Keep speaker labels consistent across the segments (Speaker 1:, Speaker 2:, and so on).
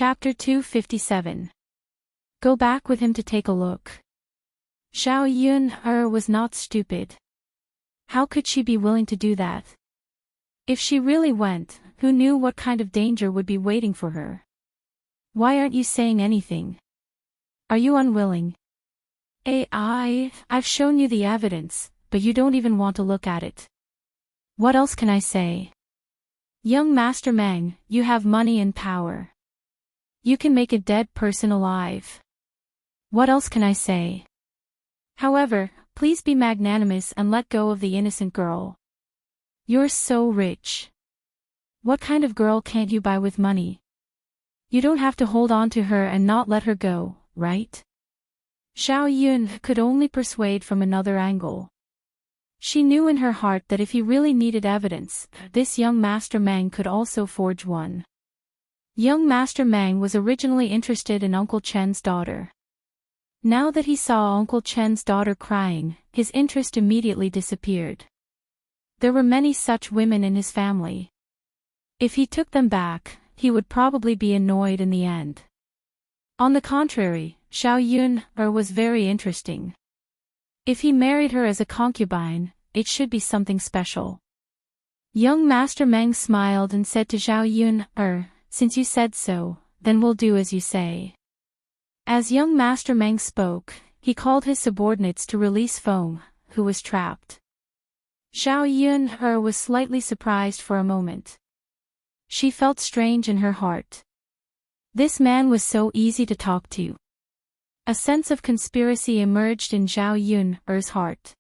Speaker 1: Chapter 257. Go back with him to take a look. Xiao Yun was not stupid. How could she be willing to do that? If she really went, who knew what kind of danger would be waiting for her? Why aren't you saying anything? Are you unwilling? I've shown you the evidence, but you don't even want to look at it. What else can I say? Young Master Meng, you have money and power. You can make a dead person alive. What else can I say? However, please be magnanimous and let go of the innocent girl. You're so rich. What kind of girl can't you buy with money? You don't have to hold on to her and not let her go, right? Xiao Yun could only persuade from another angle. She knew in her heart that if he really needed evidence, this young Master Meng could also forge one. Young Master Meng was originally interested in Uncle Chen's daughter. Now that he saw Uncle Chen's daughter crying, his interest immediately disappeared. There were many such women in his family. If he took them back, he would probably be annoyed in the end. On the contrary, Xiao Yun was very interesting. If he married her as a concubine, it should be something special. Young Master Meng smiled and said to Xiao Yun, since you said so, then we'll do as you say. As young Master Meng spoke, he called his subordinates to release Feng, who was trapped. Xiao Yun was slightly surprised for a moment. She felt strange in her heart. This man was so easy to talk to. A sense of conspiracy emerged in Xiao Yun's heart.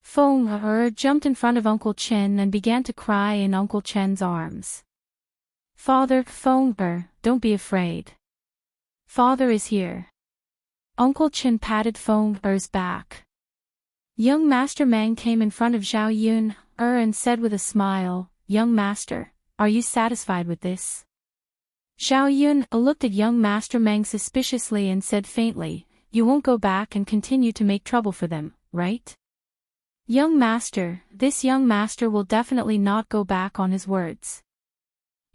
Speaker 1: Feng jumped in front of Uncle Chen and began to cry in Uncle Chen's arms. Father, Feng, don't be afraid. Father is here. Uncle Chen patted Feng's back. Young Master Meng came in front of Xiao Yun and said with a smile, Young Master, are you satisfied with this? Xiao Yun looked at young Master Meng suspiciously and said faintly, you won't go back and continue to make trouble for them, right? Young Master, this young master will definitely not go back on his words.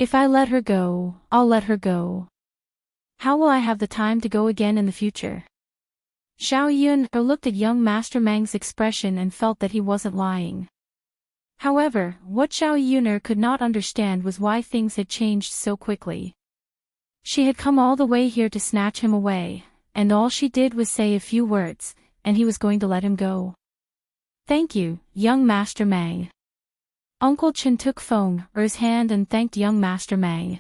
Speaker 1: If I let her go, I'll let her go. How will I have the time to go again in the future? Xiao Yun looked at young Master Meng's expression and felt that he wasn't lying. However, what Xiao Yun could not understand was why things had changed so quickly. She had come all the way here to snatch him away, and all she did was say a few words, and he was going to let him go. Thank you, young Master Meng. Uncle Chen took Feng's hand and thanked young Master Meng.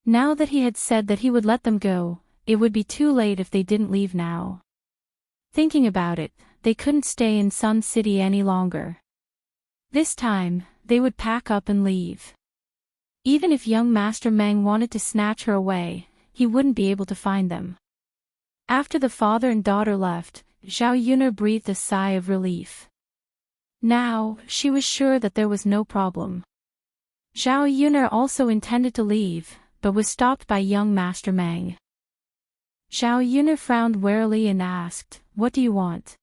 Speaker 1: Now that he had said that he would let them go, it would be too late if they didn't leave now. Thinking about it, they couldn't stay in Sun City any longer. This time, they would pack up and leave. Even if young Master Meng wanted to snatch her away, he wouldn't be able to find them. After the father and daughter left, Xiao Yun breathed a sigh of relief. Now, she was sure that there was no problem. Xiao Yun also intended to leave, but was stopped by young Master Meng. Xiao Yun frowned warily and asked, What do you want?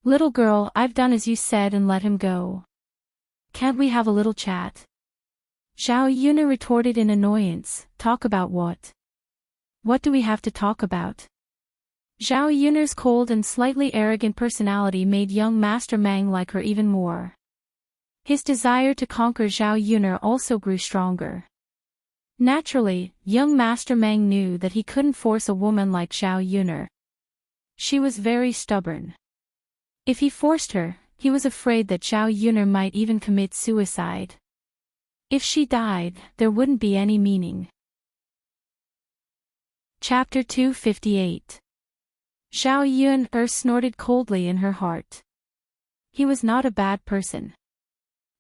Speaker 1: Little girl, I've done as you said and let him go. Can't we have a little chat? Xiao Yun retorted in annoyance, Talk about what? What do we have to talk about? Xiao Yun's cold and slightly arrogant personality made young Master Meng like her even more. His desire to conquer Xiao Yun also grew stronger. Naturally, young Master Meng knew that he couldn't force a woman like Xiao Yun. She was very stubborn. If he forced her, he was afraid that Xiao Yun might even commit suicide. If she died, there wouldn't be any meaning. Chapter 258. Xiao Yun snorted coldly in her heart. He was not a bad person.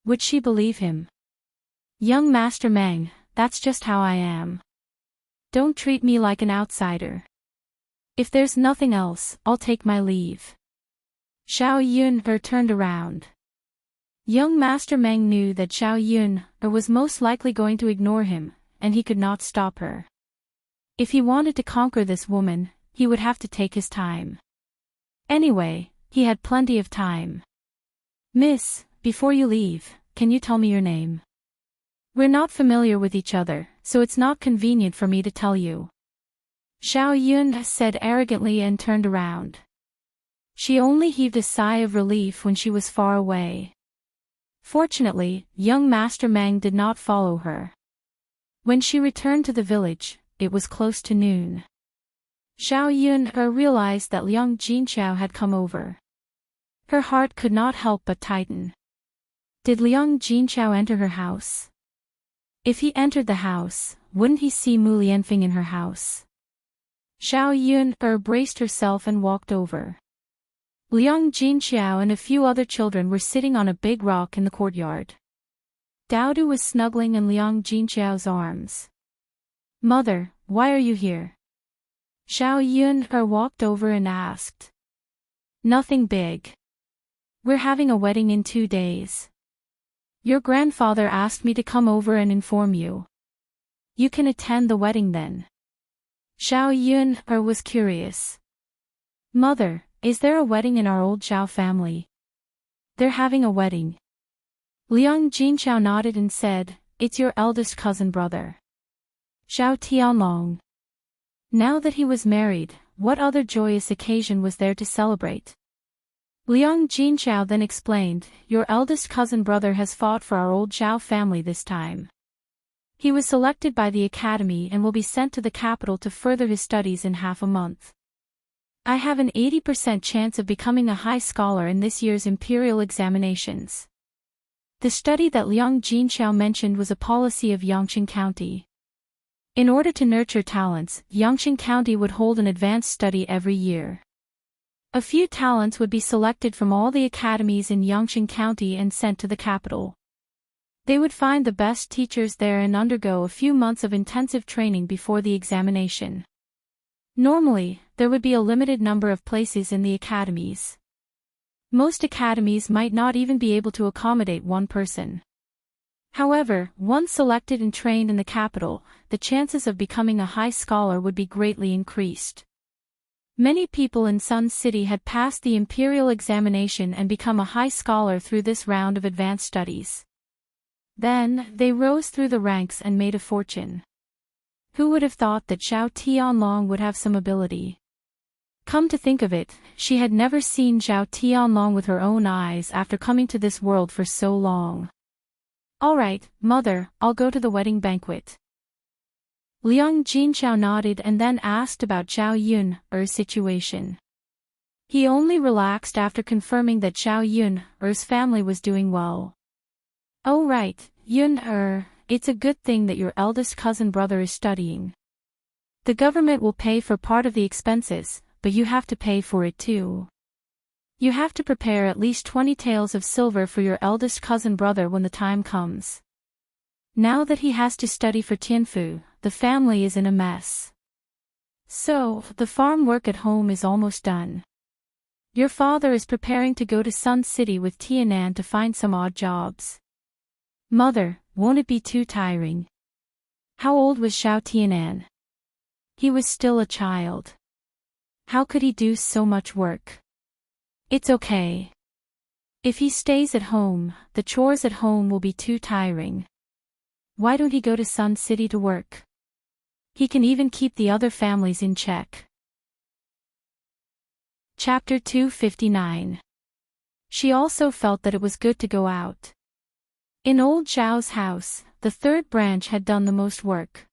Speaker 1: Would she believe him? Young Master Meng, that's just how I am. Don't treat me like an outsider. If there's nothing else, I'll take my leave. Xiao Yun turned around. Young Master Meng knew that Xiao Yun was most likely going to ignore him, and he could not stop her. If he wanted to conquer this woman, he would have to take his time. Anyway, he had plenty of time. Miss, before you leave, can you tell me your name? We're not familiar with each other, so it's not convenient for me to tell you. Xiao Yun said arrogantly and turned around. She only heaved a sigh of relief when she was far away. Fortunately, young Master Meng did not follow her. When she returned to the village, it was close to noon. Xiao Yun realized that Liang Jinqiao had come over. Her heart could not help but tighten. Did Liang Jinqiao enter her house? If he entered the house, wouldn't he see Mu Lianfeng in her house? Xiao Yun braced herself and walked over. Liang Jinqiao and a few other children were sitting on a big rock in the courtyard. Daodu was snuggling in Liang Jinqiao's arms. "Mother, why are you here?" Xiao Yun walked over and asked. "Nothing big. We're having a wedding in 2 days. Your grandfather asked me to come over and inform you. You can attend the wedding then." Xiao Yun was curious. "Mother, is there a wedding in our old Zhao family?" "They're having a wedding." Liang Jinqiao nodded and said, "It's your eldest cousin brother, Zhao Tianlong." Now that he was married, what other joyous occasion was there to celebrate? Liang Jinqiao then explained, "Your eldest cousin brother has fought for our old Zhao family this time. He was selected by the academy and will be sent to the capital to further his studies in half a month. I have an 80% chance of becoming a high scholar in this year's imperial examinations." The study that Liang Jinqiao mentioned was a policy of Yangqing County. In order to nurture talents, Yangqing County would hold an advanced study every year. A few talents would be selected from all the academies in Yangqing County and sent to the capital. They would find the best teachers there and undergo a few months of intensive training before the examination. Normally, there would be a limited number of places in the academies. Most academies might not even be able to accommodate one person. However, once selected and trained in the capital, the chances of becoming a high scholar would be greatly increased. Many people in Sun City had passed the imperial examination and become a high scholar through this round of advanced studies. Then, they rose through the ranks and made a fortune. Who would have thought that Zhao Tianlong would have some ability? Come to think of it, she had never seen Zhao Tianlong with her own eyes after coming to this world for so long. "All right, mother, I'll go to the wedding banquet." Liang Jinqiao nodded and then asked about Zhao Yun's situation. He only relaxed after confirming that Zhao Yun's family was doing well. "Oh right, it's a good thing that your eldest cousin brother is studying. The government will pay for part of the expenses, but you have to pay for it too. You have to prepare at least 20 taels of silver for your eldest cousin brother when the time comes. Now that he has to study for Tianfu, the family is in a mess. So, the farm work at home is almost done. Your father is preparing to go to Sun City with Tianan to find some odd jobs. Mother, won't it be too tiring?" How old was Xiao Tianan? He was still a child. How could he do so much work? It's okay. If he stays at home, the chores at home will be too tiring. Why don't he go to Sun City to work? He can even keep the other families in check. Chapter 259. She also felt that it was good to go out. In old Zhao's house, the third branch had done the most work.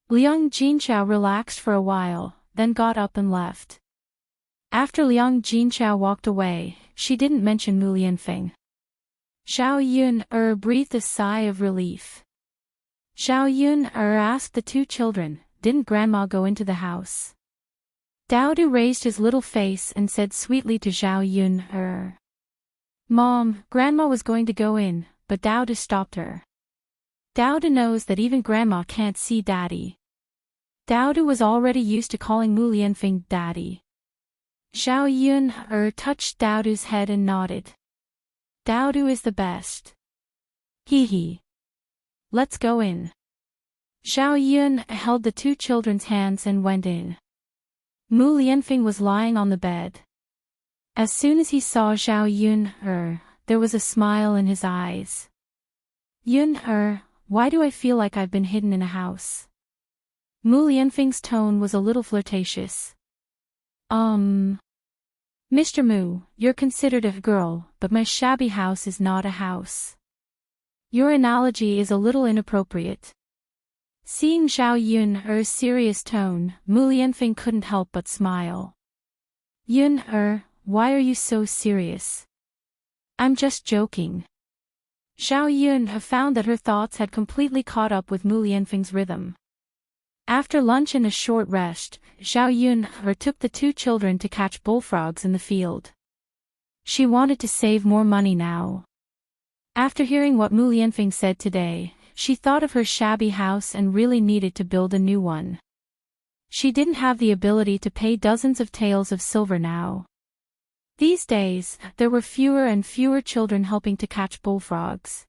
Speaker 1: Liang Jinqiao relaxed for a while, then got up and left. After Liang Jinqiao walked away, she didn't mention Mu Lianfeng. Xiao Yun breathed a sigh of relief. Xiao Yun asked the two children, "Didn't Grandma go into the house?" Daodu raised his little face and said sweetly to Xiao Yun, "Mom, Grandma was going to go in, but Daodu stopped her." Daodu knows that even Grandma can't see Daddy. Daodu was already used to calling Mu Lianfeng Daddy. Xiao Yun touched Daodu's head and nodded. "Daodu is the best. Hee. Let's go in." Xiao Yun held the two children's hands and went in. Mu Lianfeng was lying on the bed. As soon as he saw Xiao Yun, there was a smile in his eyes. "Yun, why do I feel like I've been hidden in a house? Mu Lianfeng's tone was a little flirtatious. Mr. Mu, you're considered a girl, but my shabby house is not a house. Your analogy is a little inappropriate. Seeing Zhao Yun's serious tone, Mu Lianfeng couldn't help but smile. Yun, why are you so serious? I'm just joking. Zhao Yun found that her thoughts had completely caught up with Mu Lianfeng's rhythm. After lunch and a short rest, Zhao Yun took the two children to catch bullfrogs in the field. She wanted to save more money now. After hearing what Mu Lianfeng said today, she thought of her shabby house and really needed to build a new one. She didn't have the ability to pay dozens of taels of silver now. These days, there were fewer and fewer children helping to catch bullfrogs.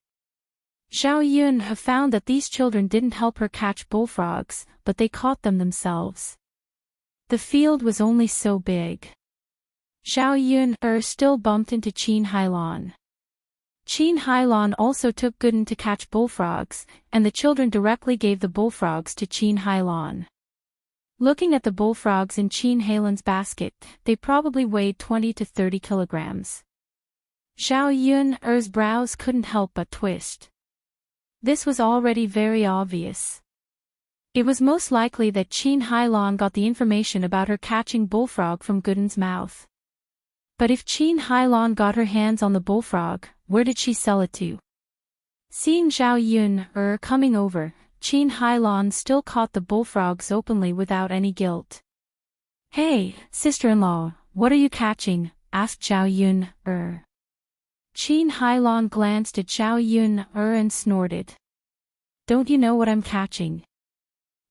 Speaker 1: Zhao Yun found that these children didn't help her catch bullfrogs, but they caught them themselves. The field was only so big. Zhao Yun still bumped into Qin Hailan. Qin Hailan also took Gooden to catch bullfrogs, and the children directly gave the bullfrogs to Qin Hailan. Looking at the bullfrogs in Qin Hailan's basket, they probably weighed 20 to 30 kilograms. Zhao Yun's brows couldn't help but twist. This was already very obvious. It was most likely that Qin Hailan got the information about her catching bullfrog from Gooden's mouth. But if Qin Hailan got her hands on the bullfrog, where did she sell it to? Seeing Zhao Yun coming over, Qin Hailan still caught the bullfrogs openly without any guilt. Hey, sister-in-law, what are you catching? Asked Zhao Yun. Qin Hailan glanced at Zhao Yun and snorted. Don't you know what I'm catching?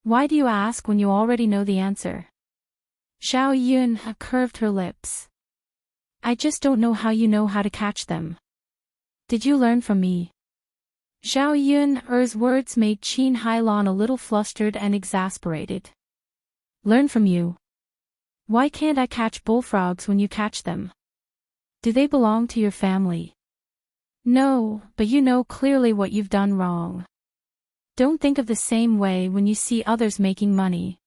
Speaker 1: Why do you ask when you already know the answer? Zhao Yun curved her lips. I just don't know how you know how to catch them. Did you learn from me? Zhao Yun's words made Qin Hailan a little flustered and exasperated. Learn from you? Why can't I catch bullfrogs when you catch them? Do they belong to your family? No, but you know clearly what you've done wrong. Don't think of the same way when you see others making money.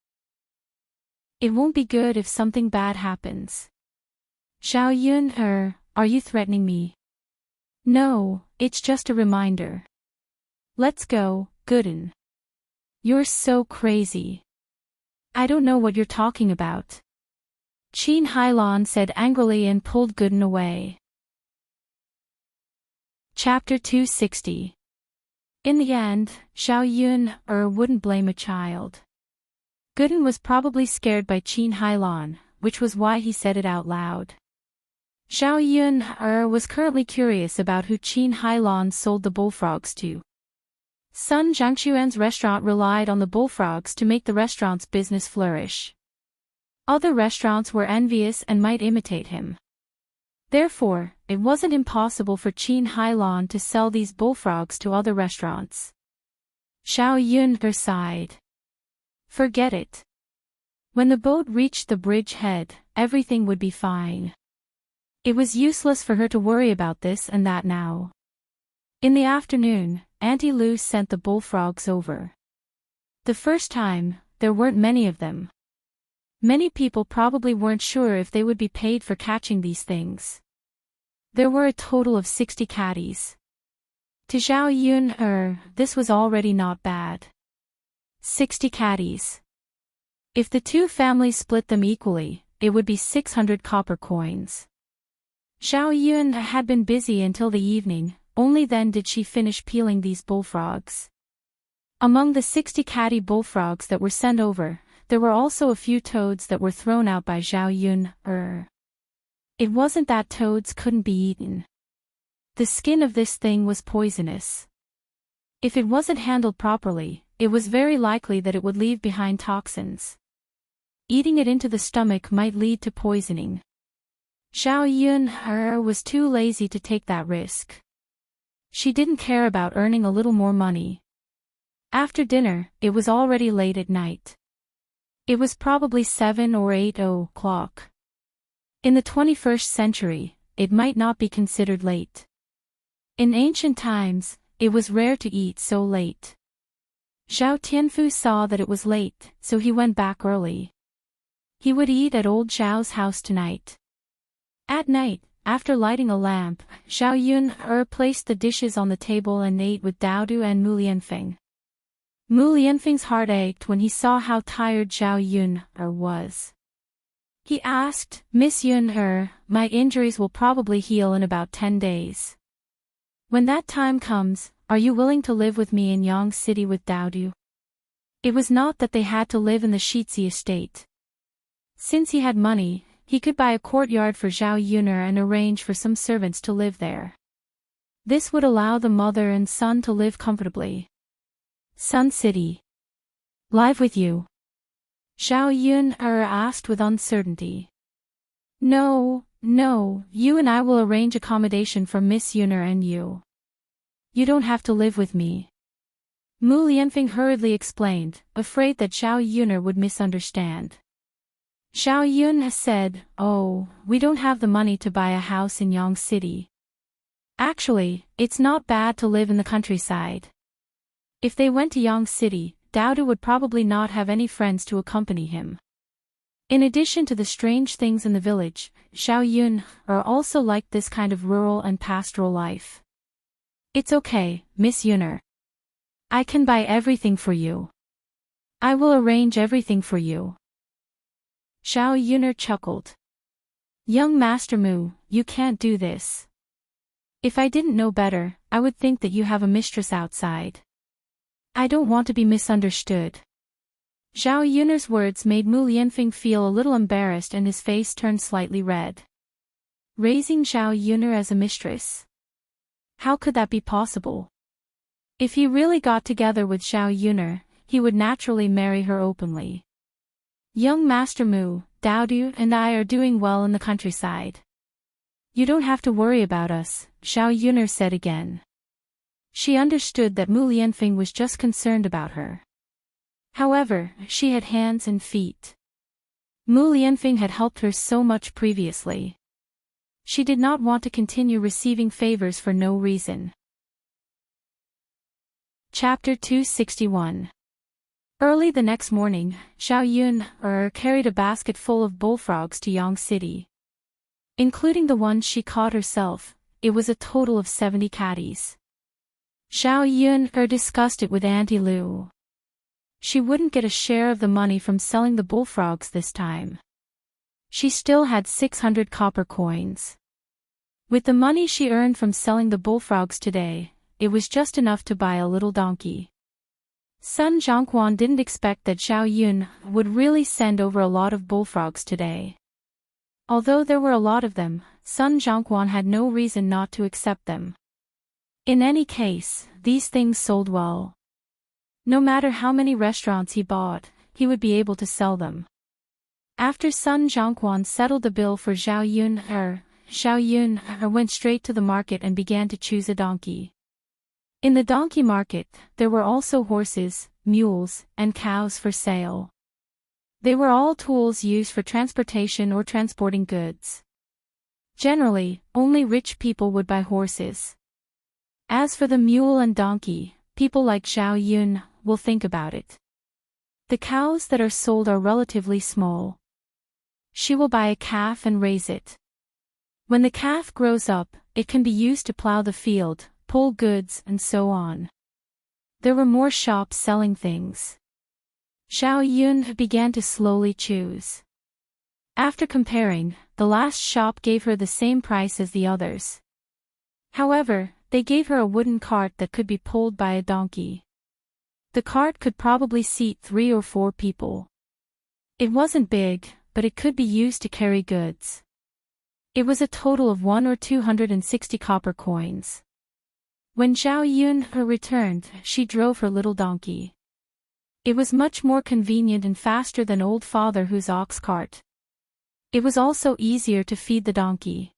Speaker 1: It won't be good if something bad happens. Zhao Yun, are you threatening me? No, it's just a reminder. Let's go, Gooden. You're so crazy. I don't know what you're talking about. Qin Hailan said angrily and pulled Gooden away. Chapter 260. In the end, Zhao Yun wouldn't blame a child. Gooden was probably scared by Qin Hailan, which was why he said it out loud. Zhao Yun was currently curious about who Qin Hailan sold the bullfrogs to. Sun Zhangquan's restaurant relied on the bullfrogs to make the restaurant's business flourish. Other restaurants were envious and might imitate him. Therefore, it wasn't impossible for Qin Hailan to sell these bullfrogs to other restaurants. Zhao Yun sighed. Forget it. When the boat reached the bridge head, everything would be fine. It was useless for her to worry about this and that now. In the afternoon, Auntie Lu sent the bullfrogs over. The first time, there weren't many of them. Many people probably weren't sure if they would be paid for catching these things. There were a total of 60 caddies. To Zhao Yun, this was already not bad. 60 caddies. If the two families split them equally, it would be 600 copper coins. Zhao Yun had been busy until the evening, only then did she finish peeling these bullfrogs. Among the 60 caddy bullfrogs that were sent over, there were also a few toads that were thrown out by Zhao Yun. It wasn't that toads couldn't be eaten. The skin of this thing was poisonous. If it wasn't handled properly, it was very likely that it would leave behind toxins. Eating it into the stomach might lead to poisoning. Zhao Yun was too lazy to take that risk. She didn't care about earning a little more money. After dinner, it was already late at night. It was probably 7 or 8 o'clock. In the 21st century, it might not be considered late. In ancient times, it was rare to eat so late. Zhao Tianfu saw that it was late, so he went back early. He would eat at old Zhao's house tonight. At night, after lighting a lamp, Zhao Yun placed the dishes on the table and ate with Dao Du and Mu Lianfeng. Mu Lianfeng's heart ached when he saw how tired Zhao Yun was. He asked, "Miss Yun, my injuries will probably heal in about 10 days. When that time comes, are you willing to live with me in Yang City with Dao Du?" It was not that they had to live in the Shitzi estate. Since he had money, he could buy a courtyard for Zhao Yuner and arrange for some servants to live there. This would allow the mother and son to live comfortably. Sun City. Live with you? Zhao Yuner asked with uncertainty. No, you and I will arrange accommodation for Miss Yuner and you. You don't have to live with me. Mu Lianfeng hurriedly explained, afraid that Zhao Yuner would misunderstand. Zhao Yun said, "Oh, we don't have the money to buy a house in Yang City. Actually, it's not bad to live in the countryside." If they went to Yang City, Dao Du would probably not have any friends to accompany him. In addition to the strange things in the village, Zhao Yun also liked this kind of rural and pastoral life. "It's okay, Miss Yuner. I can buy everything for you. I will arrange everything for you." Zhao Yuner chuckled. "Young Master Mu, you can't do this. If I didn't know better, I would think that you have a mistress outside. I don't want to be misunderstood." Zhao Yuner's words made Mu Lianfeng feel a little embarrassed and his face turned slightly red. Raising Zhao Yuner as a mistress? How could that be possible? If he really got together with Zhao Yuner, he would naturally marry her openly. "Young Master Mu, Dao Du and I are doing well in the countryside. You don't have to worry about us," Zhao Yuner said again. She understood that Mu Lianfeng was just concerned about her. However, she had hands and feet. Mu Lianfeng had helped her so much previously. She did not want to continue receiving favors for no reason. Chapter 261. Early the next morning, Zhao Yun carried a basket full of bullfrogs to Yang City. Including the ones she caught herself, it was a total of 70 catties. Zhao Yun discussed it with Auntie Lu. She wouldn't get a share of the money from selling the bullfrogs this time. She still had 600 copper coins. With the money she earned from selling the bullfrogs today, it was just enough to buy a little donkey. Sun Zhongquan didn't expect that Zhao Yun would really send over a lot of bullfrogs today. Although there were a lot of them, Sun Zhongquan had no reason not to accept them. In any case, these things sold well. No matter how many restaurants he bought, he would be able to sell them. After Sun Zhongquan settled the bill for Zhao Yun went straight to the market and began to choose a donkey. In the donkey market, there were also horses, mules, and cows for sale. They were all tools used for transportation or transporting goods. Generally, only rich people would buy horses. As for the mule and donkey, people like Zhao Yun will think about it. The cows that are sold are relatively small. She will buy a calf and raise it. When the calf grows up, it can be used to plow the field, pull goods, and so on. There were more shops selling things. Zhao Yun began to slowly choose. After comparing, the last shop gave her the same price as the others. However, they gave her a wooden cart that could be pulled by a donkey. The cart could probably seat 3 or 4 people. It wasn't big, but it could be used to carry goods. It was a total of 1 or 260 copper coins. When Zhao Yun returned, she drove her little donkey. It was much more convenient and faster than old father Hu's ox cart. It was also easier to feed the donkey.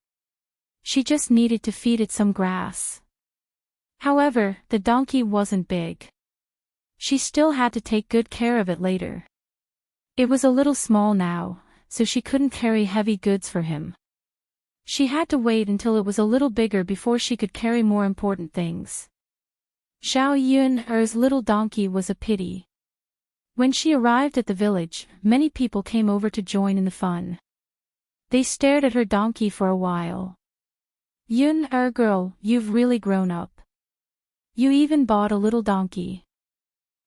Speaker 1: She just needed to feed it some grass. However, the donkey wasn't big. She still had to take good care of it later. It was a little small now, so she couldn't carry heavy goods for him. She had to wait until it was a little bigger before she could carry more important things. Xiao Yun's little donkey was a pity. When she arrived at the village, many people came over to join in the fun. They stared at her donkey for a while. Girl, you've really grown up. You even bought a little donkey.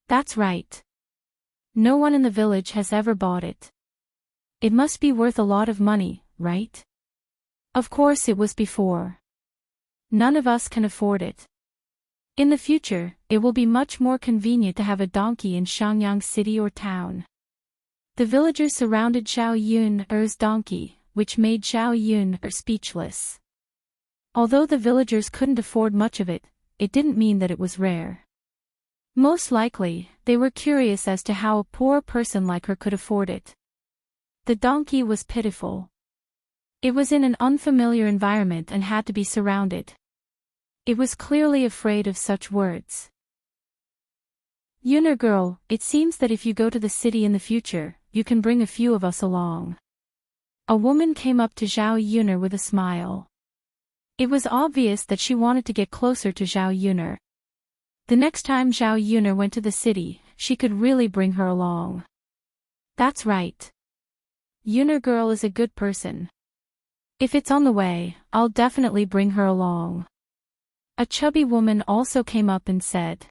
Speaker 1: That's right. No one in the village has ever bought it. It must be worth a lot of money, right? Of course it was before. None of us can afford it. In the future, it will be much more convenient to have a donkey in Shangyang city or town. The villagers surrounded Xiao Yun's donkey, which made Xiao Yun speechless. Although the villagers couldn't afford much of it, it didn't mean that it was rare. Most likely, they were curious as to how a poor person like her could afford it. The donkey was pitiful. It was in an unfamiliar environment and had to be surrounded. It was clearly afraid of such words. Yuner girl, it seems that if you go to the city in the future, you can bring a few of us along. A woman came up to Zhao Yuner with a smile. It was obvious that she wanted to get closer to Zhao Yuner. The next time Zhao Yuner went to the city, she could really bring her along. That's right. Yuner girl is a good person. If it's on the way, I'll definitely bring her along. A chubby woman also came up and said.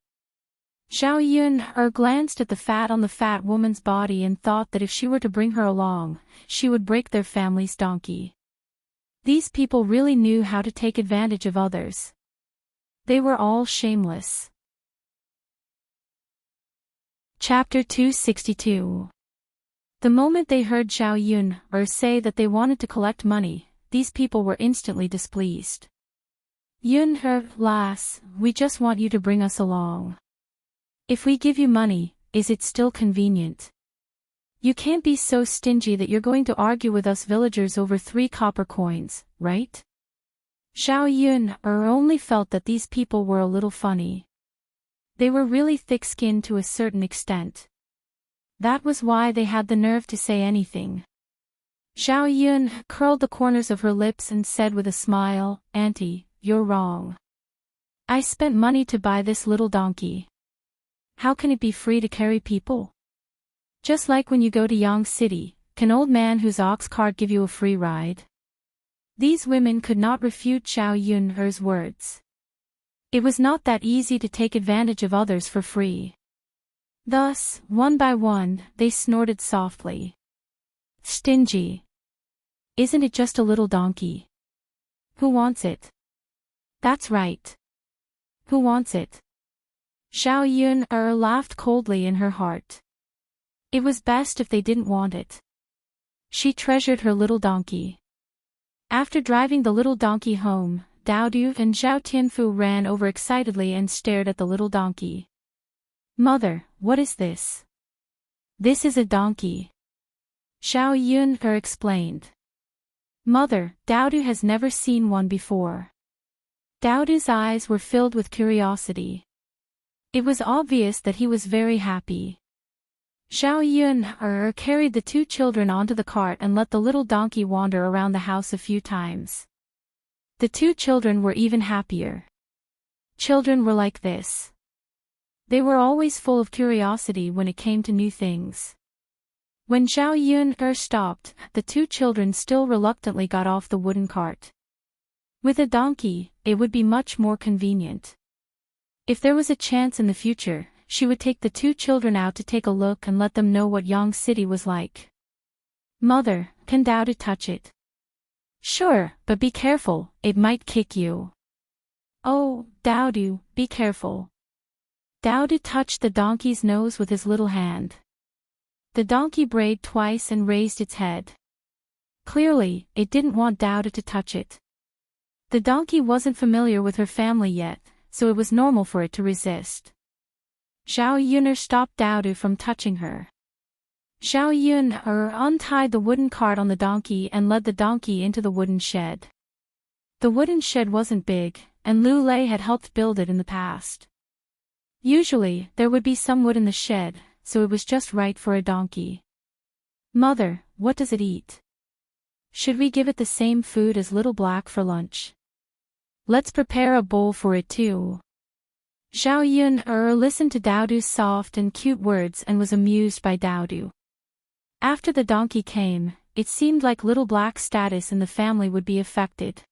Speaker 1: Zhao Yuner glanced at the fat on the fat woman's body and thought that if she were to bring her along, she would break their family's donkey. These people really knew how to take advantage of others. They were all shameless. Chapter 262. The moment they heard Zhao Yuner say that they wanted to collect money, these people were instantly displeased. Yuner, lass, we just want you to bring us along. If we give you money, is it still convenient? You can't be so stingy that you're going to argue with us villagers over 3 copper coins, right? Zhao Yuner only felt that these people were a little funny. They were really thick-skinned to a certain extent. That was why they had the nerve to say anything. Zhao Yuner curled the corners of her lips and said with a smile, Auntie, you're wrong. I spent money to buy this little donkey. How can it be free to carry people? Just like when you go to Yang City, can old man whose ox cart give you a free ride? These women could not refute Zhao Yuner's words. It was not that easy to take advantage of others for free. Thus, one by one, they snorted softly. Stingy. Isn't it just a little donkey? Who wants it? That's right. Who wants it? Zhao Yuner laughed coldly in her heart. It was best if they didn't want it. She treasured her little donkey. After driving the little donkey home, Daodu and Zhao Tianfu ran over excitedly and stared at the little donkey. Mother, what is this? This is a donkey. Zhao Yuner explained. Mother, Daodu has never seen one before. Daodu's eyes were filled with curiosity. It was obvious that he was very happy. Zhao Yuner carried the 2 children onto the cart and let the little donkey wander around the house a few times. The 2 children were even happier. Children were like this. They were always full of curiosity when it came to new things. When Zhao Yuner stopped, the 2 children still reluctantly got off the wooden cart. With a donkey, it would be much more convenient. If there was a chance in the future, she would take the 2 children out to take a look and let them know what Yang City was like. Mother, can Daodu touch it? Sure, but be careful, it might kick you. Oh, Daodu, be careful. Daodu touched the donkey's nose with his little hand. The donkey brayed twice and raised its head. Clearly, it didn't want Daodu to touch it. The donkey wasn't familiar with her family yet, so it was normal for it to resist. Zhao Yuner stopped Daodu from touching her. Zhao Yuner untied the wooden cart on the donkey and led the donkey into the wooden shed. The wooden shed wasn't big, and Lu Lei had helped build it in the past. Usually, there would be some wood in the shed, so it was just right for a donkey. Mother, what does it eat? Should we give it the same food as Little Black for lunch? Let's prepare a bowl for it too. Xiao Yun listened to Daodu's soft and cute words and was amused by Daodu. After the donkey came, it seemed like little black's status in the family would be affected.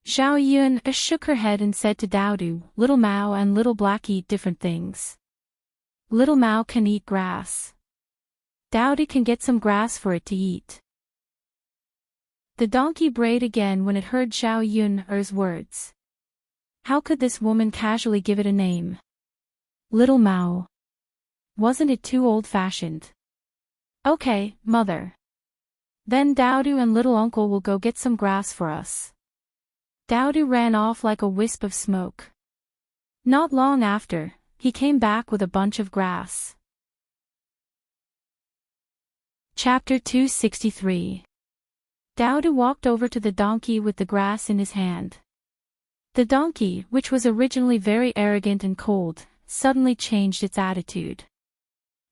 Speaker 1: Xiao Yun shook her head and said to Daodu, Little Mao and Little Black eat different things. Little Mao can eat grass. Daodu can get some grass for it to eat. The donkey brayed again when it heard Xiao Yun's words. How could this woman casually give it a name? Little Mao. Wasn't it too old-fashioned? Okay, mother. Then Daodu and little uncle will go get some grass for us. Daodu ran off like a wisp of smoke. Not long after, he came back with a bunch of grass. Chapter 263. Daodu walked over to the donkey with the grass in his hand. The donkey, which was originally very arrogant and cold, suddenly changed its attitude.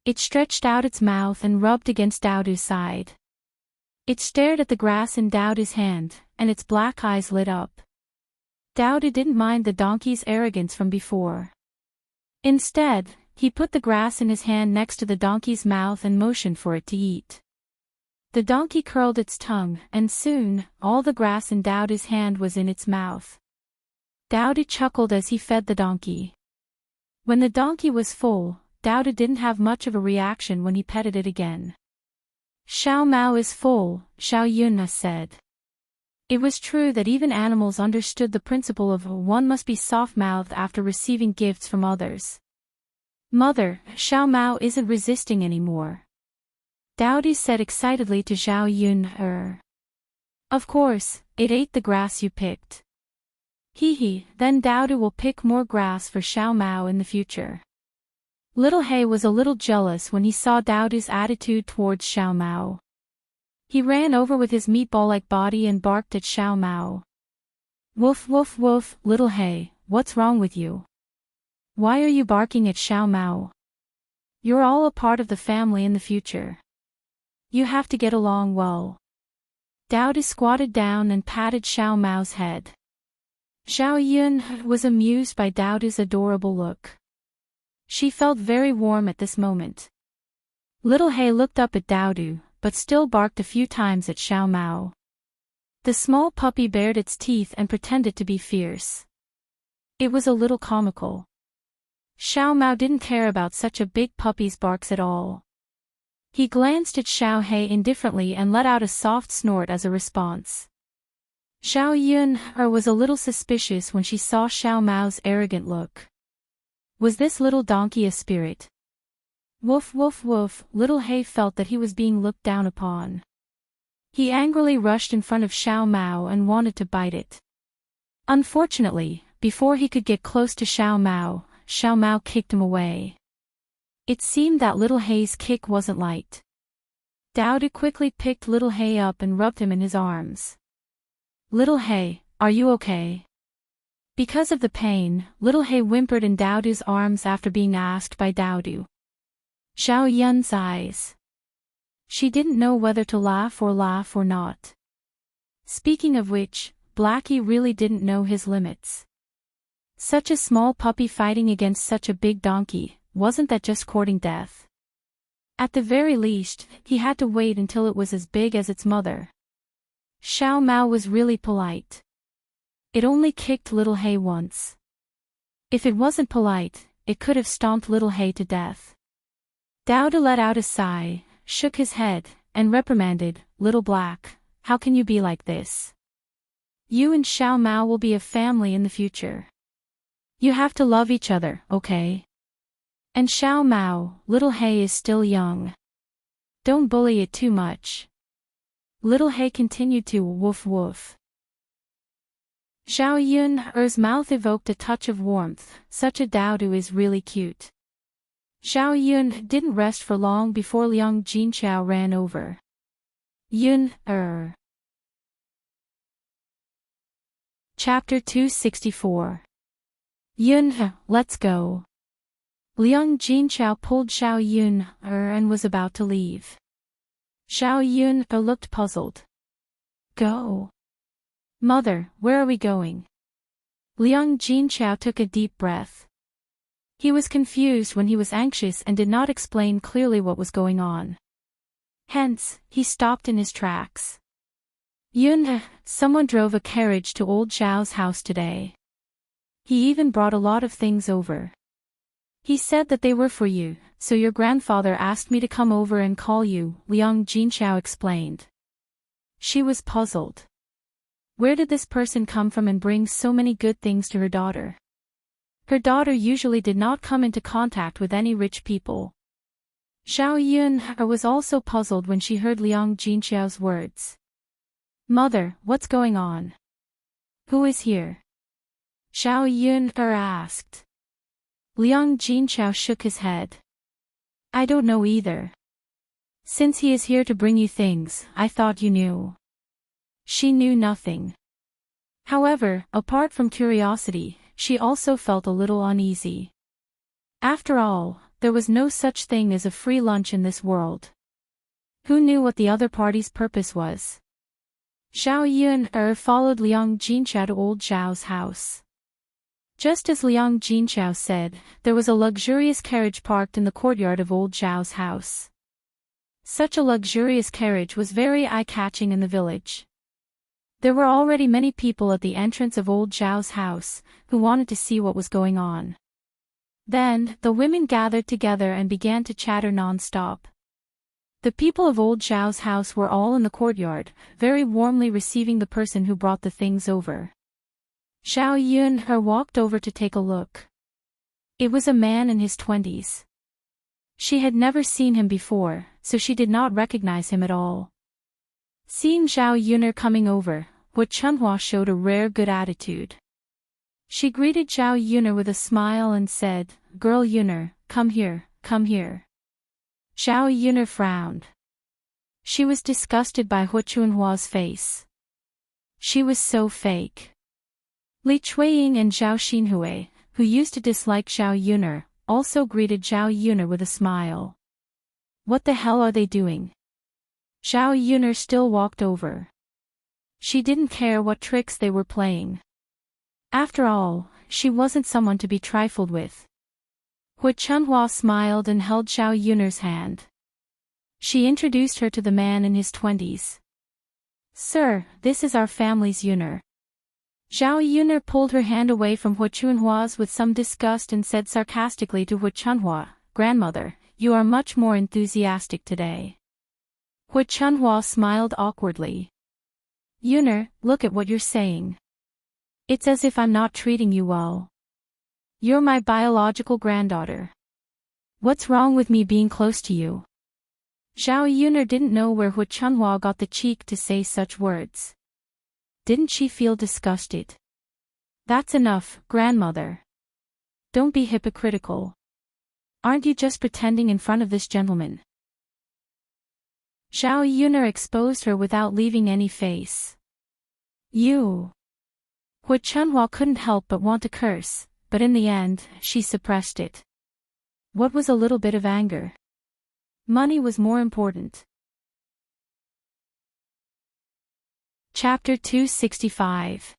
Speaker 1: It stretched out its mouth and rubbed against Daodu's side. It stared at the grass in Daodu's hand, and its black eyes lit up. Daodu didn't mind the donkey's arrogance from before. Instead, he put the grass in his hand next to the donkey's mouth and motioned for it to eat. The donkey curled its tongue, and soon, all the grass in Daodu's hand was in its mouth. Daodu chuckled as he fed the donkey. When the donkey was full, Daodu didn't have much of a reaction when he petted it again. Xiao Mao is full, Xiao Yun said. It was true that even animals understood the principle of one must be soft-mouthed after receiving gifts from others. Mother, Xiao Mao isn't resisting anymore. Daodu said excitedly to Xiao Yun. Of course, it ate the grass you picked. Hee, then Daodu will pick more grass for Xiao Mao in the future. Little He was a little jealous when he saw Daodu's attitude towards Xiao Mao. He ran over with his meatball-like body and barked at Xiao Mao. Woof woof woof, Little He, what's wrong with you? Why are you barking at Xiao Mao? You're all a part of the family in the future. You have to get along well. Daodu squatted down and patted Xiao Mao's head. Xiao Yun was amused by Daodu's adorable look. She felt very warm at this moment. Little He looked up at Daodu, but still barked a few times at Xiao Mao. The small puppy bared its teeth and pretended to be fierce. It was a little comical. Xiao Mao didn't care about such a big puppy's barks at all. He glanced at Xiao He indifferently and let out a soft snort as a response. Xiao Yun was a little suspicious when she saw Xiao Mao's arrogant look. Was this little donkey a spirit? Woof woof woof, Little He felt that he was being looked down upon. He angrily rushed in front of Xiao Mao and wanted to bite it. Unfortunately, before he could get close to Xiao Mao kicked him away. It seemed that Little He's kick wasn't light. Daodu quickly picked Little He up and rubbed him in his arms. Little He, are you okay? Because of the pain, Little He whimpered in Daodu's arms after being asked by Daodu. Xiao Yun's eyes. She didn't know whether to laugh or not. Speaking of which, Blackie really didn't know his limits. Such a small puppy fighting against such a big donkey, wasn't that just courting death? At the very least, he had to wait until it was as big as its mother. Xiao Mao was really polite. It only kicked Little He once. If it wasn't polite, it could have stomped Little He to death. Daodu let out a sigh, shook his head, and reprimanded, Little Black, how can you be like this? You and Xiao Mao will be a family in the future. You have to love each other, okay? And Xiao Mao, Little He is still young. Don't bully it too much. Little He continued to woof woof. Xiao Yun's mouth evoked a touch of warmth, such a Daodu is really cute. Xiao Yun didn't rest for long before Liang Jinqiao ran over. Yun. Chapter 264. Yun, let's go. Liang Jinqiao pulled Xiao Yun and was about to leave. Xiao Yun looked puzzled. Go. Mother, where are we going? Liang Jinqiao took a deep breath. He was confused when he was anxious and did not explain clearly what was going on. Hence, he stopped in his tracks. Yun, someone drove a carriage to old Zhao's house today. He even brought a lot of things over. He said that they were for you, so your grandfather asked me to come over and call you, Liang Jinxiao explained. She was puzzled. Where did this person come from and bring so many good things to her daughter? Her daughter usually did not come into contact with any rich people. Zhao Yun was also puzzled when she heard Liang Jinxiao's words. Mother, what's going on? Who is here? Zhao Yun asked. Liang Jinxiao shook his head. I don't know either. Since he is here to bring you things, I thought you knew. She knew nothing. However, apart from curiosity, she also felt a little uneasy. After all, there was no such thing as a free lunch in this world. Who knew what the other party's purpose was? Zhao Yun followed Liang Jinxiao to old Zhao's house. Just as Liang Jinxiao said, there was a luxurious carriage parked in the courtyard of old Zhao's house. Such a luxurious carriage was very eye-catching in the village. There were already many people at the entrance of old Zhao's house, who wanted to see what was going on. Then, the women gathered together and began to chatter non-stop. The people of old Zhao's house were all in the courtyard, very warmly receiving the person who brought the things over. Zhao Yun walked over to take a look. It was a man in his 20s. She had never seen him before, so she did not recognize him at all. Seeing Zhao Yun coming over, Hu Chunhua showed a rare good attitude. She greeted Zhao Yun with a smile and said, Girl Yun, come here, come here. Zhao Yun frowned. She was disgusted by Hu Chunhua's face. She was so fake. Li Chuiying and Zhao Xinhui, who used to dislike Zhao Yun, also greeted Zhao Yun with a smile. What the hell are they doing? Zhao Yun still walked over. She didn't care what tricks they were playing. After all, she wasn't someone to be trifled with. Hu Chunhua smiled and held Zhao Yun's hand. She introduced her to the man in his 20s. Sir, this is our family's Yun. Zhao Yun pulled her hand away from Hu Chunhua's with some disgust and said sarcastically to Hu Chunhua, Grandmother, you are much more enthusiastic today. Hu Chunhua smiled awkwardly. Yun, look at what you're saying. It's as if I'm not treating you well. You're my biological granddaughter. What's wrong with me being close to you? Zhao Yun didn't know where Hu Chunhua got the cheek to say such words. Didn't she feel disgusted? That's enough, grandmother. Don't be hypocritical. Aren't you just pretending in front of this gentleman? Zhao Yun exposed her without leaving any face. You. Hu Chunhua couldn't help but want to curse, but in the end, she suppressed it. What was a little bit of anger? Money was more important. Chapter 265.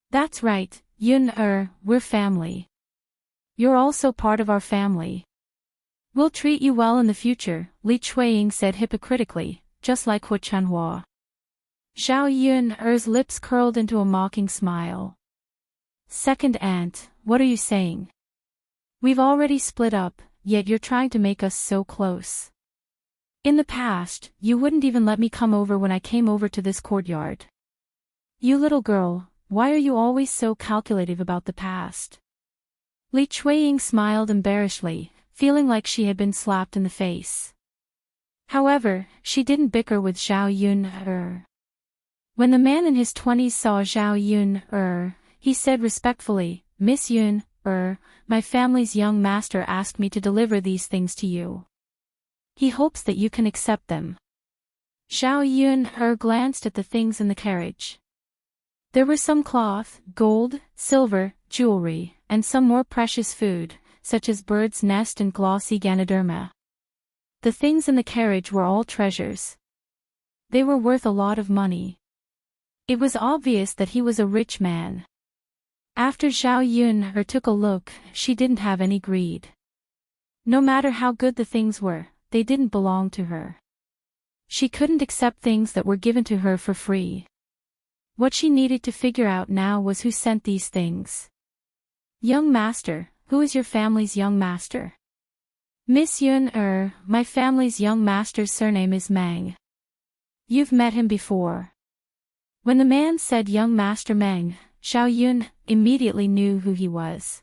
Speaker 1: That's right, Yun, we're family. You're also part of our family. We'll treat you well in the future, Li Chuiying said hypocritically, just like Hu Chunhua. Zhao Yun's lips curled into a mocking smile. Second aunt, what are you saying? We've already split up, yet you're trying to make us so close. In the past, you wouldn't even let me come over when I came over to this courtyard. You little girl, why are you always so calculative about the past? Li Chuiying smiled embarrassedly, feeling like she had been slapped in the face. However, she didn't bicker with Zhao Yun. When the man in his 20s saw Zhao Yun, he said respectfully, Miss Yun, my family's young master asked me to deliver these things to you. He hopes that you can accept them. Zhao Yun glanced at the things in the carriage. There were some cloth, gold, silver, jewelry, and some more precious food, such as bird's nest and glossy Ganoderma. The things in the carriage were all treasures. They were worth a lot of money. It was obvious that he was a rich man. After Zhao Yun took a look, she didn't have any greed. No matter how good the things were, they didn't belong to her. She couldn't accept things that were given to her for free. What she needed to figure out now was who sent these things. Young master, who is your family's young master? Miss Yun, my family's young master's surname is Meng. You've met him before. When the man said young master Meng, Zhao Yun immediately knew who he was.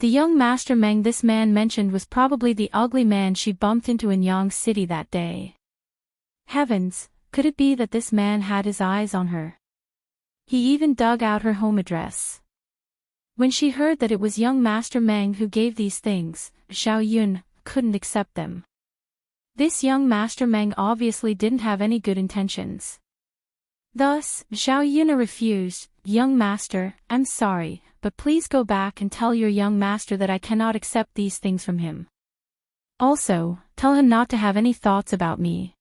Speaker 1: The young master Meng this man mentioned was probably the ugly man she bumped into in Yang City that day. Heavens, could it be that this man had his eyes on her? He even dug out her home address. When she heard that it was young master Meng who gave these things, Zhao Yun couldn't accept them. This young master Meng obviously didn't have any good intentions. Thus, Zhao Yun refused. Young master, I'm sorry, but please go back and tell your young master that I cannot accept these things from him. Also, tell him not to have any thoughts about me.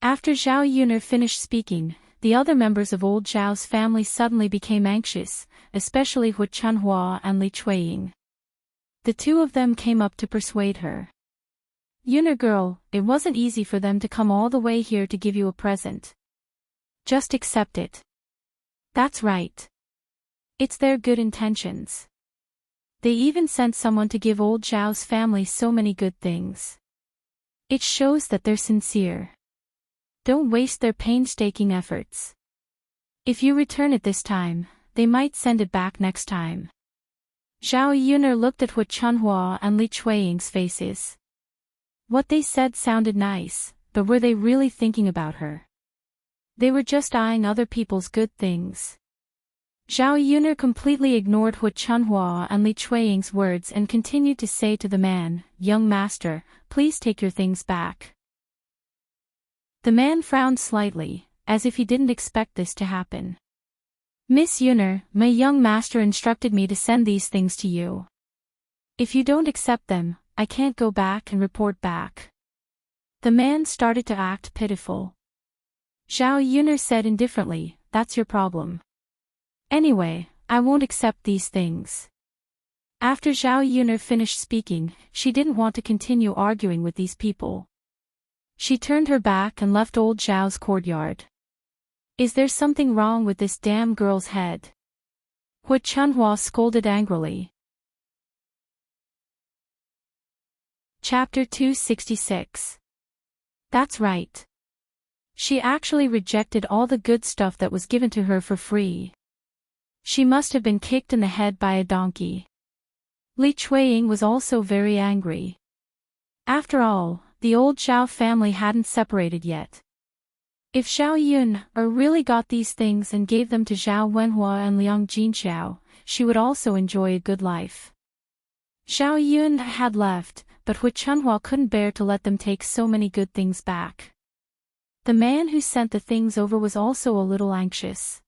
Speaker 1: After Zhao Yun finished speaking, the other members of old Zhao's family suddenly became anxious, especially Hu Chunhua and Li Chuiying. The two of them came up to persuade her. Yun girl, it wasn't easy for them to come all the way here to give you a present. Just accept it. That's right. It's their good intentions. They even sent someone to give old Zhao's family so many good things. It shows that they're sincere. Don't waste their painstaking efforts. If you return it this time, they might send it back next time. Zhao Yun looked at Hu Chunhua and Li Chuiying's faces. What they said sounded nice, but were they really thinking about her? They were just eyeing other people's good things. Zhao Yun completely ignored Hu Chunhua and Li Chuiying's words and continued to say to the man, young master, please take your things back. The man frowned slightly, as if he didn't expect this to happen. Miss Yun, my young master instructed me to send these things to you. If you don't accept them, I can't go back and report back. The man started to act pitiful. Zhao Yun said indifferently, that's your problem. Anyway, I won't accept these things. After Zhao Yun finished speaking, she didn't want to continue arguing with these people. She turned her back and left old Zhao's courtyard. Is there something wrong with this damn girl's head? Hu Chunhua scolded angrily. Chapter 266. That's right. She actually rejected all the good stuff that was given to her for free. She must have been kicked in the head by a donkey. Li Chuiying was also very angry. After all, the old Zhao family hadn't separated yet. If Zhao Yun really got these things and gave them to Zhao Wenhua and Liang Jinxiao, she would also enjoy a good life. Zhao Yun had left, but Hu Chunhua couldn't bear to let them take so many good things back. The man who sent the things over was also a little anxious.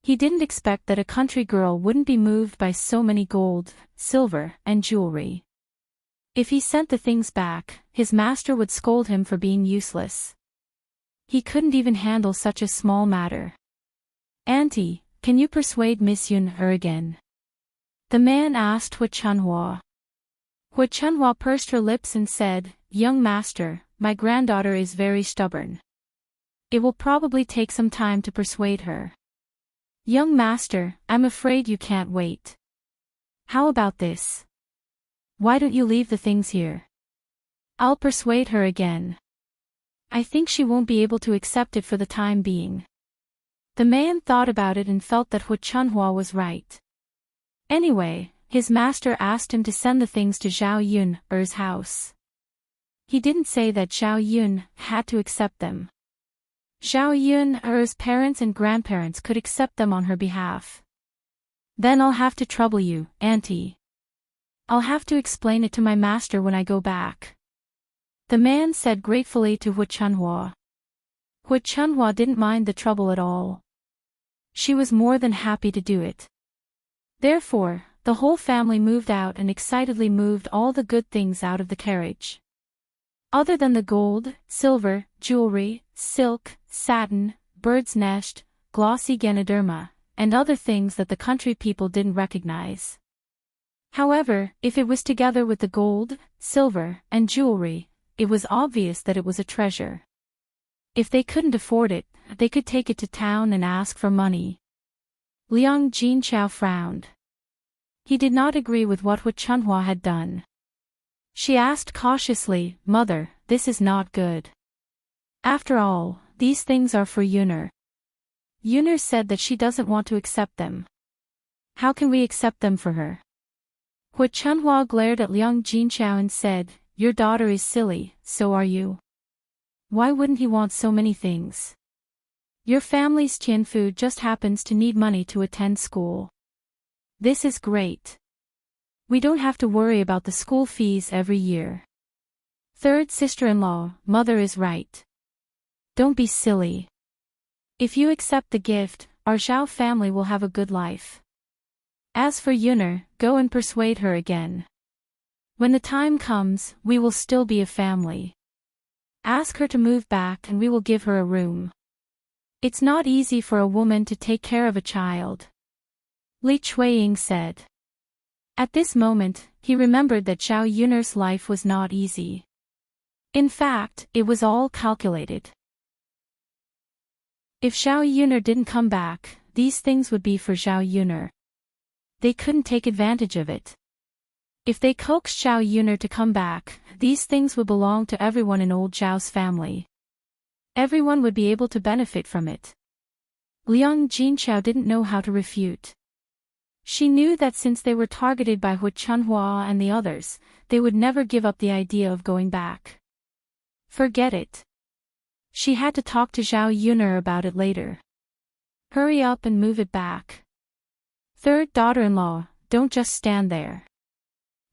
Speaker 1: He didn't expect that a country girl wouldn't be moved by so many gold, silver, and jewelry. If he sent the things back, his master would scold him for being useless. He couldn't even handle such a small matter. Auntie, can you persuade Miss Yun again? The man asked Hu Chunhua. Hu Chunhua pursed her lips and said, young master, my granddaughter is very stubborn. It will probably take some time to persuade her. Young master, I'm afraid you can't wait. How about this? Why don't you leave the things here? I'll persuade her again. I think she won't be able to accept it for the time being. The man thought about it and felt that Hu Chunhua was right. Anyway, his master asked him to send the things to Zhao Yun's house. He didn't say that Zhao Yun had to accept them. Zhao Yun's parents and grandparents could accept them on her behalf. Then I'll have to trouble you, auntie. I'll have to explain it to my master when I go back. The man said gratefully to Hu Chunhua. Hu Chunhua didn't mind the trouble at all. She was more than happy to do it. Therefore, the whole family moved out and excitedly moved all the good things out of the carriage. Other than the gold, silver, jewelry, silk, satin, bird's nest, glossy Ganoderma, and other things that the country people didn't recognize. However, if it was together with the gold, silver, and jewelry, it was obvious that it was a treasure. If they couldn't afford it, they could take it to town and ask for money. Liang Jinchao frowned. He did not agree with what Hu Chunhua had done. She asked cautiously, "Mother, this is not good. After all, these things are for Yuner." Yuner said that she doesn't want to accept them. "How can we accept them for her?" Hu Chunhua glared at Liang Jinchao and said, "Your daughter is silly, so are you. Why wouldn't he want so many things? Your family's Tianfu just happens to need money to attend school. This is great. We don't have to worry about the school fees every year." Third sister-in-law, "Mother is right. Don't be silly. If you accept the gift, our Zhao family will have a good life. As for Yuner, go and persuade her again. When the time comes, we will still be a family. Ask her to move back and we will give her a room. It's not easy for a woman to take care of a child," Li Chuiying said. At this moment, he remembered that Zhao Yuner's life was not easy. In fact, it was all calculated. If Zhao Yuner didn't come back, these things would be for Zhao Yuner. They couldn't take advantage of it. If they coaxed Zhao Yuner to come back, these things would belong to everyone in old Zhao's family. Everyone would be able to benefit from it. Liang Jinchao didn't know how to refute. She knew that since they were targeted by Hu Chunhua and the others, they would never give up the idea of going back. Forget it. She had to talk to Zhao Yuner about it later. Hurry up and move it back. Third daughter-in-law, don't just stand there.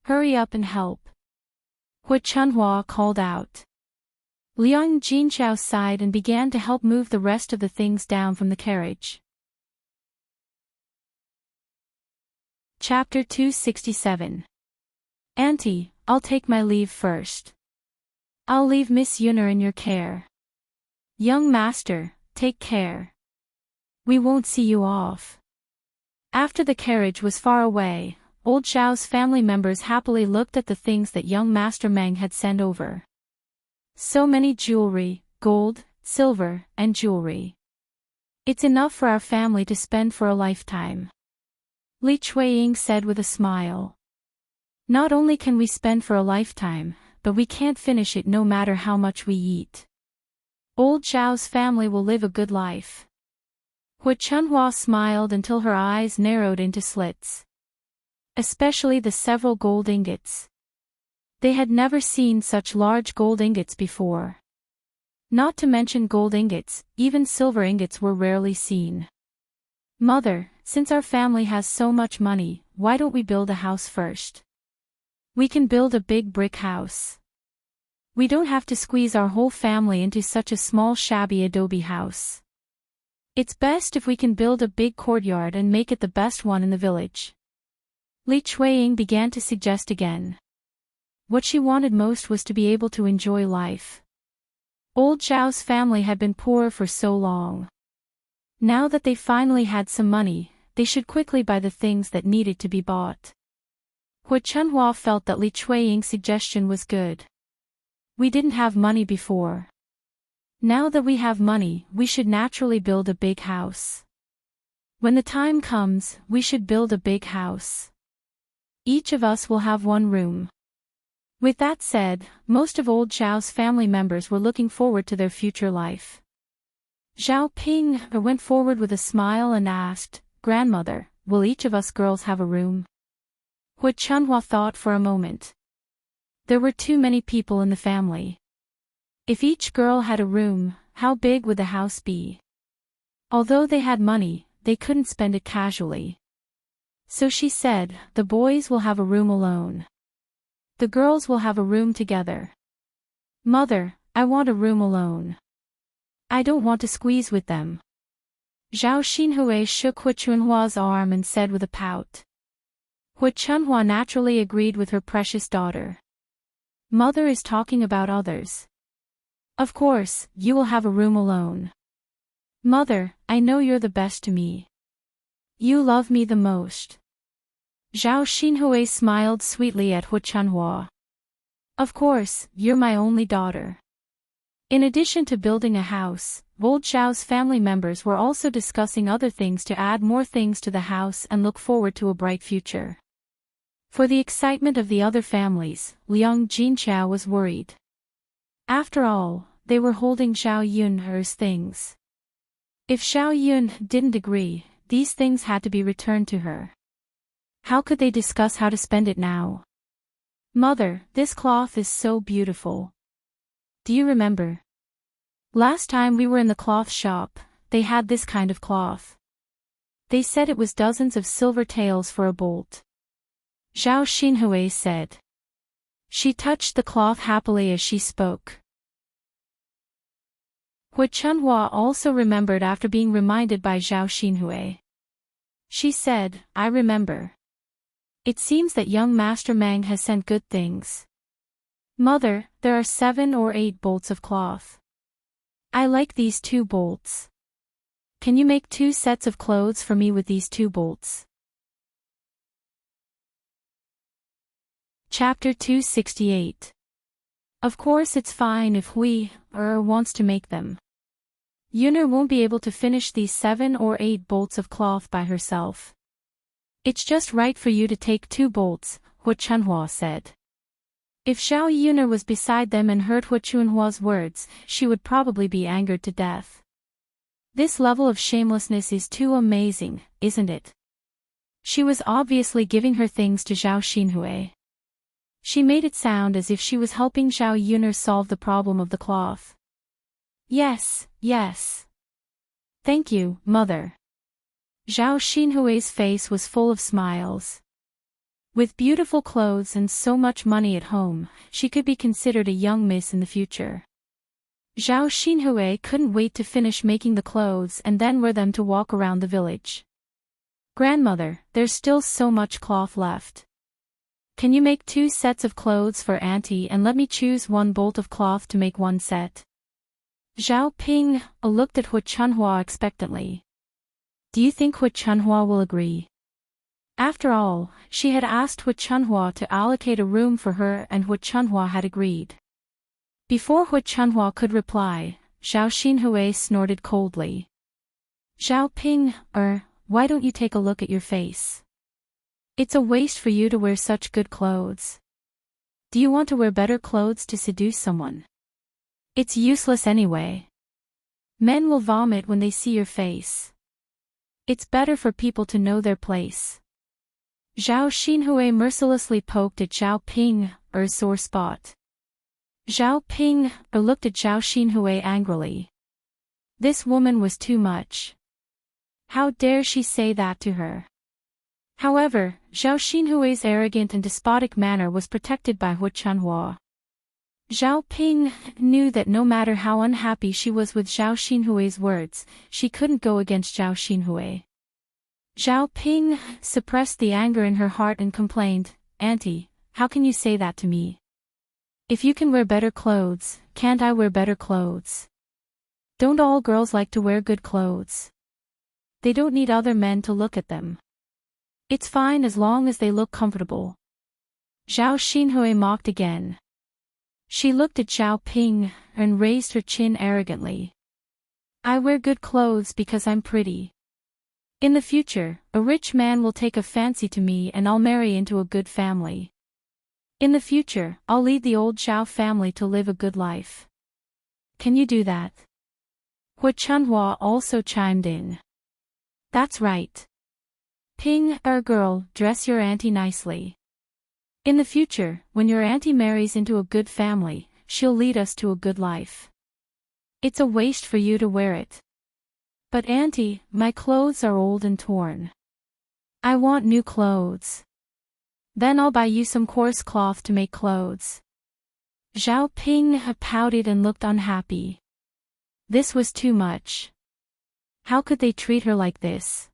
Speaker 1: Hurry up and help. Hu Chunhua called out. Liang Jinchao sighed and began to help move the rest of the things down from the carriage. Chapter 267. Auntie, I'll take my leave first. I'll leave Miss Yuner in your care. Young master, take care. We won't see you off. After the carriage was far away, old Zhao's family members happily looked at the things that young Master Meng had sent over. So many jewelry, gold, silver, and jewelry. It's enough for our family to spend for a lifetime, Li Chuiying said with a smile. Not only can we spend for a lifetime, but we can't finish it no matter how much we eat. Old Zhao's family will live a good life. Hu Chunhua smiled until her eyes narrowed into slits. Especially the several gold ingots. They had never seen such large gold ingots before. Not to mention gold ingots, even silver ingots were rarely seen. Mother, since our family has so much money, why don't we build a house first? We can build a big brick house. We don't have to squeeze our whole family into such a small shabby adobe house. It's best if we can build a big courtyard and make it the best one in the village. Li Chuiying began to suggest again. What she wanted most was to be able to enjoy life. Old Zhao's family had been poor for so long. Now that they finally had some money, they should quickly buy the things that needed to be bought. Hu Chunhua felt that Li Chuiying's suggestion was good. We didn't have money before. Now that we have money, we should naturally build a big house. When the time comes, we should build a big house. Each of us will have one room. With that said, most of old Zhao's family members were looking forward to their future life. Zhao Ping went forward with a smile and asked, "Grandmother, will each of us girls have a room?" Hu Chunhua thought for a moment. There were too many people in the family. If each girl had a room, how big would the house be? Although they had money, they couldn't spend it casually. So she said, "The boys will have a room alone. The girls will have a room together." "Mother, I want a room alone. I don't want to squeeze with them." Zhao Xinhui shook Hu Chunhua's arm and said with a pout. Hu Chunhua naturally agreed with her precious daughter. Mother is talking about others. Of course, you will have a room alone. Mother, I know you're the best to me. You love me the most. Zhao Xinhui smiled sweetly at Hu Chunhua. Of course, you're my only daughter. In addition to building a house, old Zhao's family members were also discussing other things to add more things to the house and look forward to a bright future. For the excitement of the other families, Liang Jinchao was worried. After all, they were holding Zhao Yun's things. If Zhao Yun didn't agree, these things had to be returned to her. How could they discuss how to spend it now? Mother, this cloth is so beautiful. Do you remember? Last time we were in the cloth shop, they had this kind of cloth. They said it was dozens of silver taels for a bolt. Zhao Xinhui said. She touched the cloth happily as she spoke. Hu Chunhua also remembered after being reminded by Zhao Xinhui. She said, I remember. It seems that young Master Meng has sent good things. Mother, there are 7 or 8 bolts of cloth. I like these 2 bolts. Can you make 2 sets of clothes for me with these 2 bolts? Chapter 268. Of course it's fine if wants to make them. Yuner won't be able to finish these 7 or 8 bolts of cloth by herself. It's just right for you to take 2 bolts, Hu Chunhua said. If Zhao Yuner was beside them and heard Hu Chunhua's words, she would probably be angered to death. This level of shamelessness is too amazing, isn't it? She was obviously giving her things to Zhao Xinhui. She made it sound as if she was helping Zhao Yuner solve the problem of the cloth. Yes, yes. Thank you, Mother. Zhao Xinhui's face was full of smiles. With beautiful clothes and so much money at home, she could be considered a young miss in the future. Zhao Xinhui couldn't wait to finish making the clothes and then wear them to walk around the village. Grandmother, there's still so much cloth left. Can you make 2 sets of clothes for Auntie and let me choose 1 bolt of cloth to make 1 set? Zhao Ping looked at Hu Chunhua expectantly. Do you think Hu Chunhua will agree? After all, she had asked Hu Chunhua to allocate a room for her and Hu Chunhua had agreed. Before Hu Chunhua could reply, Zhao Xinhui snorted coldly. Zhao Ping, why don't you take a look at your face? It's a waste for you to wear such good clothes. Do you want to wear better clothes to seduce someone? It's useless anyway. Men will vomit when they see your face. It's better for people to know their place. Zhao Xinhui mercilessly poked at Zhao Ping's sore spot. Zhao Ping looked at Zhao Xinhui angrily. This woman was too much. How dare she say that to her? However, Zhao Xinhui's arrogant and despotic manner was protected by Hu Chunhua. Zhao Ping knew that no matter how unhappy she was with Zhao Xinhui's words, she couldn't go against Zhao Xinhui. Zhao Ping suppressed the anger in her heart and complained, Auntie, how can you say that to me? If you can wear better clothes, can't I wear better clothes? Don't all girls like to wear good clothes? They don't need other men to look at them. It's fine as long as they look comfortable. Zhao Xinhui mocked again. She looked at Zhao Ping and raised her chin arrogantly. I wear good clothes because I'm pretty. In the future, a rich man will take a fancy to me and I'll marry into a good family. In the future, I'll lead the old Zhao family to live a good life. Can you do that? Hu Chunhua also chimed in. That's right. Ping, girl, dress your auntie nicely. In the future, when your auntie marries into a good family, she'll lead us to a good life. It's a waste for you to wear it. But auntie, my clothes are old and torn. I want new clothes. Then I'll buy you some coarse cloth to make clothes. Zhao Ping pouted and looked unhappy. This was too much. How could they treat her like this?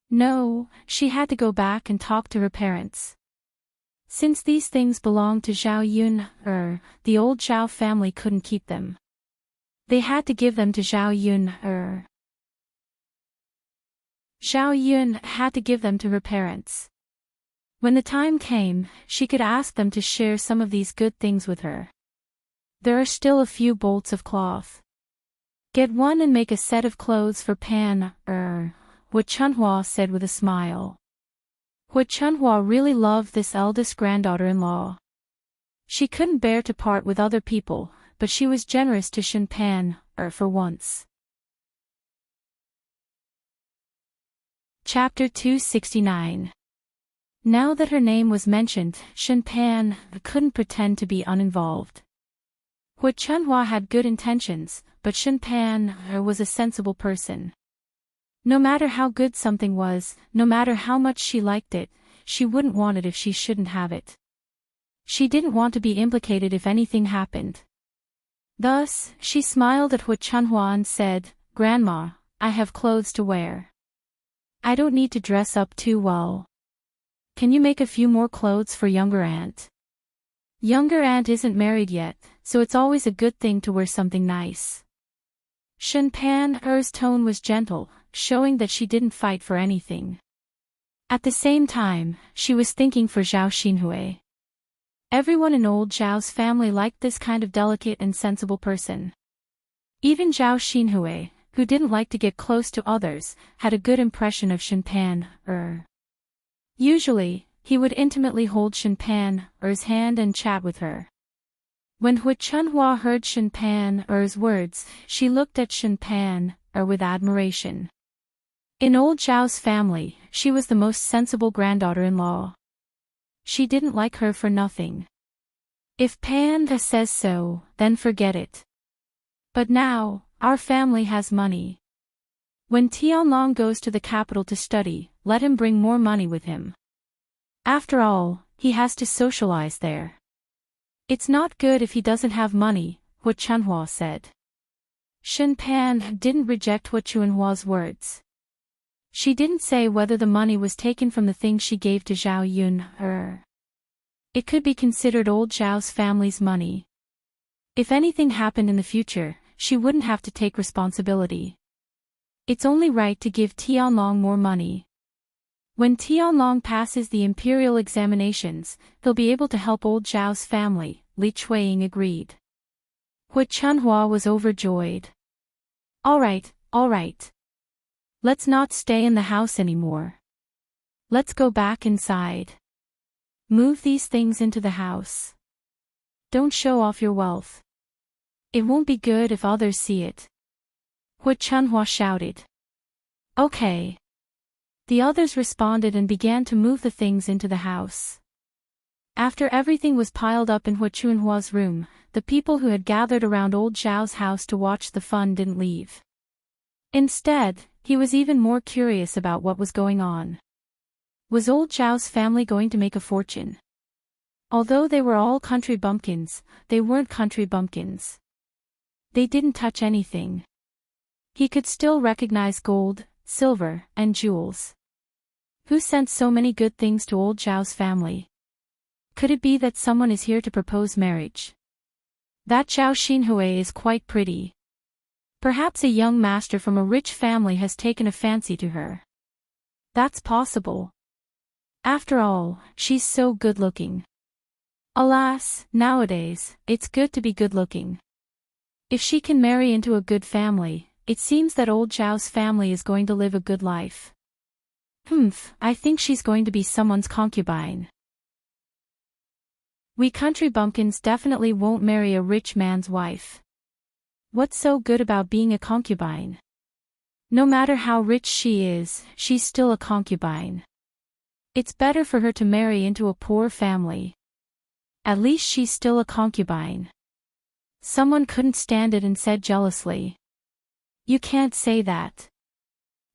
Speaker 1: No, she had to go back and talk to her parents. Since these things belonged to Zhao Yun, the old Zhao family couldn't keep them. They had to give them to Zhao Yun, Zhao Yun had to give them to her parents. When the time came, she could ask them to share some of these good things with her. There are still a few bolts of cloth. Get one and make a set of clothes for Pan, what Chunhua said with a smile. What Chunhua really loved this eldest granddaughter-in-law. She couldn't bear to part with other people, but she was generous to Shen Pan, for once. Chapter 269. Now that her name was mentioned, Shen Pan couldn't pretend to be uninvolved. What Chunhua had good intentions, but Shen Pan was a sensible person. No matter how good something was, no matter how much she liked it, she wouldn't want it if she shouldn't have it. She didn't want to be implicated if anything happened. Thus, she smiled at What Chunhua and said, "Grandma, I have clothes to wear. I don't need to dress up too well. Can you make a few more clothes for younger aunt? Younger aunt isn't married yet, so it's always a good thing to wear something nice." Shen Pan's tone was gentle, showing that she didn't fight for anything. At the same time, she was thinking for Zhao Xinhui. Everyone in old Zhao's family liked this kind of delicate and sensible person. Even Zhao Xinhui, who didn't like to get close to others, had a good impression of Shen Pan. Usually, he would intimately hold Shen Pan's hand and chat with her. When Hui Chunhua heard Shen Pan's words, she looked at Shen Pan with admiration. In old Zhao's family, she was the most sensible granddaughter-in-law. She didn't like her for nothing. If Panda says so, then forget it. But now, our family has money. When Tianlong goes to the capital to study, let him bring more money with him. After all, he has to socialize there. It's not good if he doesn't have money, What Chunhua said. Shen Pan didn't reject What Chunhua's words. She didn't say whether the money was taken from the things she gave to Zhao Yun. It could be considered old Zhao's family's money. If anything happened in the future, she wouldn't have to take responsibility. It's only right to give Tianlong more money. When Tianlong passes the imperial examinations, he'll be able to help old Zhao's family, Li Chuiying agreed. Hui Chunhua was overjoyed. All right. Let's not stay in the house anymore. Let's go back inside. Move these things into the house. Don't show off your wealth. It won't be good if others see it. Hui Chunhua shouted. Okay. The others responded and began to move the things into the house. After everything was piled up in Hui Chunhua's room, the people who had gathered around old Zhao's house to watch the fun didn't leave. Instead, he was even more curious about what was going on. Was old Zhao's family going to make a fortune? Although they were all country bumpkins, they weren't country bumpkins. They didn't touch anything. He could still recognize gold, silver, and jewels. Who sent so many good things to old Zhao's family? Could it be that someone is here to propose marriage? That Zhao Xinhui is quite pretty. Perhaps a young master from a rich family has taken a fancy to her. That's possible. After all, she's so good-looking. Alas, nowadays, it's good to be good-looking. If she can marry into a good family, it seems that old Zhao's family is going to live a good life. I think she's going to be someone's concubine. We country bumpkins definitely won't marry a rich man's wife. What's so good about being a concubine? No matter how rich she is, she's still a concubine. It's better for her to marry into a poor family. At least she's still a concubine. Someone couldn't stand it and said jealously. You can't say that.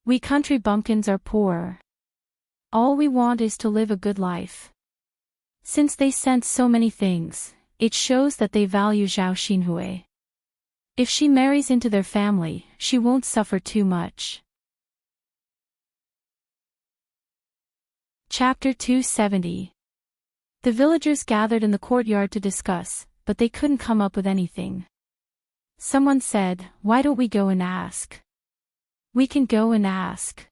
Speaker 1: We country bumpkins are poor. All we want is to live a good life. Since they sent so many things, it shows that they value Zhao Xinhui. If she marries into their family, she won't suffer too much. Chapter 270. The villagers gathered in the courtyard to discuss, but they couldn't come up with anything. Someone said, "Why don't we go and ask?" We can go and ask.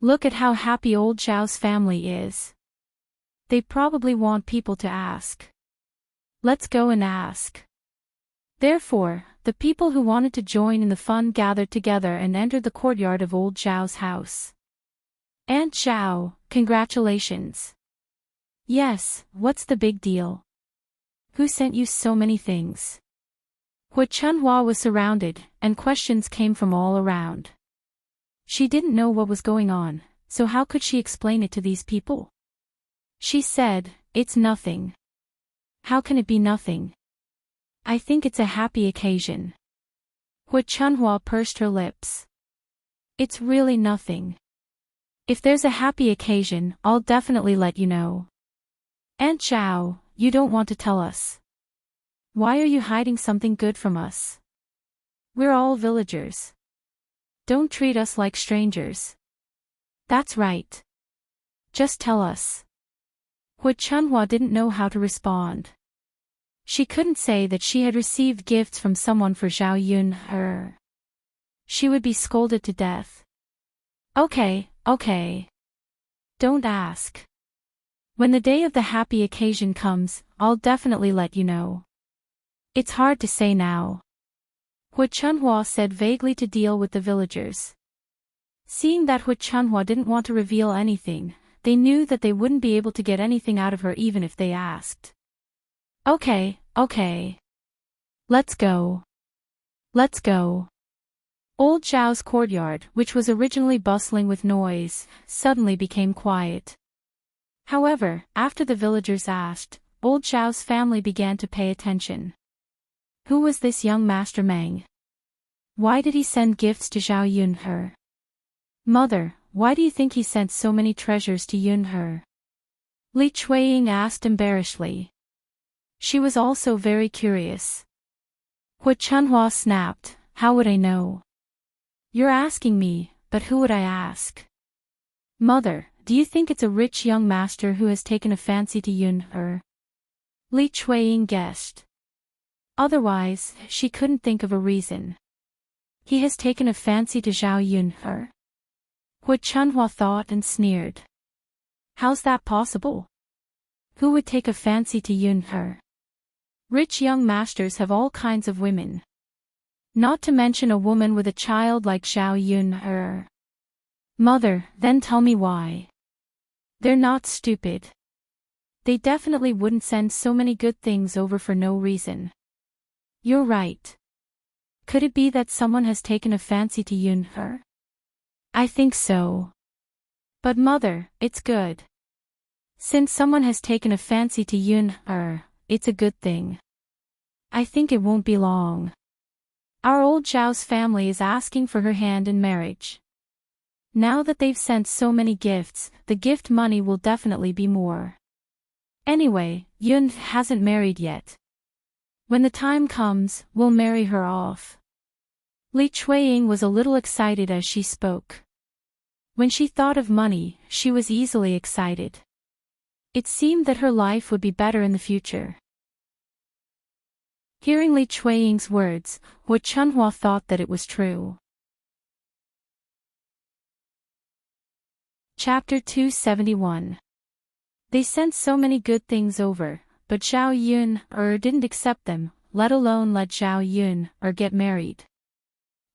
Speaker 1: Look at how happy old Zhao's family is. They probably want people to ask. Let's go and ask. Therefore, the people who wanted to join in the fun gathered together and entered the courtyard of old Zhao's house. Aunt Zhao, congratulations. Yes, what's the big deal? Who sent you so many things? Hu Chunhua was surrounded, and questions came from all around. She didn't know what was going on, so how could she explain it to these people? She said, "It's nothing." How can it be nothing? I think it's a happy occasion. Hu Chunhua pursed her lips. It's really nothing. If there's a happy occasion, I'll definitely let you know. Aunt Zhao, you don't want to tell us. Why are you hiding something good from us? We're all villagers. Don't treat us like strangers. That's right. Just tell us. Hu Chunhua didn't know how to respond. She couldn't say that she had received gifts from someone for Zhao Yun. She would be scolded to death. Okay. Don't ask. When the day of the happy occasion comes, I'll definitely let you know. It's hard to say now. Hu Chunhua said vaguely to deal with the villagers. Seeing that Hu Chunhua didn't want to reveal anything, they knew that they wouldn't be able to get anything out of her even if they asked. Okay. Let's go. Old Zhao's courtyard, which was originally bustling with noise, suddenly became quiet. However, after the villagers asked, old Zhao's family began to pay attention. Who was this young Master Meng? Why did he send gifts to Zhao Yunhe? Mother, why do you think he sent so many treasures to Yunhe? Li Chuiying asked embarrassedly. She was also very curious. Hu Chunhua snapped, how would I know? You're asking me, but who would I ask? Mother, do you think it's a rich young master who has taken a fancy to Yunhe? Li Chuiying guessed. Otherwise, she couldn't think of a reason. He has taken a fancy to Zhao Yunhe? Hu Chunhua thought and sneered. How's that possible? Who would take a fancy to Yunhe? Rich young masters have all kinds of women. Not to mention a woman with a child like Zhao Yunhe. Mother, then tell me why. They're not stupid. They definitely wouldn't send so many good things over for no reason. You're right. Could it be that someone has taken a fancy to Yunhe? I think so. But mother, it's good. Since someone has taken a fancy to Yunhe, it's a good thing. I think it won't be long. Our old Zhao's family is asking for her hand in marriage. Now that they've sent so many gifts, the gift money will definitely be more. Anyway, Yun hasn't married yet. When the time comes, we'll marry her off. Li Chuiying was a little excited as she spoke. When she thought of money, she was easily excited. It seemed that her life would be better in the future. Hearing Li Chuiying's words, Hu Chunhua thought that it was true. Chapter 271. They sent so many good things over, but Zhao Yun didn't accept them, let alone let Zhao Yun get married.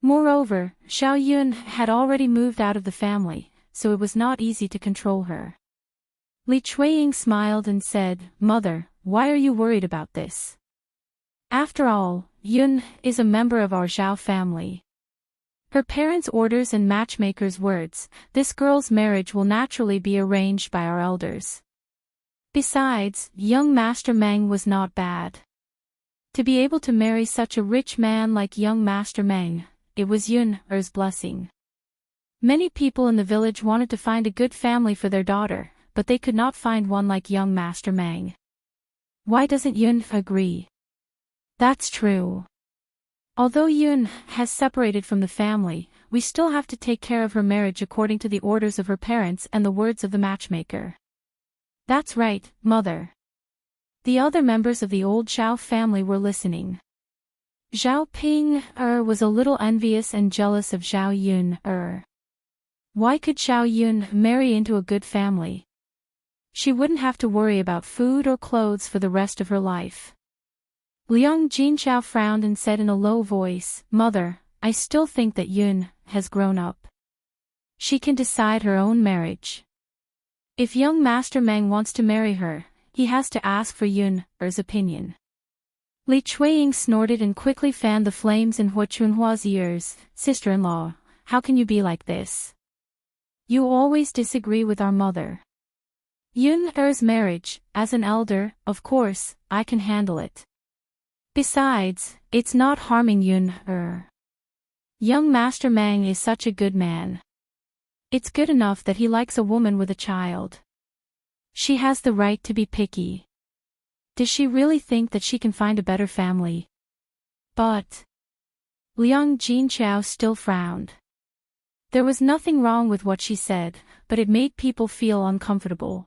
Speaker 1: Moreover, Zhao Yun had already moved out of the family, so it was not easy to control her. Li Chuiying smiled and said, Mother, why are you worried about this? After all, Yun is a member of our Zhao family. Her parents' orders and matchmakers' words, this girl's marriage will naturally be arranged by our elders. Besides, young Master Meng was not bad. To be able to marry such a rich man like young Master Meng, it was Yun's blessing. Many people in the village wanted to find a good family for their daughter, but they could not find one like young Master Meng. Why doesn't Yun agree? That's true. Although Yun has separated from the family, we still have to take care of her marriage according to the orders of her parents and the words of the matchmaker. That's right, Mother. The other members of the old Zhao family were listening. Zhao Ping was a little envious and jealous of Zhao Yun. Why could Xiao Yun marry into a good family? She wouldn't have to worry about food or clothes for the rest of her life. Liang Jinchao frowned and said in a low voice, "Mother, I still think that Yun has grown up. She can decide her own marriage. If young Master Meng wants to marry her, he has to ask for Yun's opinion." Li Chuiying snorted and quickly fanned the flames in Hua Chunhua's ears. "Sister-in-law, how can you be like this? You always disagree with our mother. Yun's marriage, as an elder, of course, I can handle it. Besides, it's not harming Yun. Young Master Meng is such a good man. It's good enough that he likes a woman with a child. She has the right to be picky. Does she really think that she can find a better family?" But Liang Jinchao still frowned. There was nothing wrong with what she said, but it made people feel uncomfortable.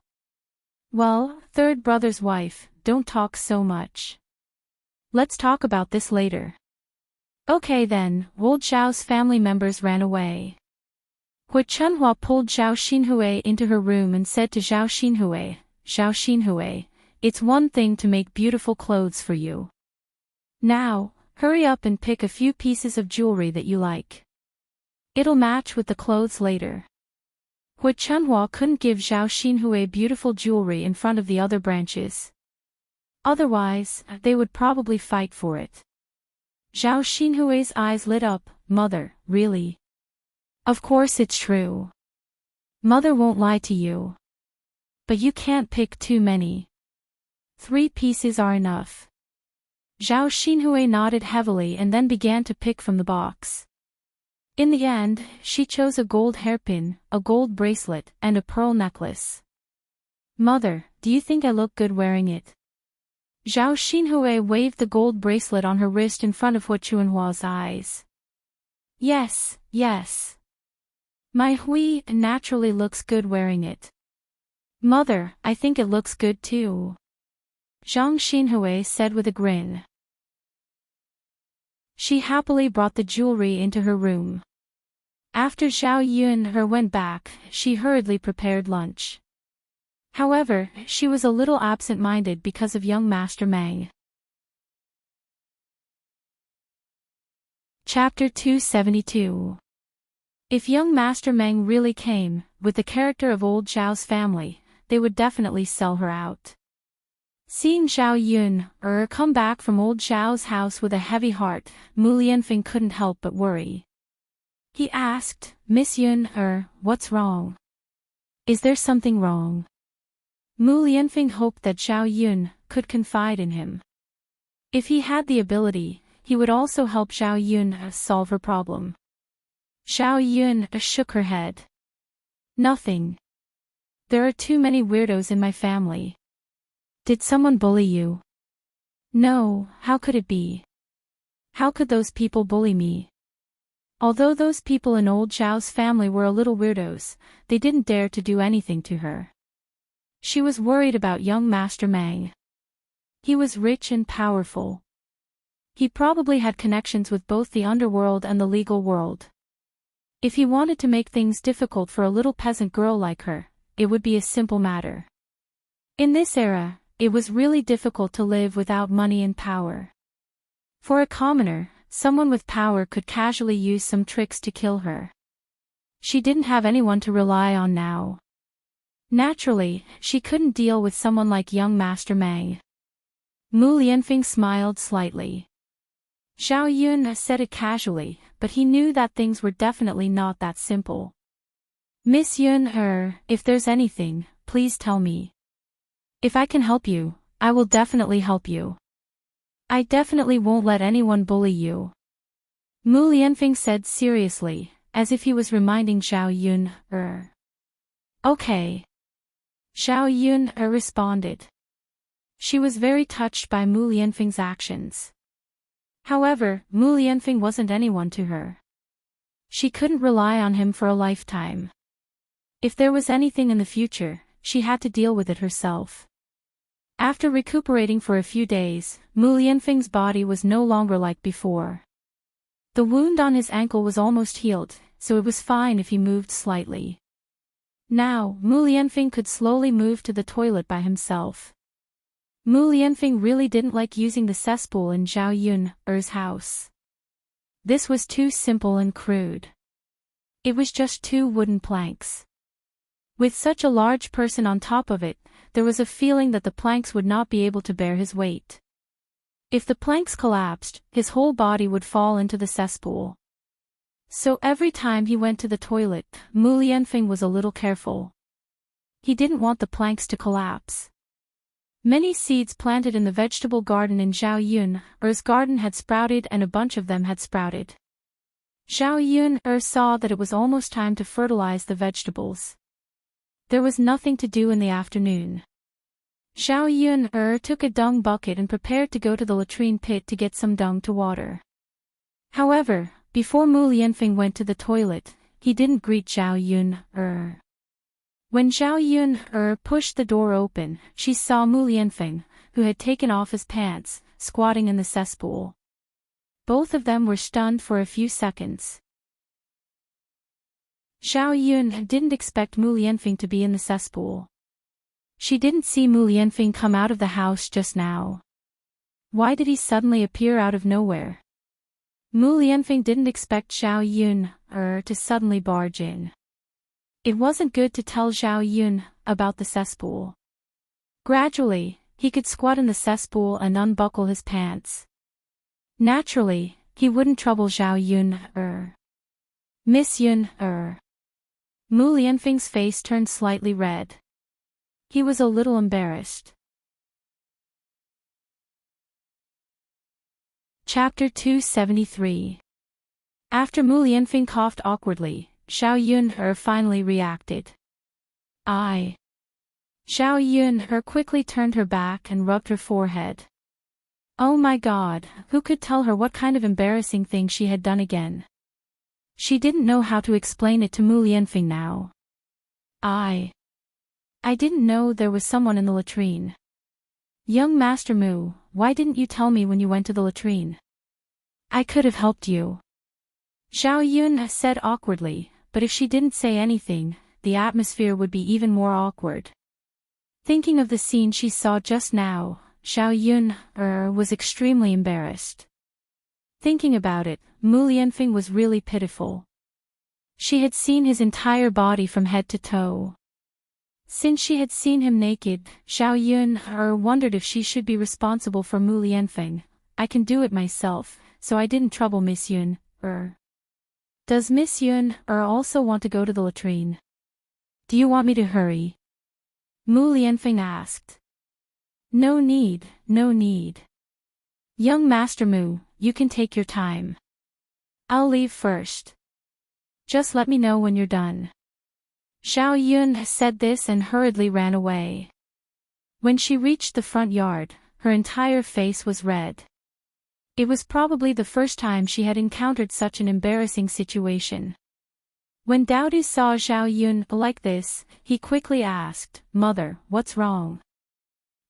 Speaker 1: "Well, third brother's wife, don't talk so much. Let's talk about this later." Okay then, old Zhao's family members ran away. Hua Chunhua pulled Zhao Xinhui into her room and said to Zhao Xinhui, "It's one thing to make beautiful clothes for you. Now, hurry up and pick a few pieces of jewelry that you like. It'll match with the clothes later." Hua Chunhua couldn't give Zhao Xinhui beautiful jewelry in front of the other branches. Otherwise, they would probably fight for it. Zhao Xinhui's eyes lit up. "Mother, really? Of course it's true. Mother won't lie to you. But you can't pick too many. 3 pieces are enough." Zhao Xinhui nodded heavily and then began to pick from the box. In the end, she chose a gold hairpin, a gold bracelet, and a pearl necklace. "Mother, do you think I look good wearing it?" Zhao Xinhui waved the gold bracelet on her wrist in front of Hua Chunhua's eyes. Yes. My Hui naturally looks good wearing it. Mother, I think it looks good too," Zhang Xinhui said with a grin. She happily brought the jewelry into her room. After Zhao Yun went back, she hurriedly prepared lunch. However, she was a little absent-minded because of young Master Meng. Chapter 272. If young Master Meng really came, with the character of old Zhao's family, they would definitely sell her out. Seeing Zhao Yun come back from old Zhao's house with a heavy heart, Mu Lianfeng couldn't help but worry. He asked, "Miss Yun, what's wrong? Is there something wrong?" Mu Lianfeng hoped that Zhao Yun could confide in him. If he had the ability, he would also help Zhao Yun solve her problem. Zhao Yun shook her head. "Nothing. There are too many weirdos in my family." "Did someone bully you?" "No, how could it be? How could those people bully me?" Although those people in old Zhao's family were a little weirdos, they didn't dare to do anything to her. She was worried about young Master Meng. He was rich and powerful. He probably had connections with both the underworld and the legal world. If he wanted to make things difficult for a little peasant girl like her, it would be a simple matter. In this era, it was really difficult to live without money and power. For a commoner, someone with power could casually use some tricks to kill her. She didn't have anyone to rely on now. Naturally, she couldn't deal with someone like young Master Meng. Mu Lianfeng smiled slightly. Zhao Yun said it casually, but he knew that things were definitely not that simple. "Miss Yun, if there's anything, please tell me. If I can help you, I will definitely help you. I definitely won't let anyone bully you," Mu Lianfeng said seriously, as if he was reminding Zhao Yun. Okay. Zhao Yun responded. She was very touched by Mu Lianfeng's actions. However, Mu Lianfeng wasn't anyone to her. She couldn't rely on him for a lifetime. If there was anything in the future, she had to deal with it herself. After recuperating for a few days, Mu Lianfeng's body was no longer like before. The wound on his ankle was almost healed, so it was fine if he moved slightly. Now, Mu Lianfeng could slowly move to the toilet by himself. Mu Lianfeng really didn't like using the cesspool in Zhao Yun's house. This was too simple and crude. It was just 2 wooden planks. With such a large person on top of it, there was a feeling that the planks would not be able to bear his weight. If the planks collapsed, his whole body would fall into the cesspool. So every time he went to the toilet, Mu Lianfeng was a little careful. He didn't want the planks to collapse. Many seeds planted in the vegetable garden in Zhao Yun's garden had sprouted, and a bunch of them had sprouted. Zhao Yun saw that it was almost time to fertilize the vegetables. There was nothing to do in the afternoon. Zhao Yun took a dung bucket and prepared to go to the latrine pit to get some dung to water. However, before Mu Lianfeng went to the toilet, he didn't greet Zhao Yun. When Zhao Yun pushed the door open, she saw Mu Lianfeng, who had taken off his pants, squatting in the cesspool. Both of them were stunned for a few seconds. Zhao Yun didn't expect Mu Lianfeng to be in the cesspool. She didn't see Mu Lianfeng come out of the house just now. Why did he suddenly appear out of nowhere? Mu Lianfeng didn't expect Zhao Yun to suddenly barge in. It wasn't good to tell Zhao Yun about the cesspool. Gradually, he could squat in the cesspool and unbuckle his pants. Naturally, he wouldn't trouble Zhao Yun. Miss Yun. Mu Lianfeng's face turned slightly red. He was a little embarrassed. Chapter 273. After Mu Lianfeng coughed awkwardly, Zhao Yun finally reacted. Zhao Yun quickly turned her back and rubbed her forehead. Oh my God, who could tell her what kind of embarrassing thing she had done again? She didn't know how to explain it to Mu Lianfeng now. I didn't know there was someone in the latrine. Young Master Mu, why didn't you tell me when you went to the latrine? I could have helped you. Zhao Yun said awkwardly, but if she didn't say anything, the atmosphere would be even more awkward. Thinking of the scene she saw just now, Zhao Yun was extremely embarrassed. Thinking about it, Mu Lianfeng was really pitiful. She had seen his entire body from head to toe. Since she had seen him naked, Zhao Yun wondered if she should be responsible for Mu Lianfeng. I can do it myself, so I didn't trouble Miss Yun. Does Miss Yun also want to go to the latrine? Do you want me to hurry? Mu Lianfeng asked. No need, no need. Young Master Mu, you can take your time. I'll leave first. Just let me know when you're done. Zhao Yun said this and hurriedly ran away. When she reached the front yard, her entire face was red. It was probably the first time she had encountered such an embarrassing situation. When Dowdy saw Zhao Yun like this, he quickly asked, Mother, what's wrong?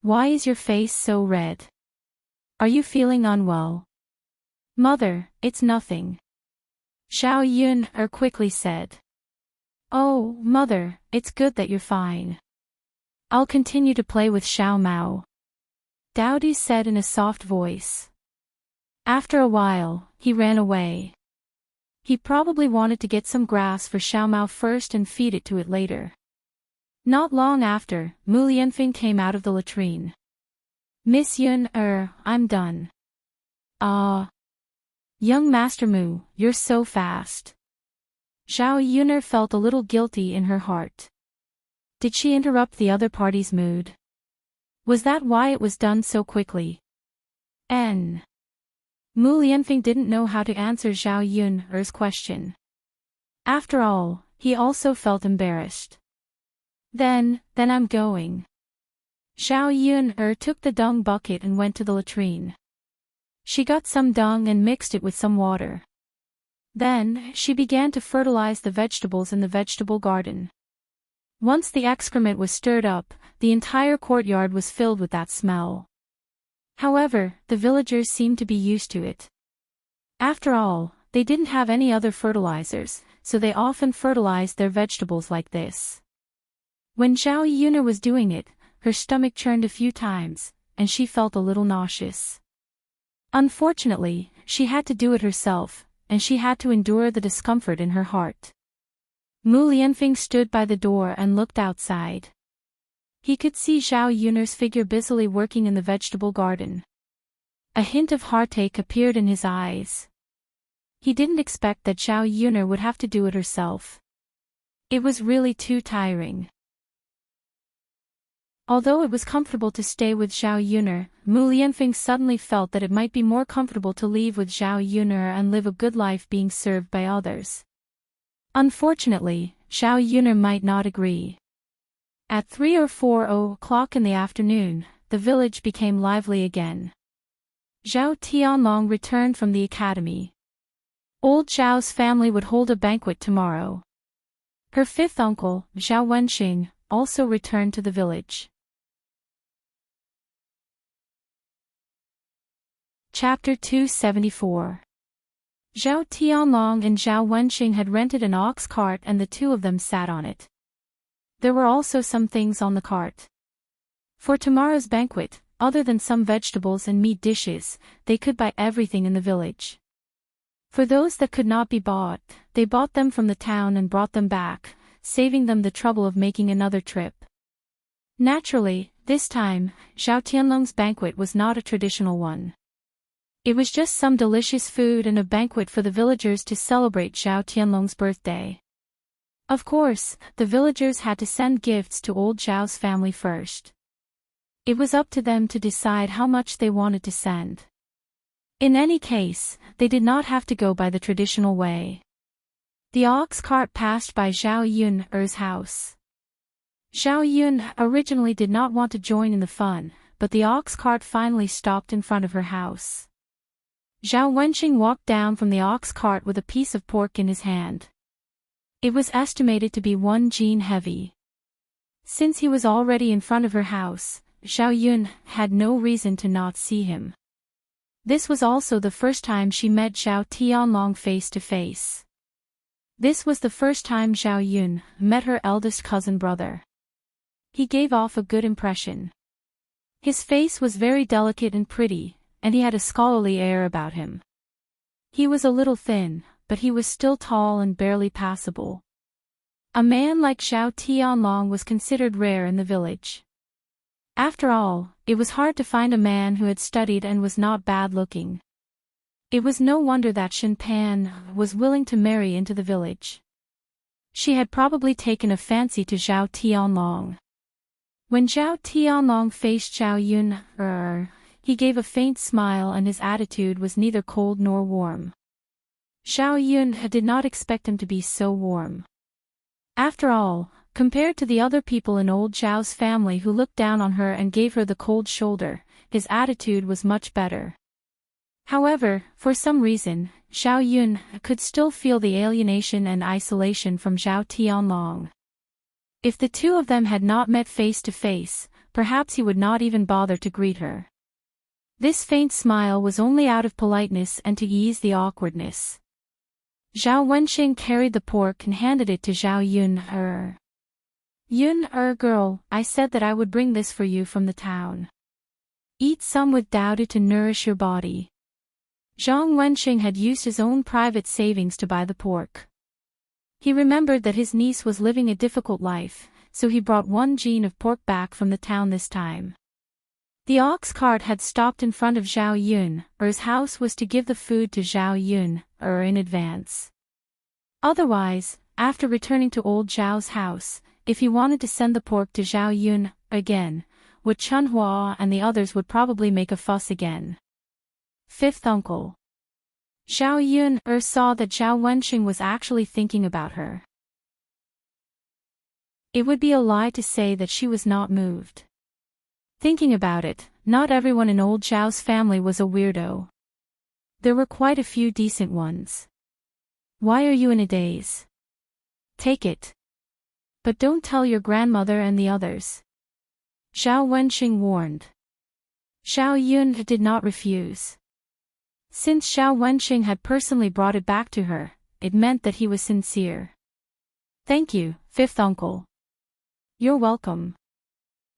Speaker 1: Why is your face so red? Are you feeling unwell? Mother, it's nothing. Zhao Yun quickly said. Oh, Mother, it's good that you're fine. I'll continue to play with Xiao Mao. Dowdy said in a soft voice. After a while, he ran away. He probably wanted to get some grass for Xiao Mao first and feed it to it later. Not long after, Mu Lianfeng came out of the latrine. Miss Yun, I'm done. Young Master Mu, you're so fast. Zhao Yun felt a little guilty in her heart. Did she interrupt the other party's mood? Was that why it was done so quickly? Mu Lianfeng didn't know how to answer Zhao Yun's question. After all, he also felt embarrassed. Then I'm going. Zhao Yun took the dung bucket and went to the latrine. She got some dung and mixed it with some water. Then, she began to fertilize the vegetables in the vegetable garden. Once the excrement was stirred up, the entire courtyard was filled with that smell. However, the villagers seemed to be used to it. After all, they didn't have any other fertilizers, so they often fertilized their vegetables like this. When Zhao Yun'er was doing it, her stomach churned a few times, and she felt a little nauseous. Unfortunately, she had to do it herself, and she had to endure the discomfort in her heart. Mu Lianfeng stood by the door and looked outside. He could see Zhao Yun'er's figure busily working in the vegetable garden. A hint of heartache appeared in his eyes. He didn't expect that Zhao Yun'er would have to do it herself. It was really too tiring. Although it was comfortable to stay with Zhao Yun'er, Mu Lianfeng suddenly felt that it might be more comfortable to leave with Zhao Yun'er and live a good life being served by others. Unfortunately, Zhao Yun'er might not agree. At 3 or 4 o'clock in the afternoon, the village became lively again. Zhao Tianlong returned from the academy. Old Zhao's family would hold a banquet tomorrow. Her fifth uncle, Zhao Wenxing, also returned to the village. Chapter 274. Zhao Tianlong and Zhao Wenxing had rented an ox cart and the two of them sat on it. There were also some things on the cart. For tomorrow's banquet, other than some vegetables and meat dishes, they could buy everything in the village. For those that could not be bought, they bought them from the town and brought them back, saving them the trouble of making another trip. Naturally, this time, Zhao Tianlong's banquet was not a traditional one. It was just some delicious food and a banquet for the villagers to celebrate Zhao Tianlong's birthday. Of course, the villagers had to send gifts to old Zhao's family first. It was up to them to decide how much they wanted to send. In any case, they did not have to go by the traditional way. The ox cart passed by Zhao Yun'er's house. Zhao Yun originally did not want to join in the fun, but the ox cart finally stopped in front of her house. Zhao Wenxing walked down from the ox cart with a piece of pork in his hand. It was estimated to be 1 jin heavy. Since he was already in front of her house, Zhao Yun had no reason to not see him. This was also the first time she met Zhao Tianlong face to face. This was the first time Zhao Yun met her eldest cousin brother. He gave off a good impression. His face was very delicate and pretty, and he had a scholarly air about him. He was a little thin, but he was still tall and barely passable. A man like Zhao Tianlong was considered rare in the village. After all, it was hard to find a man who had studied and was not bad-looking. It was no wonder that Shen Pan was willing to marry into the village. She had probably taken a fancy to Zhao Tianlong. When Zhao Tianlong faced Zhao Yun, he gave a faint smile and his attitude was neither cold nor warm. Zhao Yun did not expect him to be so warm. After all, compared to the other people in old Zhao's family who looked down on her and gave her the cold shoulder, his attitude was much better. However, for some reason, Zhao Yun could still feel the alienation and isolation from Zhao Tianlong. If the two of them had not met face to face, perhaps he would not even bother to greet her. This faint smile was only out of politeness and to ease the awkwardness. Zhao Wenxing carried the pork and handed it to Zhao Yun. Yun, girl, I said that I would bring this for you from the town. Eat some with Daodu to nourish your body. Zhang Wenxing had used his own private savings to buy the pork. He remembered that his niece was living a difficult life, so he brought 1 jin of pork back from the town this time. The ox cart had stopped in front of Zhao Yun's house was to give the food to Zhao Yun in advance. Otherwise, after returning to old Zhao's house, if he wanted to send the pork to Zhao Yun again, would Chunhua and the others would probably make a fuss again. Fifth uncle. Zhao Yun saw that Zhao Wenxing was actually thinking about her. It would be a lie to say that she was not moved. Thinking about it, not everyone in old Zhao's family was a weirdo. There were quite a few decent ones. Why are you in a daze? Take it. But don't tell your grandmother and the others. Zhao Wenxing warned. Zhao Yun did not refuse. Since Zhao Wenxing had personally brought it back to her, it meant that he was sincere. Thank you, fifth uncle. You're welcome.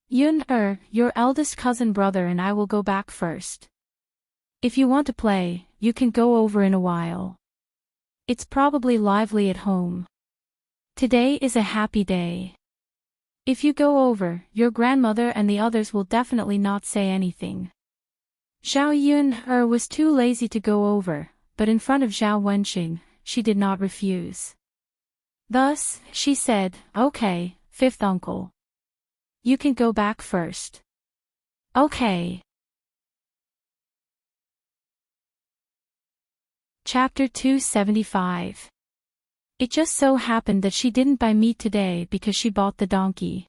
Speaker 1: Yun, your eldest cousin brother and I will go back first. If you want to play, you can go over in a while. It's probably lively at home. Today is a happy day. If you go over, your grandmother and the others will definitely not say anything. Zhao Yun was too lazy to go over, but in front of Zhao Wenxing, she did not refuse. Thus, she said, okay, fifth uncle. You can go back first. Okay. Chapter 275. It just so happened that she didn't buy meat today because she bought the donkey.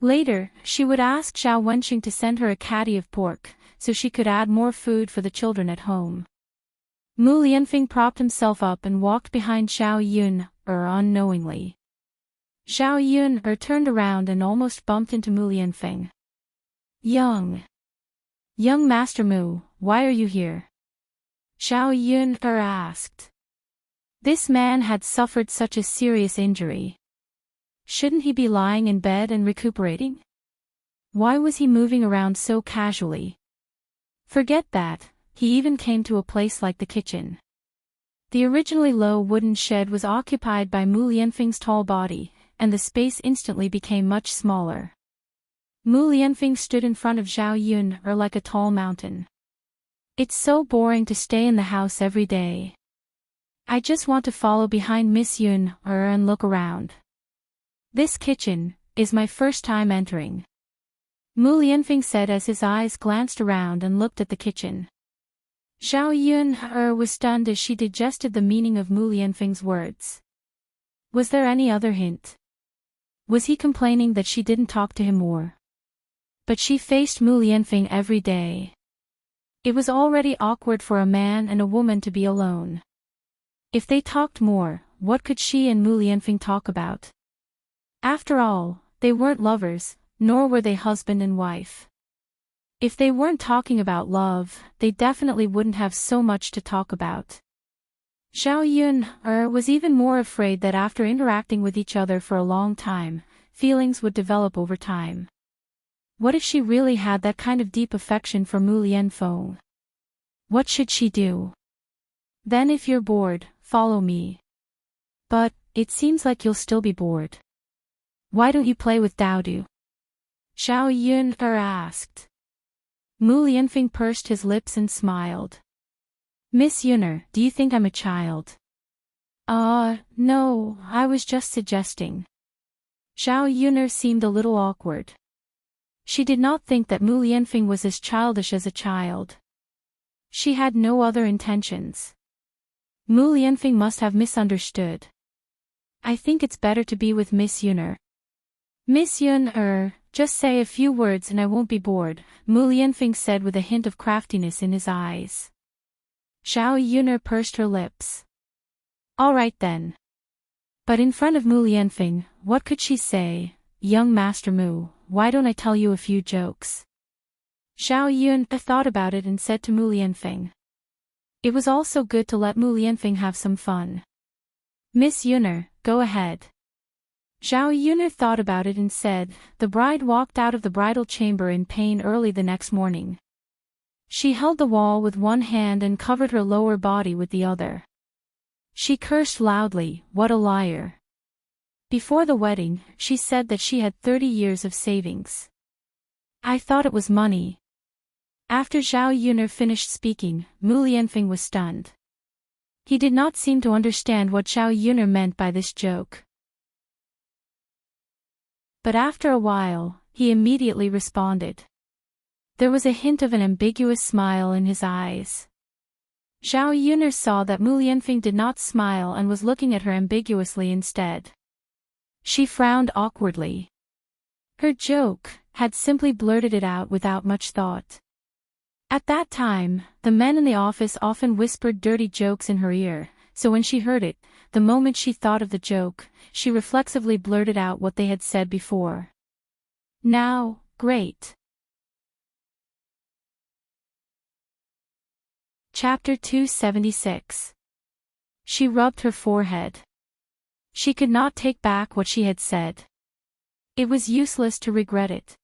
Speaker 1: Later, she would ask Zhao Wenxing to send her a caddy of pork, so she could add more food for the children at home. Mu Lianfeng propped himself up and walked behind Zhao Yun, unknowingly. Zhao Yun turned around and almost bumped into Mu Lianfeng. Young Master Mu, why are you here? Zhao Yun asked. This man had suffered such a serious injury. Shouldn't he be lying in bed and recuperating? Why was he moving around so casually? Forget that, he even came to a place like the kitchen. The originally low wooden shed was occupied by Mu Lianfeng's tall body, and the space instantly became much smaller. Mu Lianfeng stood in front of Zhao Yun like a tall mountain. It's so boring to stay in the house every day. I just want to follow behind Miss Yun and look around. This kitchen is my first time entering. Mu Lianfeng said as his eyes glanced around and looked at the kitchen. Zhao Yun was stunned as she digested the meaning of Mu Lianfeng's words. Was there any other hint? Was he complaining that she didn't talk to him more? But she faced Mu Lianfeng every day. It was already awkward for a man and a woman to be alone. If they talked more, what could she and Mu Lianfeng talk about? After all, they weren't lovers, nor were they husband and wife. If they weren't talking about love, they definitely wouldn't have so much to talk about. Zhao Yun was even more afraid that after interacting with each other for a long time, feelings would develop over time. What if she really had that kind of deep affection for Mu Lianfeng? What should she do? Then if you're bored, follow me. But, it seems like you'll still be bored. Why don't you play with Daodu? Zhao Yun asked. Mu Lianfeng pursed his lips and smiled. Miss Yunner, do you think I'm a child? No, I was just suggesting. Zhao Yunner seemed a little awkward. She did not think that Mu Lianfeng was as childish as a child. She had no other intentions. Mu Lianfeng must have misunderstood. I think it's better to be with Miss Yunner. Miss Yun, just say a few words and I won't be bored, Mu Lianfeng said with a hint of craftiness in his eyes. Zhao Yunner pursed her lips. All right then. But in front of Mu Lianfeng, what could she say? Young Master Mu, why don't I tell you a few jokes? Zhao Yun thought about it and said to Mu Lianfeng. It was also good to let Mu Lianfeng have some fun. Miss Yunner, go ahead. Zhao Yunner thought about it and said. The bride walked out of the bridal chamber in pain early the next morning. She held the wall with one hand and covered her lower body with the other. She cursed loudly, what a liar. Before the wedding, she said that she had 30 years of savings. I thought it was money. After Zhao Yunner finished speaking, Mu Lianfeng was stunned. He did not seem to understand what Zhao Yunner meant by this joke. But after a while, he immediately responded. There was a hint of an ambiguous smile in his eyes. Zhao Yunner saw that Mu Lianfeng did not smile and was looking at her ambiguously instead. She frowned awkwardly. Her joke had simply blurted it out without much thought. At that time, the men in the office often whispered dirty jokes in her ear, so when she heard it, the moment she thought of the joke, she reflexively blurted out what they had said before. Now, great. Chapter 276. She rubbed her forehead. She could not take back what she had said. It was useless to regret it.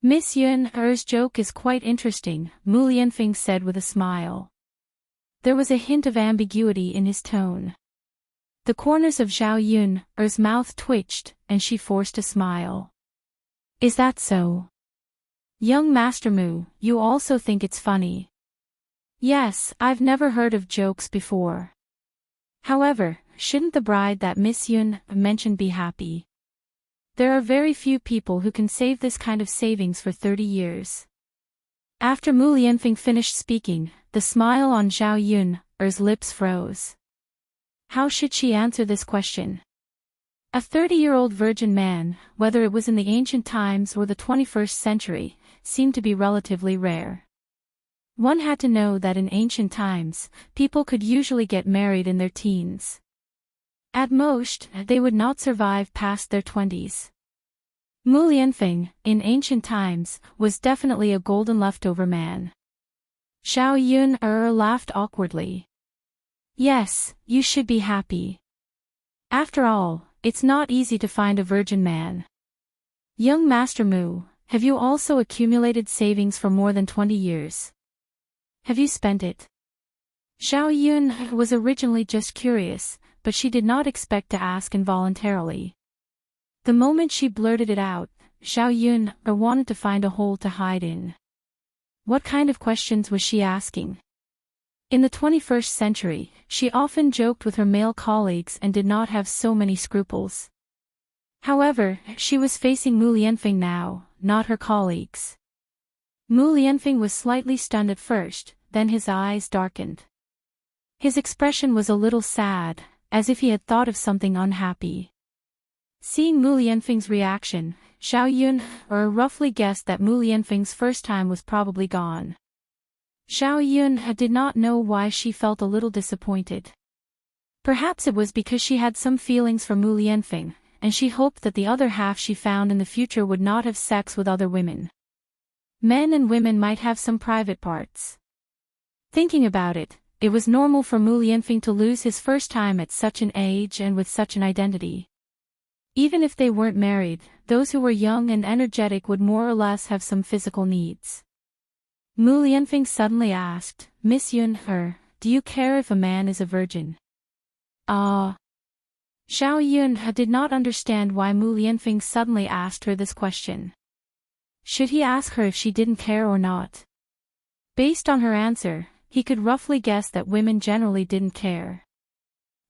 Speaker 1: Miss Yun's joke is quite interesting, Mu Lianfeng said with a smile. There was a hint of ambiguity in his tone. The corners of Zhao Yun's mouth twitched, and she forced a smile. Is that so? Young Master Mu, you also think it's funny? Yes, I've never heard of jokes before. However, shouldn't the bride that Miss Yun mentioned be happy? There are very few people who can save this kind of savings for 30 years. After Mu Lianfeng finished speaking, the smile on Zhao Yun's lips froze. How should she answer this question? A 30-year-old virgin man, whether it was in the ancient times or the 21st century, seemed to be relatively rare. One had to know that in ancient times, people could usually get married in their teens. At most, they would not survive past their 20s. Mu Lianfeng, in ancient times, was definitely a golden leftover man. Zhao Yun laughed awkwardly. Yes, you should be happy. After all, it's not easy to find a virgin man. Young Master Mu, have you also accumulated savings for more than 20 years? Have you spent it? Zhao Yun was originally just curious, but she did not expect to ask involuntarily. The moment she blurted it out, Zhao Yun wanted to find a hole to hide in. What kind of questions was she asking? In the 21st century, she often joked with her male colleagues and did not have so many scruples. However, she was facing Mu Lianfeng now, not her colleagues. Mu Lianfeng was slightly stunned at first, then his eyes darkened. His expression was a little sad, as if he had thought of something unhappy. Seeing Mu Lianfeng's reaction, Zhao Yun roughly guessed that Mu Lianfeng's first time was probably gone. Zhao Yun did not know why she felt a little disappointed. Perhaps it was because she had some feelings for Mu Lianfeng, and she hoped that the other half she found in the future would not have sex with other women. Men and women might have some private parts. Thinking about it, it was normal for Mu Lianfeng to lose his first time at such an age and with such an identity. Even if they weren't married, those who were young and energetic would more or less have some physical needs. Mu Lianfeng suddenly asked, Miss Yun, do you care if a man is a virgin? Ah. Zhao Yun did not understand why Mu Lianfeng suddenly asked her this question. Should he ask her if she didn't care or not? Based on her answer, he could roughly guess that women generally didn't care.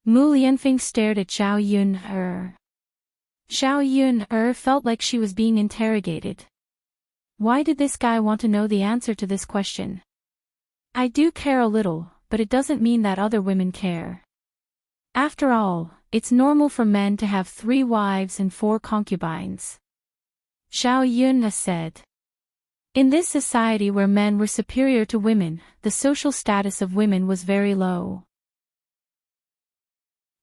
Speaker 1: Mu Lianfeng stared at Zhao Yun. Zhao Yun felt like she was being interrogated. Why did this guy want to know the answer to this question? I do care a little, but it doesn't mean that other women care. After all, it's normal for men to have 3 wives and 4 concubines. Zhao Yun said. In this society where men were superior to women, the social status of women was very low.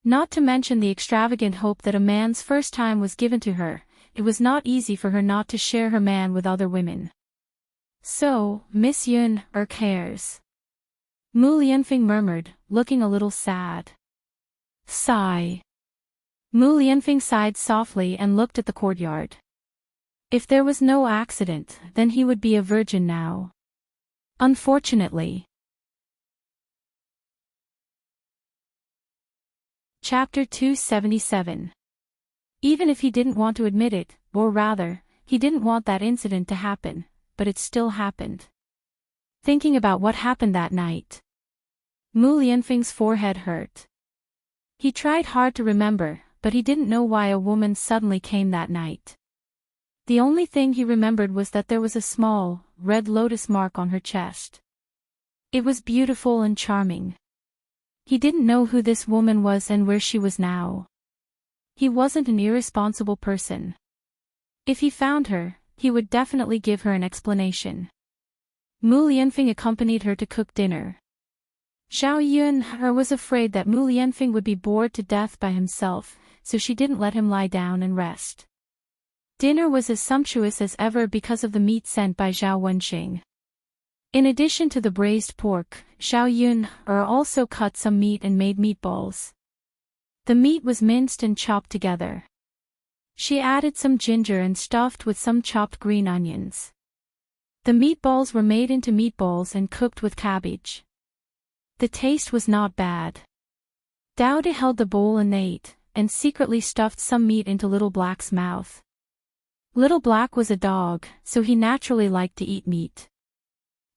Speaker 1: Not to mention the extravagant hope that a man's first time was given to her, it was not easy for her not to share her man with other women. So, Miss Yun cares. Mu Lianfeng murmured, looking a little sad. Sigh. Mu Lianfeng sighed softly and looked at the courtyard. If there was no accident, then he would be a virgin now. Unfortunately. Chapter 277. Even if he didn't want to admit it, or rather, he didn't want that incident to happen, but it still happened. Thinking about what happened that night, Mu Lianfeng's forehead hurt. He tried hard to remember, but he didn't know why a woman suddenly came that night. The only thing he remembered was that there was a small, red lotus mark on her chest. It was beautiful and charming. He didn't know who this woman was and where she was now. He wasn't an irresponsible person. If he found her, he would definitely give her an explanation. Mu Lianfeng accompanied her to cook dinner. Zhao Yun was afraid that Mu Lianfeng would be bored to death by himself, so she didn't let him lie down and rest. Dinner was as sumptuous as ever because of the meat sent by Zhao Wenxing. In addition to the braised pork, Xiao Yun also cut some meat and made meatballs. The meat was minced and chopped together. She added some ginger and stuffed with some chopped green onions. The meatballs were made into meatballs and cooked with cabbage. The taste was not bad. Dowdy held the bowl and ate, and secretly stuffed some meat into Little Black's mouth. Little Black was a dog, so he naturally liked to eat meat.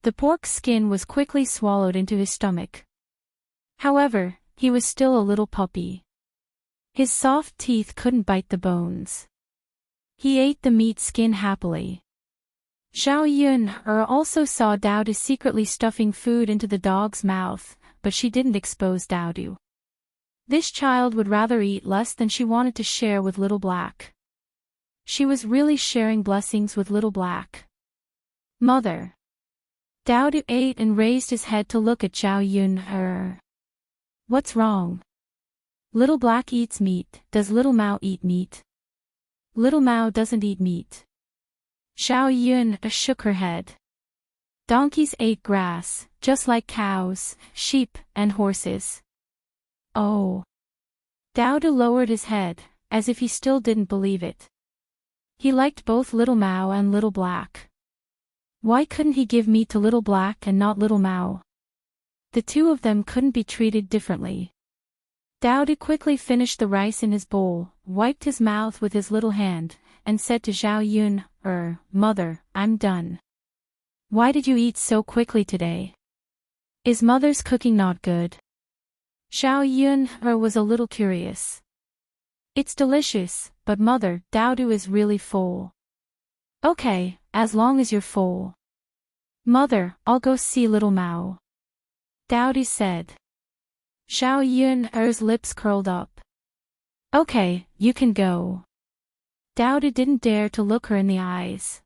Speaker 1: The pork's skin was quickly swallowed into his stomach. However, he was still a little puppy. His soft teeth couldn't bite the bones. He ate the meat skin happily. Xiao Yun also saw Dowdy secretly stuffing food into the dog's mouth, but she didn't expose Dowdy. This child would rather eat less than she wanted to share with Little Black. She was really sharing blessings with Little Black. Mother. Dowdy ate and raised his head to look at Xiao Yun. What's wrong? Little Black eats meat. Does Little Mao eat meat? Little Mao doesn't eat meat. Xiao Yun shook her head. Donkeys ate grass, just like cows, sheep, and horses. Oh. Dowdy lowered his head, as if he still didn't believe it. He liked both Little Mao and Little Black. Why couldn't he give meat to Little Black and not Little Mao? The two of them couldn't be treated differently. Dowdy quickly finished the rice in his bowl, wiped his mouth with his little hand, and said to Xiao Yun, Mother, I'm done. Why did you eat so quickly today? Is Mother's cooking not good? Xiao Yun was a little curious. It's delicious, but Mother, Dowdy is really full. Okay, as long as you're full. Mother, I'll go see Little Mao. Dowdy said. Xiao Yun's lips curled up. Okay, you can go. Dowdy didn't dare to look her in the eyes.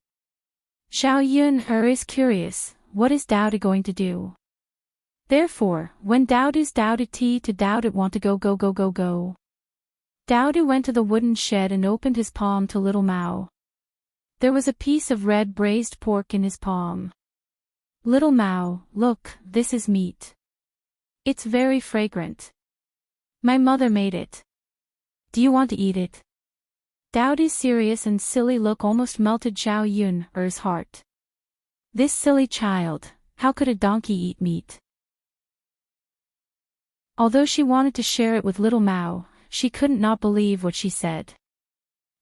Speaker 1: Xiao Yun is curious, what is Dowdy going to do? Therefore, when Dowdy to Dowdy want to go. Dowdy went to the wooden shed and opened his palm to Little Mao. There was a piece of red braised pork in his palm. Little Mao, look, this is meat. It's very fragrant. My mother made it. Do you want to eat it? Dowdy's serious and silly look almost melted Xiao Yun's heart. This silly child, how could a donkey eat meat? Although she wanted to share it with Little Mao, she couldn't not believe what she said.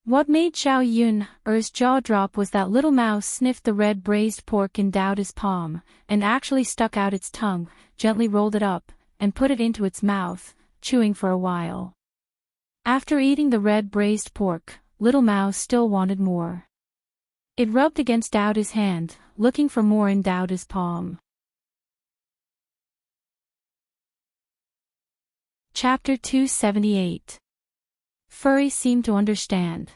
Speaker 1: What made Xiao Yun's jaw drop was that Little Mao sniffed the red braised pork in Dowdy's palm, and actually stuck out its tongue, gently rolled it up, and put it into its mouth, chewing for a while. After eating the red braised pork, Little Mao still wanted more. It rubbed against Dowdy's hand, looking for more in Dowdy's palm. Chapter 278. Furry seemed to understand.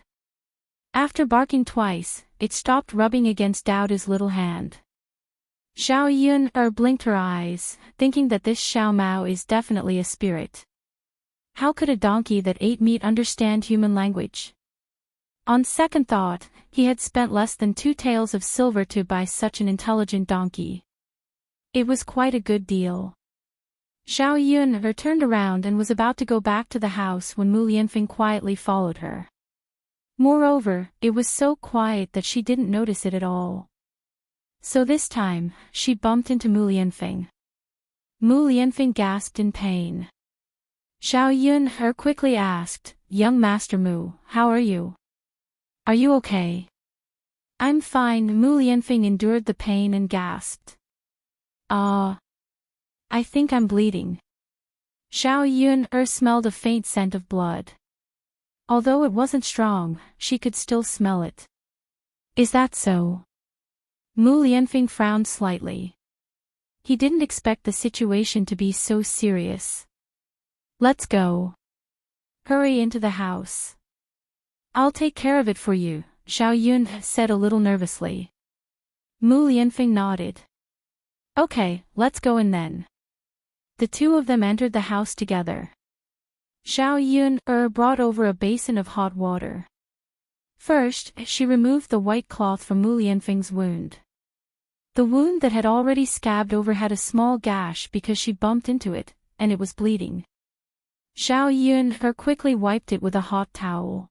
Speaker 1: After barking twice, it stopped rubbing against Dowdy's little hand. Xiao Yun blinked her eyes, thinking that this Xiao Mao is definitely a spirit. How could a donkey that ate meat understand human language? On second thought, he had spent less than 2 taels of silver to buy such an intelligent donkey. It was quite a good deal. Xiao Yun turned around and was about to go back to the house when Mu Lianfeng quietly followed her. Moreover, it was so quiet that she didn't notice it at all. So this time, she bumped into Mu Lianfeng. Mu Lianfeng gasped in pain. Xiao Yun quickly asked, Young Master Mu, how are you? Are you okay? I'm fine. Mu Lianfeng endured the pain and gasped. I think I'm bleeding. Xiao Yun smelled a faint scent of blood. Although it wasn't strong, she could still smell it. Is that so? Mu Lianfeng frowned slightly. He didn't expect the situation to be so serious. Let's go. Hurry into the house. I'll take care of it for you, Xiao Yun said a little nervously. Mu Lianfeng nodded. Okay, let's go in then. The two of them entered the house together. Xiao Yun brought over a basin of hot water. First, she removed the white cloth from Mu Lianfeng's wound. The wound that had already scabbed over had a small gash because she bumped into it, and it was bleeding. Xiao Yun quickly wiped it with a hot towel.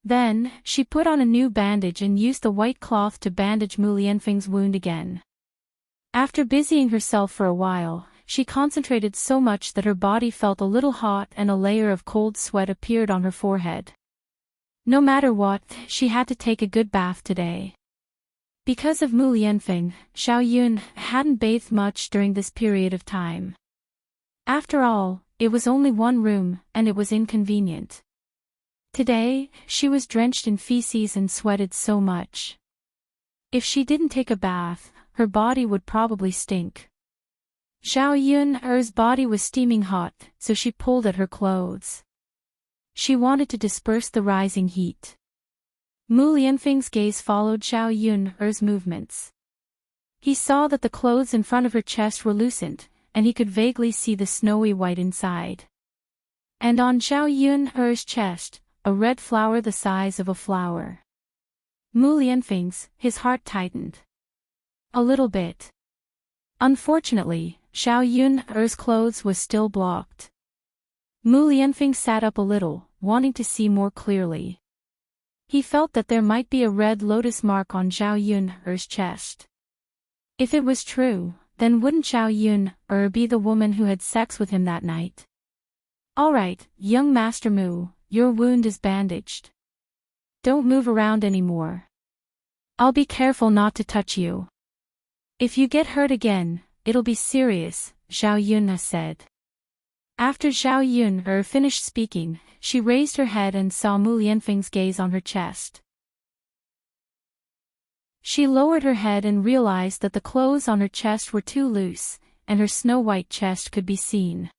Speaker 1: Then, she put on a new bandage and used the white cloth to bandage Mu Lianfeng's wound again. After busying herself for a while, she concentrated so much that her body felt a little hot and a layer of cold sweat appeared on her forehead. No matter what, she had to take a good bath today. Because of Mu Lianfeng, Xiao Yun hadn't bathed much during this period of time. After all, it was only one room, and it was inconvenient. Today, she was drenched in feces and sweated so much. If she didn't take a bath, her body would probably stink. Xiao Yun's body was steaming hot, so she pulled at her clothes. She wanted to disperse the rising heat. Mu Lianfeng's gaze followed Xiao Yun's movements. He saw that the clothes in front of her chest were loosened, and he could vaguely see the snowy white inside. And on Xiao Yun's chest, a red flower the size of a flower. Mu Lianfeng's, his heart tightened. A little bit. Unfortunately, Xiao Yun's clothes was still blocked. Mu Lianfeng sat up a little, wanting to see more clearly. He felt that there might be a red lotus mark on Xiao Yun's chest. If it was true, then wouldn't Xiao Yun be the woman who had sex with him that night? Alright, young Master Mu, your wound is bandaged. Don't move around anymore. I'll be careful not to touch you. If you get hurt again, it'll be serious, Xiao Yun said. After Xiao Yun finished speaking, she raised her head and saw Mu Lianfeng's gaze on her chest. She lowered her head and realized that the clothes on her chest were too loose, and her snow-white chest could be seen.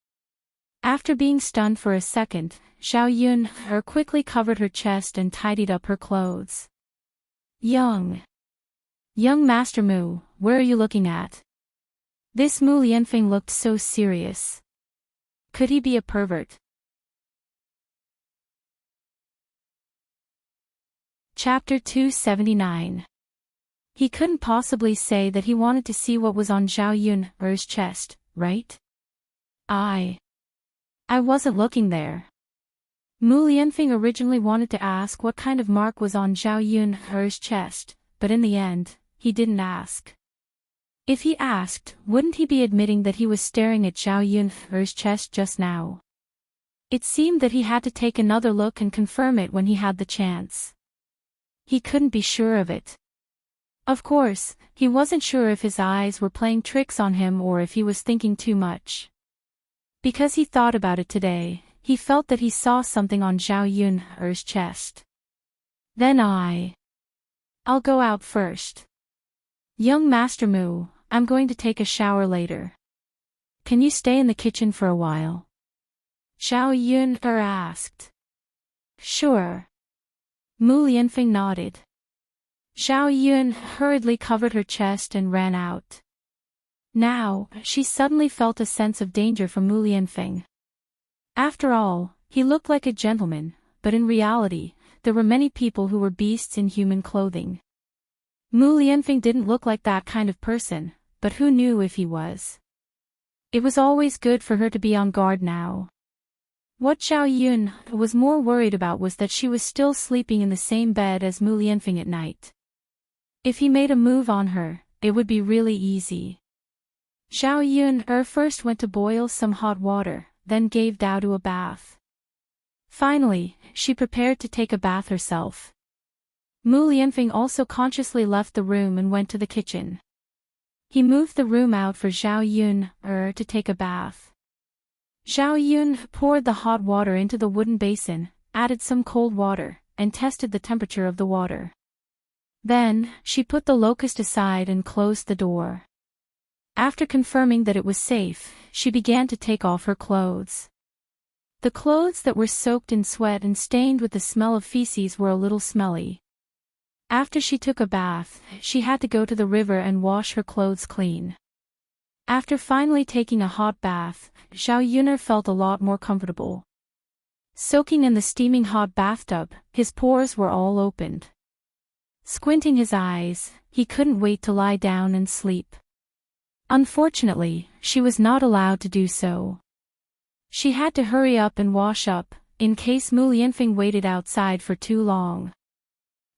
Speaker 1: After being stunned for a second, Xiao Yun quickly covered her chest and tidied up her clothes. Young Master Mu, where are you looking at? This Mu Lianfeng looked so serious. Could he be a pervert? Chapter 279. He couldn't possibly say that he wanted to see what was on Xiao Yun's chest, right? I wasn't looking there. Mu Lianfeng originally wanted to ask what kind of mark was on Xiao Yun's chest, but in the end, he didn't ask. If he asked, wouldn't he be admitting that he was staring at Xiao Yun's chest just now? It seemed that he had to take another look and confirm it when he had the chance. He couldn't be sure of it. Of course, he wasn't sure if his eyes were playing tricks on him or if he was thinking too much. Because he thought about it today, he felt that he saw something on Xiao Yun's chest. Then I'll go out first. Young Master Mu, I'm going to take a shower later. Can you stay in the kitchen for a while? Xiao Yun asked. Sure. Mu Lianfeng nodded. Xiao Yun hurriedly covered her chest and ran out. Now, she suddenly felt a sense of danger from Mu Lianfeng. After all, he looked like a gentleman, but in reality, there were many people who were beasts in human clothing. Mu Lianfeng didn't look like that kind of person, but who knew if he was? It was always good for her to be on guard now. What Xiao Yun was more worried about was that she was still sleeping in the same bed as Mu Lianfeng at night. If he made a move on her, it would be really easy. Xiao Yun first went to boil some hot water, then gave Dao to a bath. Finally, she prepared to take a bath herself. Mu Lianfeng also consciously left the room and went to the kitchen. He moved the room out for Xiao Yun to take a bath. Xiao Yun poured the hot water into the wooden basin, added some cold water, and tested the temperature of the water. Then, she put the locust aside and closed the door. After confirming that it was safe, she began to take off her clothes. The clothes that were soaked in sweat and stained with the smell of feces were a little smelly. After she took a bath, she had to go to the river and wash her clothes clean. After finally taking a hot bath, Xiao Yun felt a lot more comfortable. Soaking in the steaming hot bathtub, his pores were all opened. Squinting his eyes, he couldn't wait to lie down and sleep. Unfortunately, she was not allowed to do so. She had to hurry up and wash up, in case Mu Lianfeng waited outside for too long.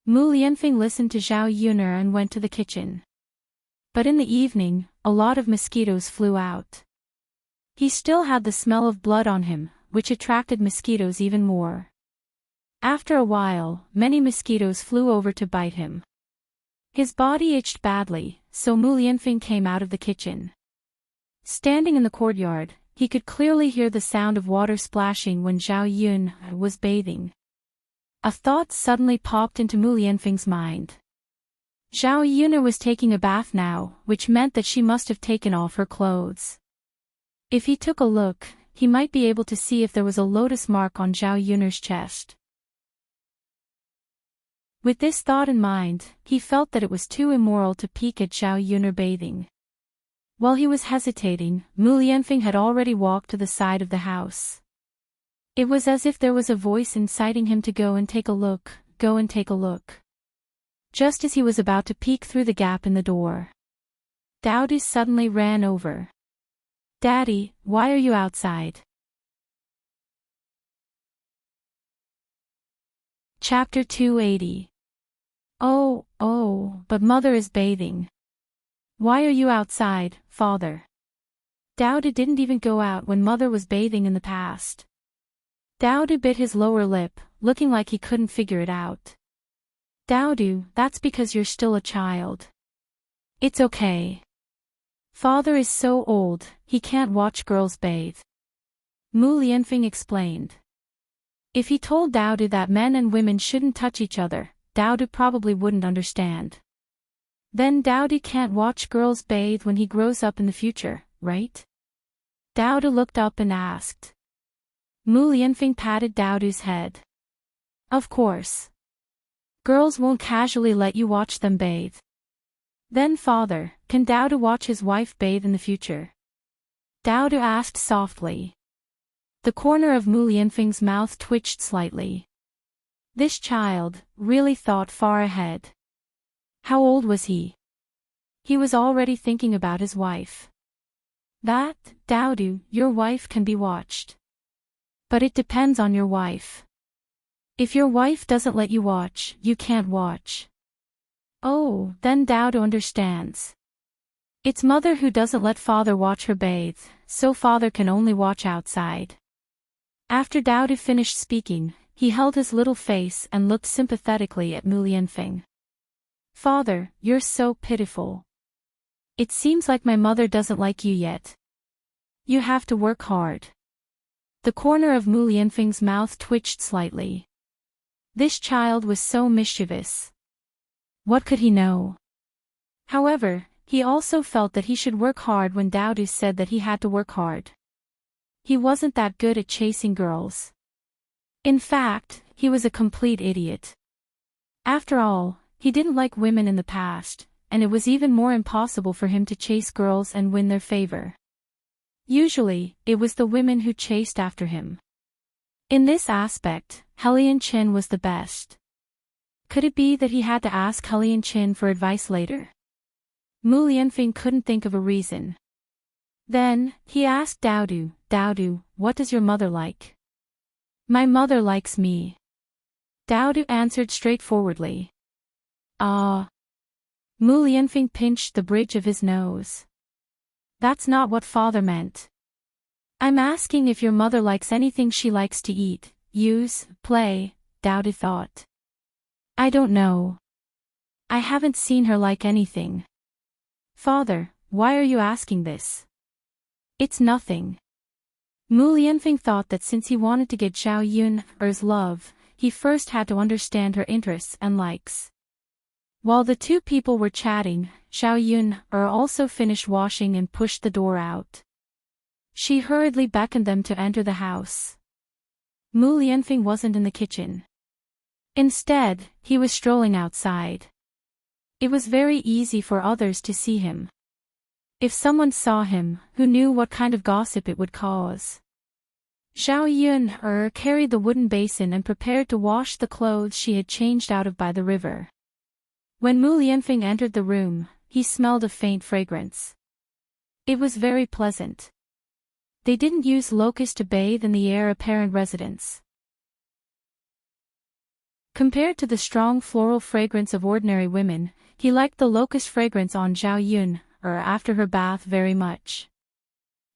Speaker 1: Mu Lianfeng listened to Zhao Yuner and went to the kitchen. But in the evening, a lot of mosquitoes flew out. He still had the smell of blood on him, which attracted mosquitoes even more. After a while, many mosquitoes flew over to bite him. His body itched badly, so Mu Lianfeng came out of the kitchen. Standing in the courtyard, he could clearly hear the sound of water splashing when Zhao Yun was bathing. A thought suddenly popped into Mu Lianfeng's mind. Zhao Yun was taking a bath now, which meant that she must have taken off her clothes. If he took a look, he might be able to see if there was a lotus mark on Zhao Yun's chest. With this thought in mind, he felt that it was too immoral to peek at Zhao Yun bathing. While he was hesitating, Mu Lianfeng had already walked to the side of the house. It was as if there was a voice inciting him to go and take a look, go and take a look. Just as he was about to peek through the gap in the door, Dowdy suddenly ran over. "Daddy, why are you outside?" Chapter 280. Oh, but mother is bathing. Why are you outside, father? Dowdy didn't even go out when mother was bathing in the past. Dowdy bit his lower lip, looking like he couldn't figure it out. Dowdy, that's because you're still a child. It's okay. Father is so old, he can't watch girls bathe. Mu Lianfeng explained. If he told Dowdy that men and women shouldn't touch each other, Dowdy probably wouldn't understand. Then Dowdy can't watch girls bathe when he grows up in the future, right? Dowdy looked up and asked. Mu Lianfeng patted Dowdy's head. Of course. Girls won't casually let you watch them bathe. Then father, can Dowdy watch his wife bathe in the future? Dowdy asked softly. The corner of Mu Lianfeng's mouth twitched slightly. This child really thought far ahead. How old was he? He was already thinking about his wife. That, Dowdy, your wife can be watched. But it depends on your wife. If your wife doesn't let you watch, you can't watch. Oh, then Dowdy understands. It's mother who doesn't let father watch her bathe, so father can only watch outside. After Dowdy finished speaking, he held his little face and looked sympathetically at Mu Lianfeng. Father, you're so pitiful. It seems like my mother doesn't like you yet. You have to work hard. The corner of Mu Lianfeng's mouth twitched slightly. This child was so mischievous. What could he know? However, he also felt that he should work hard when Dowdy said that he had to work hard. He wasn't that good at chasing girls. In fact, he was a complete idiot. After all, he didn't like women in the past, and it was even more impossible for him to chase girls and win their favor. Usually, it was the women who chased after him. In this aspect, Helian Chin was the best. Could it be that he had to ask Helian Chin for advice later? Mu Lianfeng couldn't think of a reason. Then, he asked Dowdy, what does your mother like? My mother likes me. Dowdy answered straightforwardly. Ah. Mu Lianfeng pinched the bridge of his nose. That's not what father meant. I'm asking if your mother likes anything she likes to eat, use, play, Dowdy thought. I don't know. I haven't seen her like anything. Father, why are you asking this? It's nothing. Mu Lianfeng thought that since he wanted to get Zhao Yun's love, he first had to understand her interests and likes. While the two people were chatting, Zhao Yun also finished washing and pushed the door out. She hurriedly beckoned them to enter the house. Mu Lianfeng wasn't in the kitchen. Instead, he was strolling outside. It was very easy for others to see him. If someone saw him, who knew what kind of gossip it would cause? Zhao Yun carried the wooden basin and prepared to wash the clothes she had changed out of by the river. When Mu Lianfeng entered the room, he smelled a faint fragrance. It was very pleasant. They didn't use locusts to bathe in the heir apparent residence. Compared to the strong floral fragrance of ordinary women, he liked the locust fragrance on Zhao Yun, after her bath very much.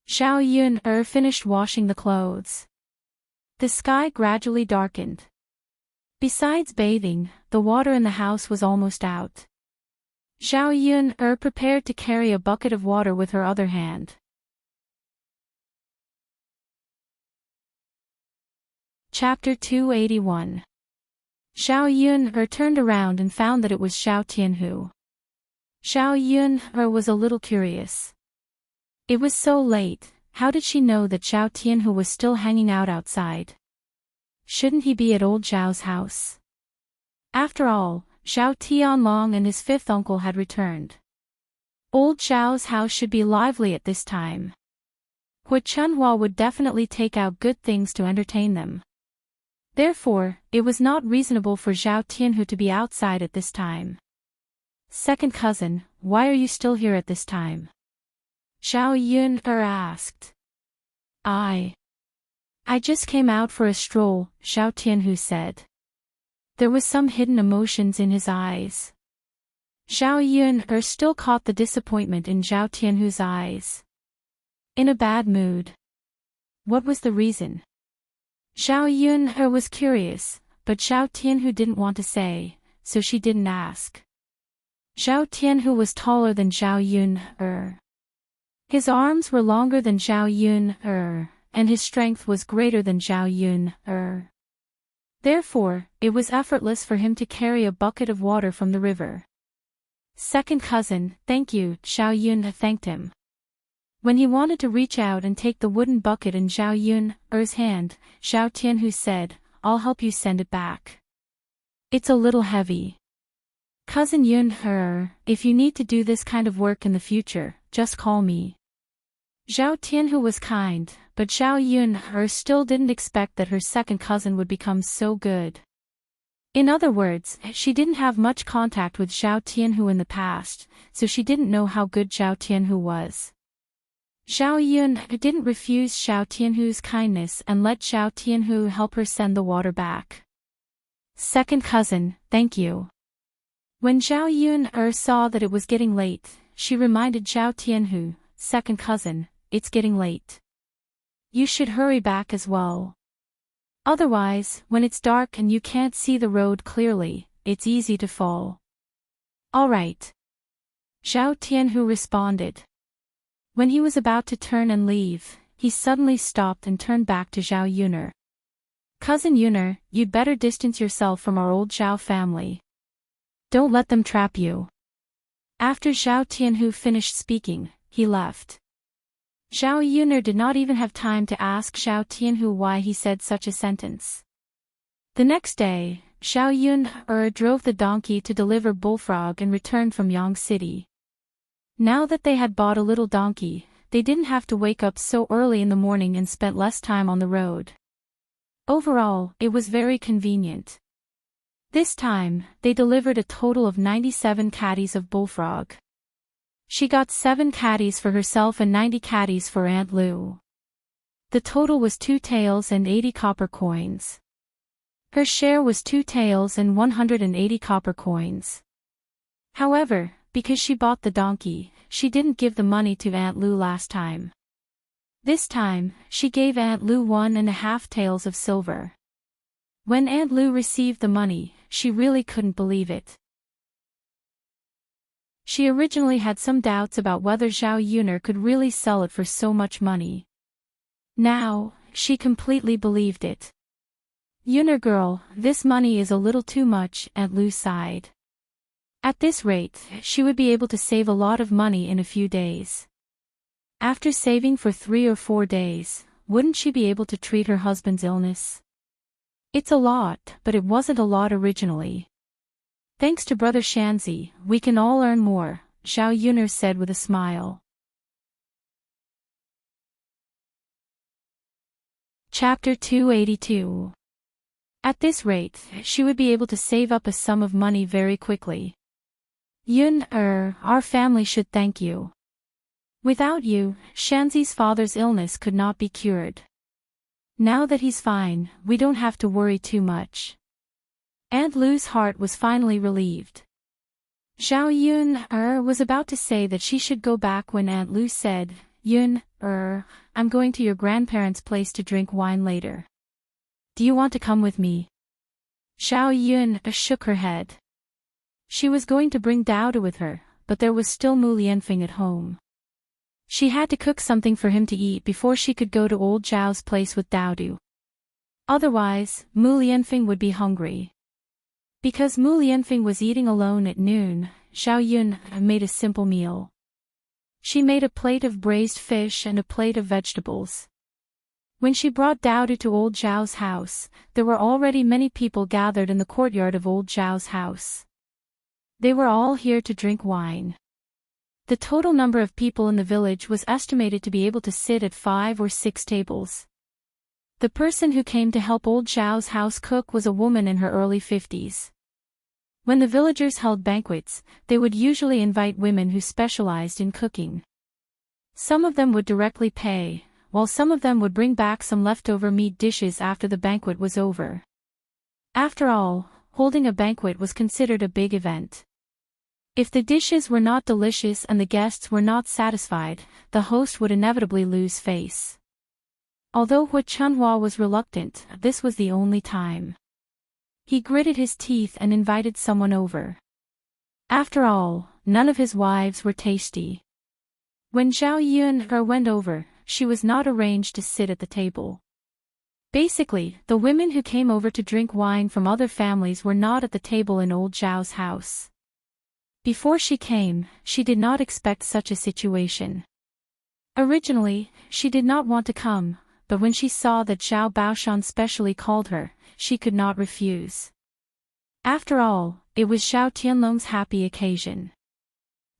Speaker 1: Zhao Yun, finished washing the clothes. The sky gradually darkened. Besides bathing, the water in the house was almost out. Zhao Yun, prepared to carry a bucket of water with her other hand. Chapter 281. Zhao Yun, turned around and found that it was Xiao Tianhu. Zhao Yun, was a little curious. It was so late, how did she know that Xiao Tianhu was still hanging out outside? Shouldn't he be at old Zhao's house? After all, Zhao Tianlong and his fifth uncle had returned. Old Zhao's house should be lively at this time. Hu Chunhua would definitely take out good things to entertain them. Therefore, it was not reasonable for Zhao Tianhu to be outside at this time. Second cousin, why are you still here at this time? Zhao Yun asked. I just came out for a stroll, Zhao Tianhu said. There was some hidden emotions in his eyes. Zhao Yun still caught the disappointment in Zhao Tianhu's eyes. In a bad mood. What was the reason? Zhao Yun was curious, but Zhao Tianhu didn't want to say, so she didn't ask. Zhao Tianhu was taller than Zhao Yun. His arms were longer than Zhao Yun. And his strength was greater than Zhao Yun. Therefore, it was effortless for him to carry a bucket of water from the river. Second cousin, thank you, Zhao Yun thanked him. When he wanted to reach out and take the wooden bucket in Zhao Yun's hand, Zhao Tianhu said, I'll help you send it back. It's a little heavy. Cousin Yun, if you need to do this kind of work in the future, just call me. Zhao Tianhu was kind, but Zhao Yun still didn't expect that her second cousin would become so good. In other words, she didn't have much contact with Zhao Tianhu in the past, so she didn't know how good Zhao Tianhu was. Zhao Yun didn't refuse Zhao Tianhu's kindness and let Zhao Tianhu help her send the water back. Second cousin, thank you. When Zhao Yun saw that it was getting late, she reminded Zhao Tianhu, second cousin, it's getting late. You should hurry back as well. Otherwise, when it's dark and you can't see the road clearly, it's easy to fall. All right. Zhao Tianhu responded. When he was about to turn and leave, he suddenly stopped and turned back to Zhao Yun'er. Cousin Yun'er, you'd better distance yourself from our old Zhao family. Don't let them trap you. After Zhao Tianhu finished speaking, he left. Zhao Yun'er did not even have time to ask Zhao Tianhu why he said such a sentence. The next day, Zhao Yun'er drove the donkey to deliver Bullfrog and returned from Yang City. Now that they had bought a little donkey, they didn't have to wake up so early in the morning and spent less time on the road. Overall, it was very convenient. This time, they delivered a total of 97 caddies of Bullfrog. She got 7 caddies for herself and 90 caddies for Aunt Lu. The total was 2 taels and 80 copper coins. Her share was 2 taels and 180 copper coins. However, because she bought the donkey, she didn't give the money to Aunt Lu last time. This time, she gave Aunt Lu 1.5 taels of silver. When Aunt Lu received the money, she really couldn't believe it. She originally had some doubts about whether Zhao Yun'er could really sell it for so much money. Now, she completely believed it. Yun'er girl, this money is a little too much, Aunt Lu sighed. At this rate, she would be able to save a lot of money in a few days. After saving for 3 or 4 days, wouldn't she be able to treat her husband's illness? It's a lot, but it wasn't a lot originally. Thanks to Brother Shanzi, we can all earn more, Zhao Yun'er said with a smile. Chapter 282. At this rate, she would be able to save up a sum of money very quickly. Our family should thank you. Without you, Shanzi's father's illness could not be cured. Now that he's fine, we don't have to worry too much. Aunt Lu's heart was finally relieved. Zhao was about to say that she should go back when Aunt Lu said, I'm going to your grandparents' place to drink wine later. Do you want to come with me? Zhao shook her head. She was going to bring Dao with her, but there was still Mu Lianfeng at home. She had to cook something for him to eat before she could go to old Zhao's place with Dao. Otherwise, Mu Lianfeng would be hungry. Because Mu Lianfeng was eating alone at noon, Zhao made a simple meal. She made a plate of braised fish and a plate of vegetables. When she brought Dao to old Zhao's house, there were already many people gathered in the courtyard of old Zhao's house. They were all here to drink wine. The total number of people in the village was estimated to be able to sit at 5 or 6 tables. The person who came to help old Zhao's house cook was a woman in her early 50s. When the villagers held banquets, they would usually invite women who specialized in cooking. Some of them would directly pay, while some of them would bring back some leftover meat dishes after the banquet was over. After all, holding a banquet was considered a big event. If the dishes were not delicious and the guests were not satisfied, the host would inevitably lose face. Although Hu Chunhua was reluctant, this was the only time. He gritted his teeth and invited someone over. After all, none of his wives were tasty. When Zhao went over, she was not arranged to sit at the table. Basically, the women who came over to drink wine from other families were not at the table in old Zhao's house. Before she came, she did not expect such a situation. Originally, she did not want to come, but when she saw that Zhao Baoshan specially called her, she could not refuse. After all, it was Zhao Tianlong's happy occasion.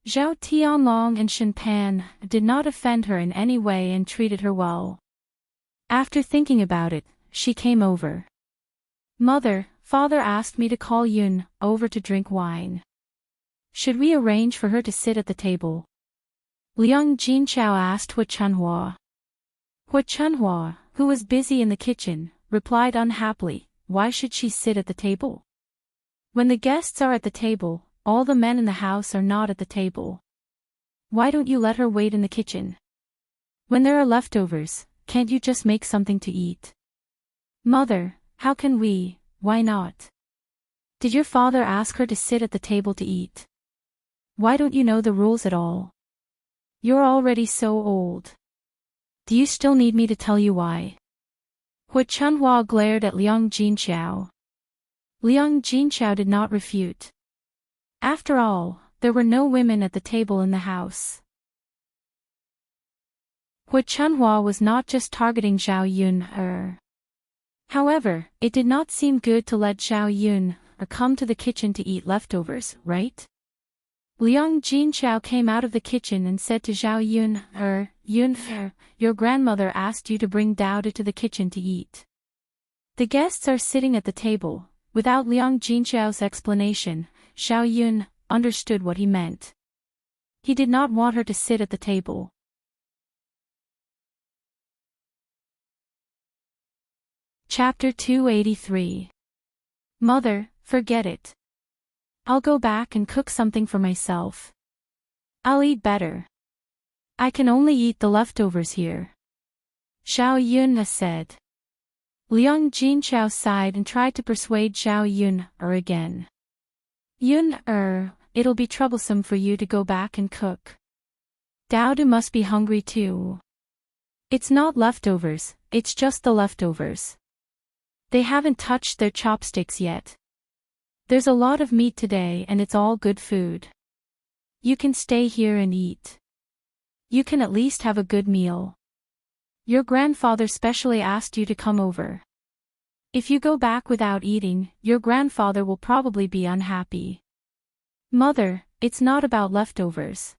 Speaker 1: Zhao Tianlong and Shen Pan did not offend her in any way and treated her well. After thinking about it, she came over. Mother, father asked me to call Yun over to drink wine. Should we arrange for her to sit at the table? Liang Jinchao asked Hu Chunhua. Hu Chunhua, who was busy in the kitchen, replied unhappily, why should she sit at the table? When the guests are at the table, all the men in the house are not at the table. Why don't you let her wait in the kitchen? When there are leftovers, can't you just make something to eat? Mother, how can we, why not? Did your father ask her to sit at the table to eat? Why don't you know the rules at all? You're already so old. Do you still need me to tell you why? Hu Chunhua glared at Liang Jinchao. Liang Jinchao did not refute. After all, there were no women at the table in the house. Hu Chunhua was not just targeting Zhao Yun. However, it did not seem good to let Zhao Yun come to the kitchen to eat leftovers, right? Liang Jinchao came out of the kitchen and said to Zhao Yun, your grandmother asked you to bring Dao to the kitchen to eat. The guests are sitting at the table. Without Liang Jinchao's explanation, Zhao Yun understood what he meant. He did not want her to sit at the table. Chapter 283. Mother, forget it. I'll go back and cook something for myself. I'll eat better. I can only eat the leftovers here. Zhao Yun said. Liang Jinchao sighed and tried to persuade Zhao Yun again. Yun it'll be troublesome for you to go back and cook. Dao must be hungry too. It's not leftovers, it's just the leftovers. They haven't touched their chopsticks yet. There's a lot of meat today and it's all good food. You can stay here and eat. You can at least have a good meal. Your grandfather specially asked you to come over. If you go back without eating, your grandfather will probably be unhappy. Mother, it's not about leftovers.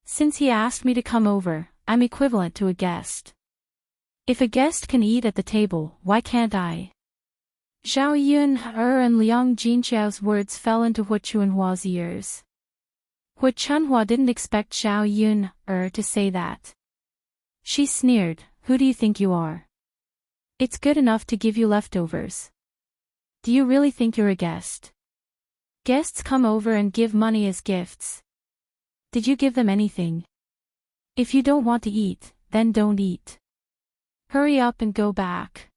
Speaker 1: Since he asked me to come over, I'm equivalent to a guest. If a guest can eat at the table, why can't I? Zhao Yun and Liang Jinchao's words fell into Hu Chunhua's ears. Hu Chunhua didn't expect Zhao Yun to say that. She sneered, "Who do you think you are? It's good enough to give you leftovers. Do you really think you're a guest? Guests come over and give money as gifts. Did you give them anything? If you don't want to eat, then don't eat. Hurry up and go back."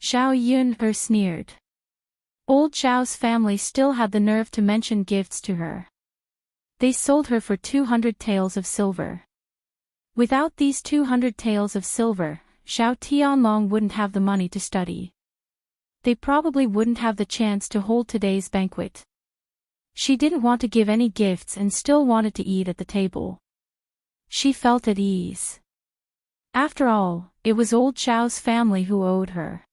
Speaker 1: Zhao Yun sneered. Old Zhao's family still had the nerve to mention gifts to her. They sold her for 200 taels of silver. Without these 200 taels of silver, Zhao Tianlong wouldn't have the money to study. They probably wouldn't have the chance to hold today's banquet. She didn't want to give any gifts and still wanted to eat at the table. She felt at ease. After all, it was old Zhao's family who owed her.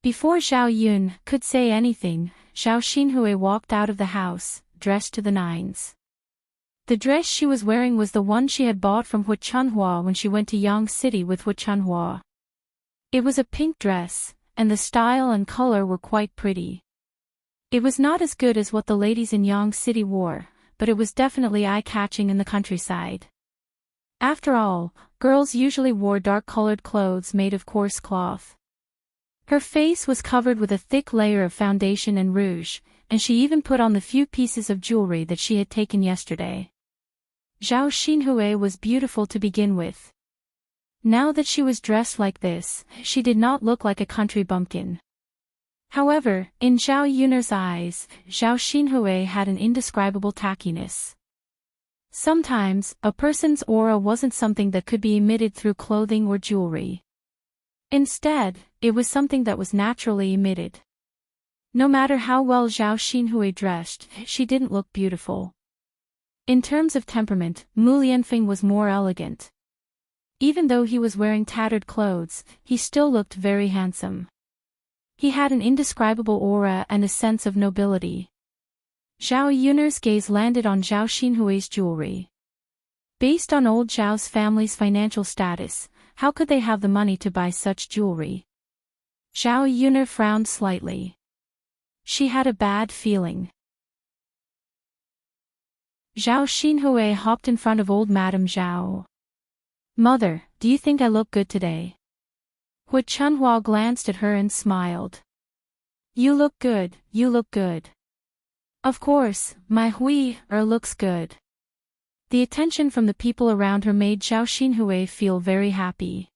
Speaker 1: Before Zhao Yun could say anything, Zhao Xinhui walked out of the house, dressed to the nines. The dress she was wearing was the one she had bought from Hu Chunhua when she went to Yang City with Hu Chunhua. It was a pink dress, and the style and color were quite pretty. It was not as good as what the ladies in Yang City wore, but it was definitely eye-catching in the countryside. After all, girls usually wore dark-colored clothes made of coarse cloth. Her face was covered with a thick layer of foundation and rouge, and she even put on the few pieces of jewelry that she had taken yesterday. Zhao Xinhui was beautiful to begin with. Now that she was dressed like this, she did not look like a country bumpkin. However, in Zhao Yun's eyes, Zhao Xinhui had an indescribable tackiness. Sometimes, a person's aura wasn't something that could be emitted through clothing or jewelry. Instead, it was something that was naturally emitted. No matter how well Zhao Xinhui dressed, she didn't look beautiful. In terms of temperament, Mu Lianfeng was more elegant. Even though he was wearing tattered clothes, he still looked very handsome. He had an indescribable aura and a sense of nobility. Zhao Yun's gaze landed on Zhao Xinhui's jewelry. Based on old Zhao's family's financial status, how could they have the money to buy such jewelry? Zhao Yun frowned slightly. She had a bad feeling. Zhao Xinhui hopped in front of old Madame Zhao. "Mother, do you think I look good today?" Hu Chunhua glanced at her and smiled. "You look good, you look good. Of course, my Hui looks good." The attention from the people around her made Zhao Xinhui feel very happy.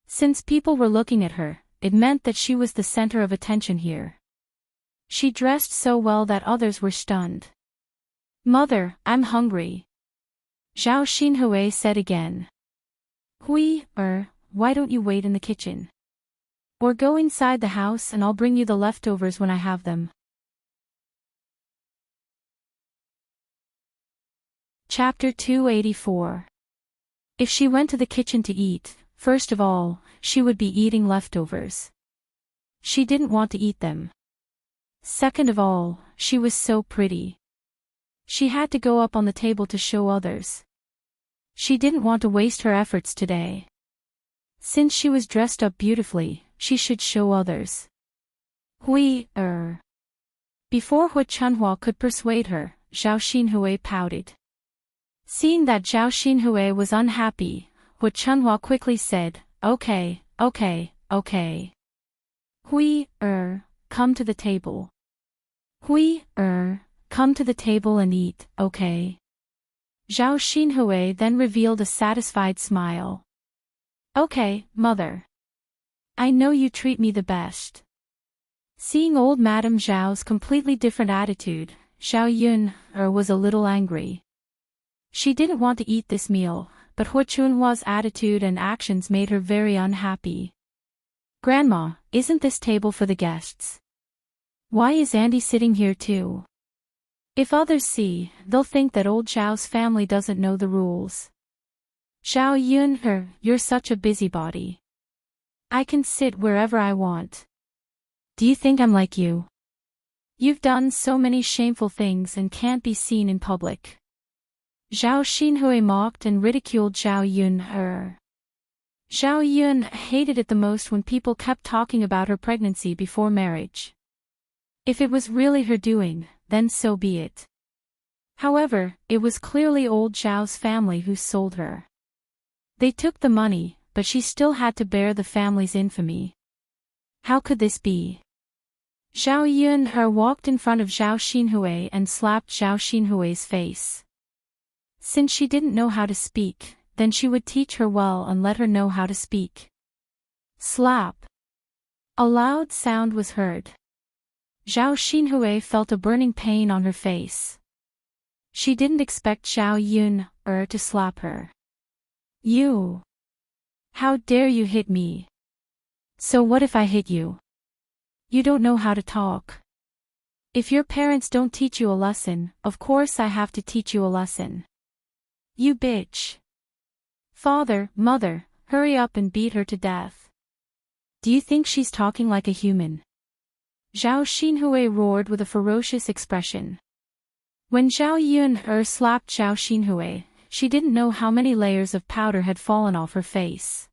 Speaker 1: Since people were looking at her, it meant that she was the center of attention here. She dressed so well that others were stunned. "Mother, I'm hungry," Zhao Xinhui said again. "Hui, why don't you wait in the kitchen? Or go inside the house and I'll bring you the leftovers when I have them." Chapter 284. If she went to the kitchen to eat, first of all, she would be eating leftovers. She didn't want to eat them. Second of all, she was so pretty. She had to go up on the table to show others. She didn't want to waste her efforts today. Since she was dressed up beautifully, she should show others. Hui, Before Hu Chunhua could persuade her, Zhao Xinhui pouted. Seeing that Zhao Xinhui was unhappy, Hu Chunhua quickly said, okay. Hui, come to the table. Hui, come to the table and eat, okay? Zhao Xinhui then revealed a satisfied smile. Okay, mother. I know you treat me the best. Seeing old Madame Zhao's completely different attitude, Zhao Yun was a little angry. She didn't want to eat this meal, but Hu Chunhua's attitude and actions made her very unhappy. Grandma, isn't this table for the guests? Why is Andy sitting here too? If others see, they'll think that old Zhao's family doesn't know the rules. Zhao Yun, you're such a busybody. I can sit wherever I want. Do you think I'm like you? You've done so many shameful things and can't be seen in public. Zhao Xinhui mocked and ridiculed Zhao Yun. Zhao Yun hated it the most when people kept talking about her pregnancy before marriage. If it was really her doing, then so be it. However, it was clearly old Zhao's family who sold her. They took the money, but she still had to bear the family's infamy. How could this be? Zhao Yunhe walked in front of Zhao Xinhui and slapped Zhao Xinhui's face. Since she didn't know how to speak, then she would teach her well and let her know how to speak. Slap. A loud sound was heard. Zhao Xinhui felt a burning pain on her face. She didn't expect Zhao Yunhe to slap her. You! How dare you hit me? So what if I hit you? You don't know how to talk. If your parents don't teach you a lesson, of course I have to teach you a lesson. You bitch. Father, mother, hurry up and beat her to death. Do you think she's talking like a human? Zhao Xinhui roared with a ferocious expression. When Zhao Yunhe slapped Zhao Xinhui, she didn't know how many layers of powder had fallen off her face.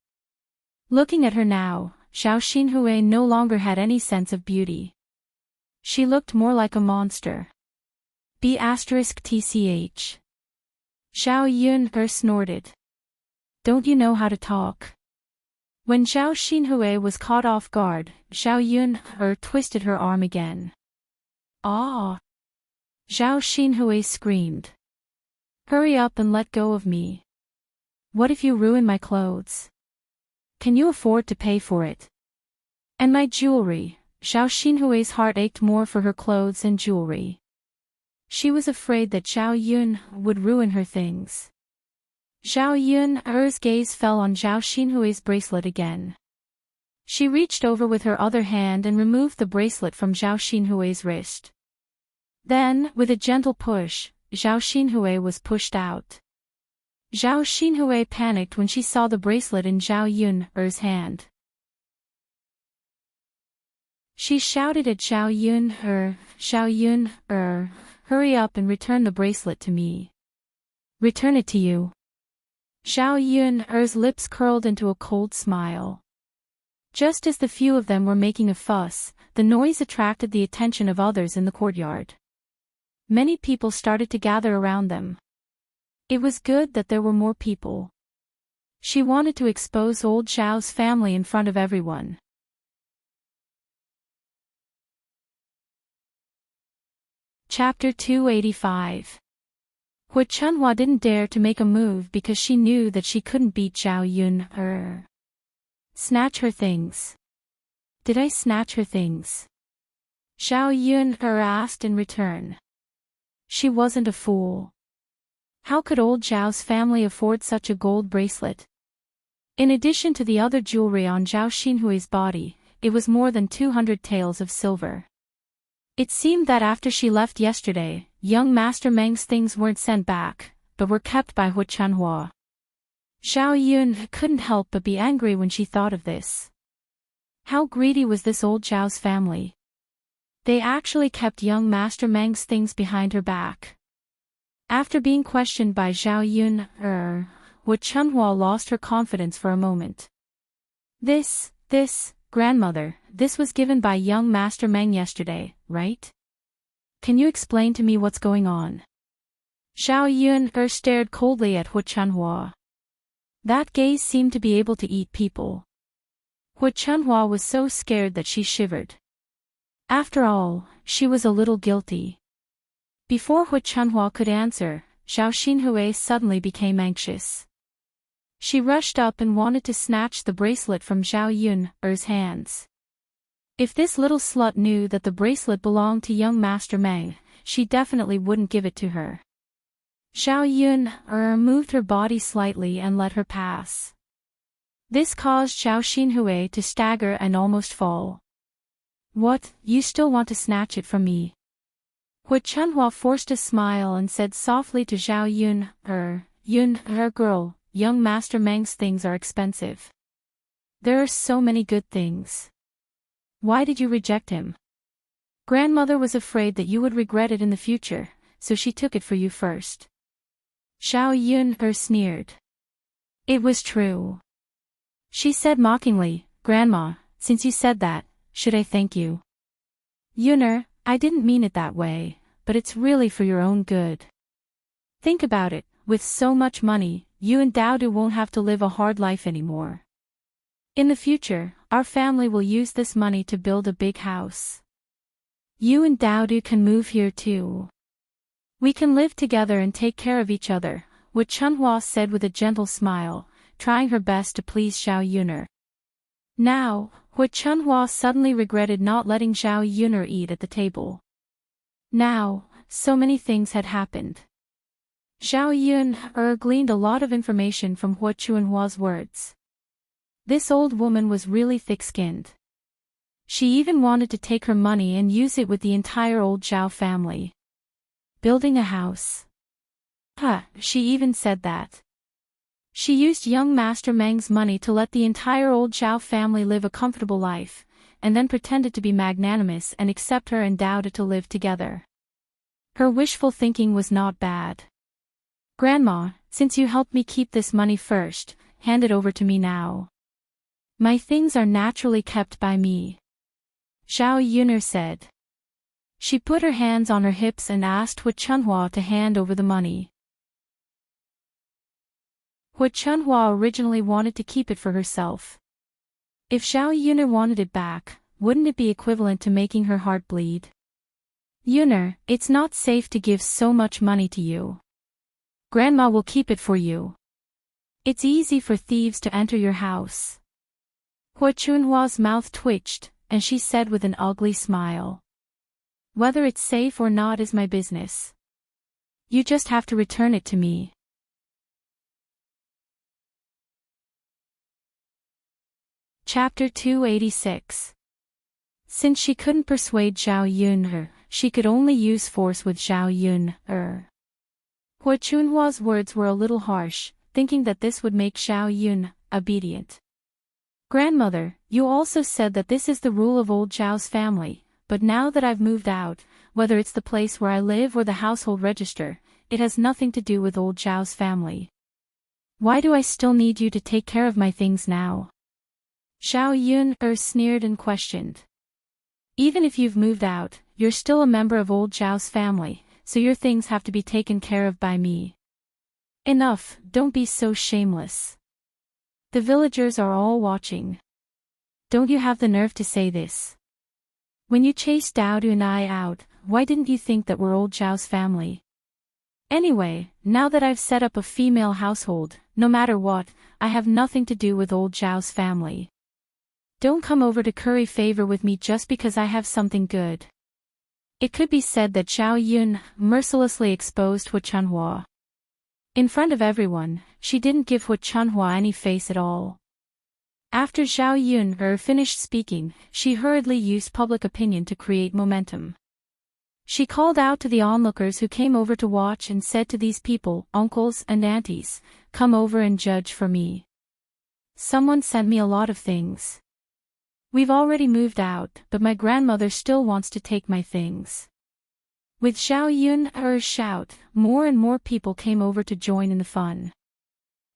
Speaker 1: Looking at her now, Zhao Xinhui no longer had any sense of beauty. She looked more like a monster. B*TCH. Zhao Yunhe snorted. Don't you know how to talk? When Zhao Xinhui was caught off guard, Zhao Yunhe twisted her arm again. Ah! Zhao Xinhui screamed. Hurry up and let go of me. What if you ruin my clothes? Can you afford to pay for it? And my jewelry. Zhao Xinhui's heart ached more for her clothes and jewelry. She was afraid that Zhao Yunhe would ruin her things. Zhao Yunhe's gaze fell on Zhao Xinhui's bracelet again. She reached over with her other hand and removed the bracelet from Zhao Xinhui's wrist. Then, with a gentle push, Zhao Xinhui was pushed out. Zhao Xinhui panicked when she saw the bracelet in Zhao Yunhe's hand. She shouted at Zhao Yunhe, hurry up and return the bracelet to me. Return it to you. Zhao Yunhe's lips curled into a cold smile. Just as the few of them were making a fuss, the noise attracted the attention of others in the courtyard. Many people started to gather around them. It was good that there were more people. She wanted to expose old Zhao's family in front of everyone. Chapter 285. Hu Chunhua didn't dare to make a move because she knew that she couldn't beat Zhao Yunhe. Snatch her things. Did I snatch her things? Zhao Yunhe asked in return. She wasn't a fool. How could old Zhao's family afford such a gold bracelet? In addition to the other jewelry on Zhao Xinhui's body, it was more than 200 taels of silver. It seemed that after she left yesterday, young Master Meng's things weren't sent back, but were kept by Hu Chunhua. Zhao Yunhe couldn't help but be angry when she thought of this. How greedy was this old Zhao's family? They actually kept young Master Meng's things behind her back. After being questioned by Zhao Yunhe, Hu Chunhua lost her confidence for a moment. This, grandmother, this was given by young Master Meng yesterday, right? Can you explain to me what's going on? Zhao Yunhe stared coldly at Hu Chunhua. That gaze seemed to be able to eat people. Hu Chunhua was so scared that she shivered. After all, she was a little guilty. Before Hu Chunhua could answer, Zhao Xinhui suddenly became anxious. She rushed up and wanted to snatch the bracelet from Zhao Yunhe's hands. If this little slut knew that the bracelet belonged to young Master Meng, she definitely wouldn't give it to her. Zhao Yunhe moved her body slightly and let her pass. This caused Zhao Xinhui to stagger and almost fall. What, you still want to snatch it from me? Hu Chunhua forced a smile and said softly to Zhao Yunhe, girl, young Master Meng's things are expensive. There are so many good things. Why did you reject him? Grandmother was afraid that you would regret it in the future, so she took it for you first. Zhao Yunhe sneered. It was true. She said mockingly, Grandma, since you said that, should I thank you? Yunhe, I didn't mean it that way, but it's really for your own good. Think about it, with so much money, you and Dowdu won't have to live a hard life anymore. In the future, our family will use this money to build a big house. You and Dowdu can move here too. We can live together and take care of each other, what Chunhua said with a gentle smile, trying her best to please Zhao Yuner. Now, what Chunhua suddenly regretted not letting Zhao Yuner eat at the table. Now, so many things had happened. Zhao Yuner gleaned a lot of information from Hua Chunhua's words. This old woman was really thick-skinned. She even wanted to take her money and use it with the entire old Zhao family. Building a house. She even said that. She used young Master Meng's money to let the entire old Zhao family live a comfortable life, and then pretended to be magnanimous and accept her and Dowda to live together. Her wishful thinking was not bad. Grandma, since you helped me keep this money first, hand it over to me now. My things are naturally kept by me. Zhao Yuner said. She put her hands on her hips and asked Hua Chunhua to hand over the money. Hua Chunhua originally wanted to keep it for herself. If Zhao Yuner wanted it back, wouldn't it be equivalent to making her heart bleed? Yuner, it's not safe to give so much money to you. Grandma will keep it for you. It's easy for thieves to enter your house. Hua Chunhua's mouth twitched, and she said with an ugly smile. Whether it's safe or not is my business. You just have to return it to me. Chapter 286. Since she couldn't persuade Zhao Yuner, she could only use force with Zhao Yuner. Hua Chunhua's words were a little harsh, thinking that this would make Zhao Yun obedient. Grandmother, you also said that this is the rule of old Zhao's family, but now that I've moved out, whether it's the place where I live or the household register, it has nothing to do with old Zhao's family. Why do I still need you to take care of my things now? Zhao Yun sneered and questioned. Even if you've moved out, you're still a member of old Zhao's family, so your things have to be taken care of by me. Enough, don't be so shameless. The villagers are all watching. Don't you have the nerve to say this? When you chased Dowdu and I out, why didn't you think that we're old Zhao's family? Anyway, now that I've set up a female household, no matter what, I have nothing to do with old Zhao's family. Don't come over to curry favor with me just because I have something good. It could be said that Zhao Yun mercilessly exposed Hua Chunhua. In front of everyone, she didn't give Hua Chunhua any face at all. After Zhao Yun finished speaking, she hurriedly used public opinion to create momentum. She called out to the onlookers who came over to watch and said to these people, uncles and aunties, come over and judge for me. Someone sent me a lot of things. We've already moved out, but my grandmother still wants to take my things. With Zhao Yun's shout, more and more people came over to join in the fun.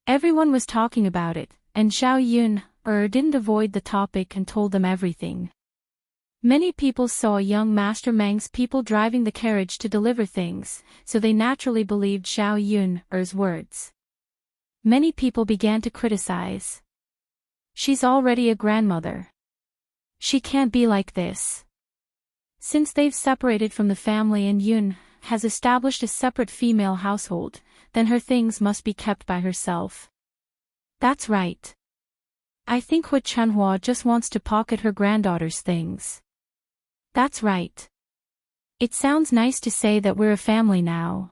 Speaker 1: Everyone was talking about it, and Zhao Yun didn't avoid the topic and told them everything. Many people saw young Master Meng's people driving the carriage to deliver things, so they naturally believed Zhao Yun's words. Many people began to criticize. She's already a grandmother. She can't be like this. Since they've separated from the family and Yun has established a separate female household, then her things must be kept by herself. That's right. I think Hua Chunhua just wants to pocket her granddaughter's things. That's right. It sounds nice to say that we're a family now.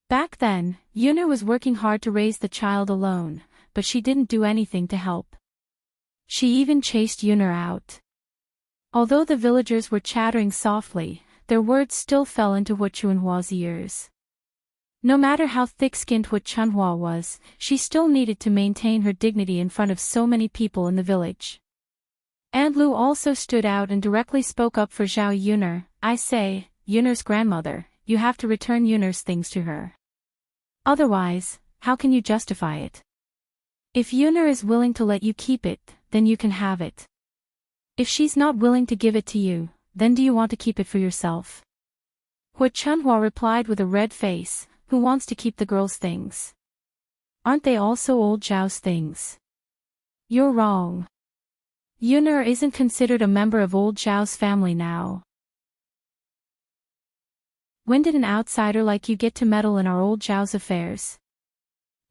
Speaker 1: Back then, Yuna was working hard to raise the child alone, but she didn't do anything to help. She even chased Yuna out. Although the villagers were chattering softly, their words still fell into Hua Chunhua's ears. No matter how thick-skinned Hua Chunhua was, she still needed to maintain her dignity in front of so many people in the village. Aunt Lu also stood out and directly spoke up for Zhao Yuner. I say, Yuner's grandmother, you have to return Yuner's things to her. Otherwise, how can you justify it? If Yuner is willing to let you keep it, then you can have it. If she's not willing to give it to you, then do you want to keep it for yourself? Hua Chunhua replied with a red face, who wants to keep the girl's things? Aren't they also old Zhao's things? You're wrong. Yun'er isn't considered a member of old Zhao's family now. When did an outsider like you get to meddle in our old Zhao's affairs?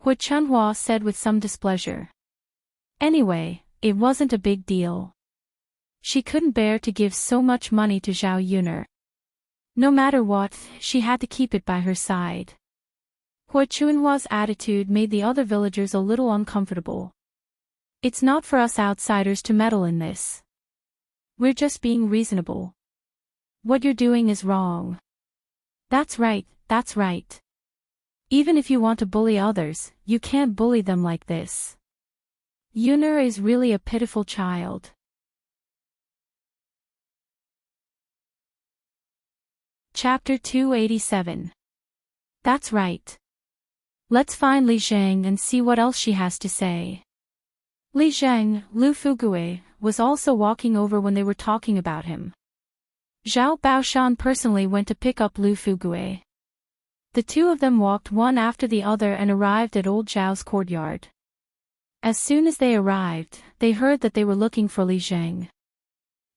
Speaker 1: Hu Chunhua said with some displeasure. Anyway, it wasn't a big deal. She couldn't bear to give so much money to Zhao Yun'er. No matter what, she had to keep it by her side. Hu Chunhua's attitude made the other villagers a little uncomfortable. It's not for us outsiders to meddle in this. We're just being reasonable. What you're doing is wrong. That's right, that's right. Even if you want to bully others, you can't bully them like this. Yun'er is really a pitiful child. Chapter 287. That's right. Let's find Li Zhang and see what else she has to say. Li Zhang, Lu Fugue, was also walking over when they were talking about him. Zhao Baoshan personally went to pick up Lu Fugue. The two of them walked one after the other and arrived at old Zhao's courtyard. As soon as they arrived, they heard that they were looking for Li Zhang.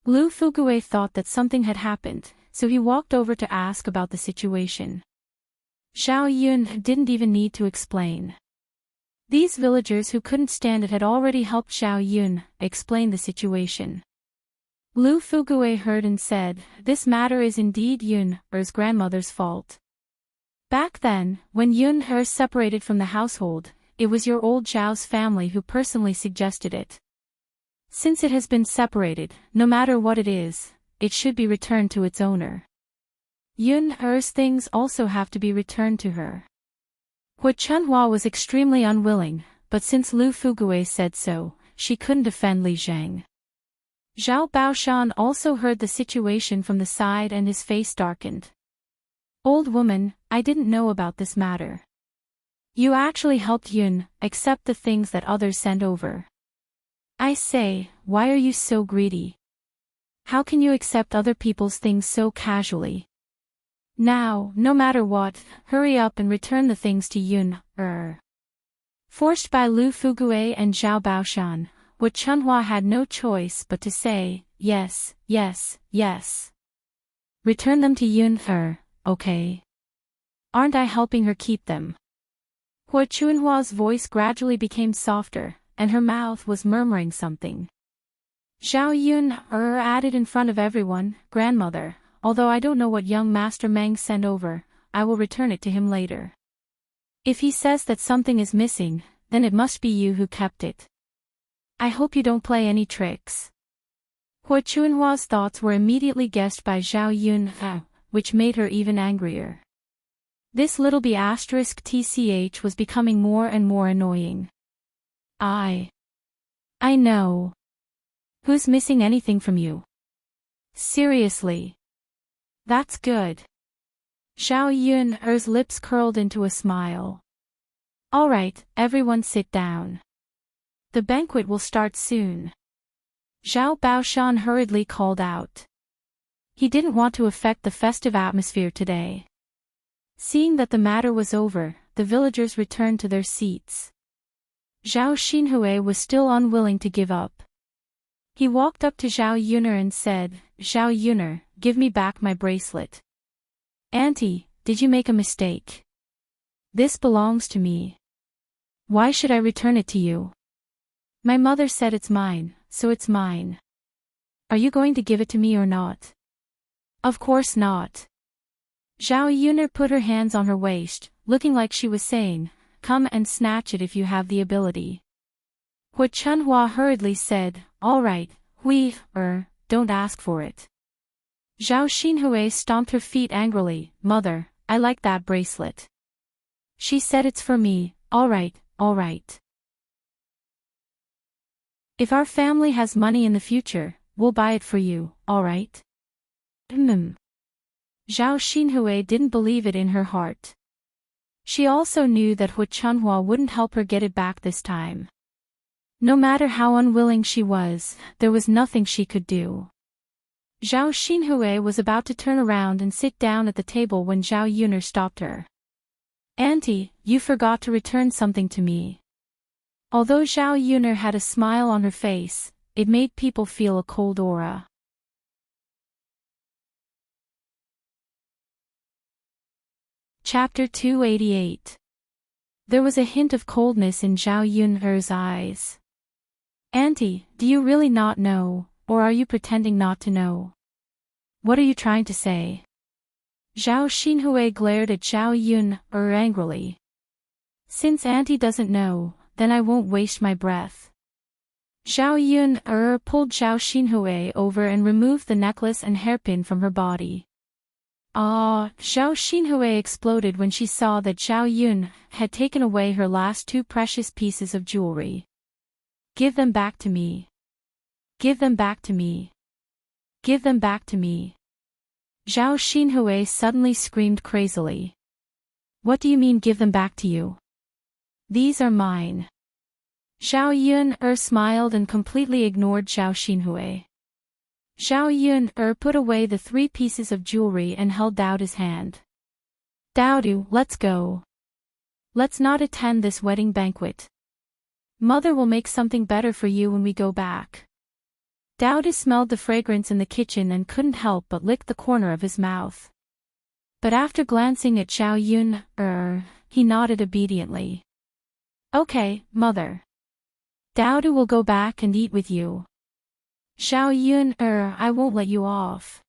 Speaker 1: Lu Fugue thought that something had happened, so he walked over to ask about the situation. Zhao Yun didn't even need to explain. These villagers who couldn't stand it had already helped Zhao Yun explain the situation. Lu Fugue heard and said, "This matter is indeed Yun'er's grandmother's fault. Back then, when Yun'er separated from the household, it was your old Zhao's family who personally suggested it. Since it has been separated, no matter what it is, it should be returned to its owner. Yun'er's things also have to be returned to her." Hu Chunhua was extremely unwilling, but since Lu Fugue said so, she couldn't defend Li Zhang. Zhao Baoshan also heard the situation from the side and his face darkened. "Old woman, I didn't know about this matter. You actually helped Yun accept the things that others sent over. I say, why are you so greedy? How can you accept other people's things so casually? Now, no matter what, hurry up and return the things to Yun'er." Forced by Lu Fugue and Zhao Baoshan, Hu Chunhua had no choice but to say, "Yes, yes, yes. Return them to Yun'er, okay? Aren't I helping her keep them?" Hu Chunhua's voice gradually became softer, and her mouth was murmuring something. Zhao Yun'er added in front of everyone, "Grandmother, although I don't know what young Master Meng sent over, I will return it to him later. If he says that something is missing, then it must be you who kept it. I hope you don't play any tricks." Hu Chunhua's thoughts were immediately guessed by Zhao Yun'er, which made her even angrier. This little B***tch was becoming more and more annoying. I know. Who's missing anything from you? Seriously. That's good." Zhao Yun'er's lips curled into a smile. "All right, everyone sit down. The banquet will start soon." Zhao Baoshan hurriedly called out. He didn't want to affect the festive atmosphere today. Seeing that the matter was over, the villagers returned to their seats. Zhao Xinhui was still unwilling to give up. He walked up to Zhao Yun'er and said, "Zhao Yun'er, give me back my bracelet." "Auntie, did you make a mistake? This belongs to me. Why should I return it to you? My mother said it's mine, so it's mine. Are you going to give it to me or not?" "Of course not." Zhao Yun'er put her hands on her waist, looking like she was saying, "Come and snatch it if you have the ability." Hu Chunhua hurriedly said, "All right, don't ask for it." Zhao Xinhui stomped her feet angrily. "Mother, I like that bracelet. She said it's for me, all right, all right. If our family has money in the future, we'll buy it for you, all right?" Zhao Xinhui didn't believe it in her heart. She also knew that Hu Chunhua wouldn't help her get it back this time. No matter how unwilling she was, there was nothing she could do. Zhao Xinhui was about to turn around and sit down at the table when Zhao Yun'er stopped her. Auntie, you forgot to return something to me. Although Zhao Yuner had a smile on her face, it made people feel a cold aura. Chapter 288. There was a hint of coldness in Zhao Yuner's eyes. Auntie, do you really not know, or are you pretending not to know? What are you trying to say? Zhao Xinhui glared at Zhao Yuner angrily. Since Auntie doesn't know, then I won't waste my breath. Zhao Yuner pulled Zhao Xinhui over and removed the necklace and hairpin from her body. Ah! Zhao Xinhui exploded when she saw that Zhao Yun had taken away her last two precious pieces of jewelry. Give them back to me. Give them back to me. Give them back to me. Zhao Xinhui suddenly screamed crazily. What do you mean give them back to you? These are mine. Zhao Yuner smiled and completely ignored Zhao Xinhui. Zhao Yuner put away the three pieces of jewelry and held out his hand. Daodu, let's go. Let's not attend this wedding banquet. Mother will make something better for you when we go back. Daodu smelled the fragrance in the kitchen and couldn't help but lick the corner of his mouth. But after glancing at Zhao Yuner, he nodded obediently. Okay, mother. Daodu will go back and eat with you. Zhao Yuner, I won't let you off.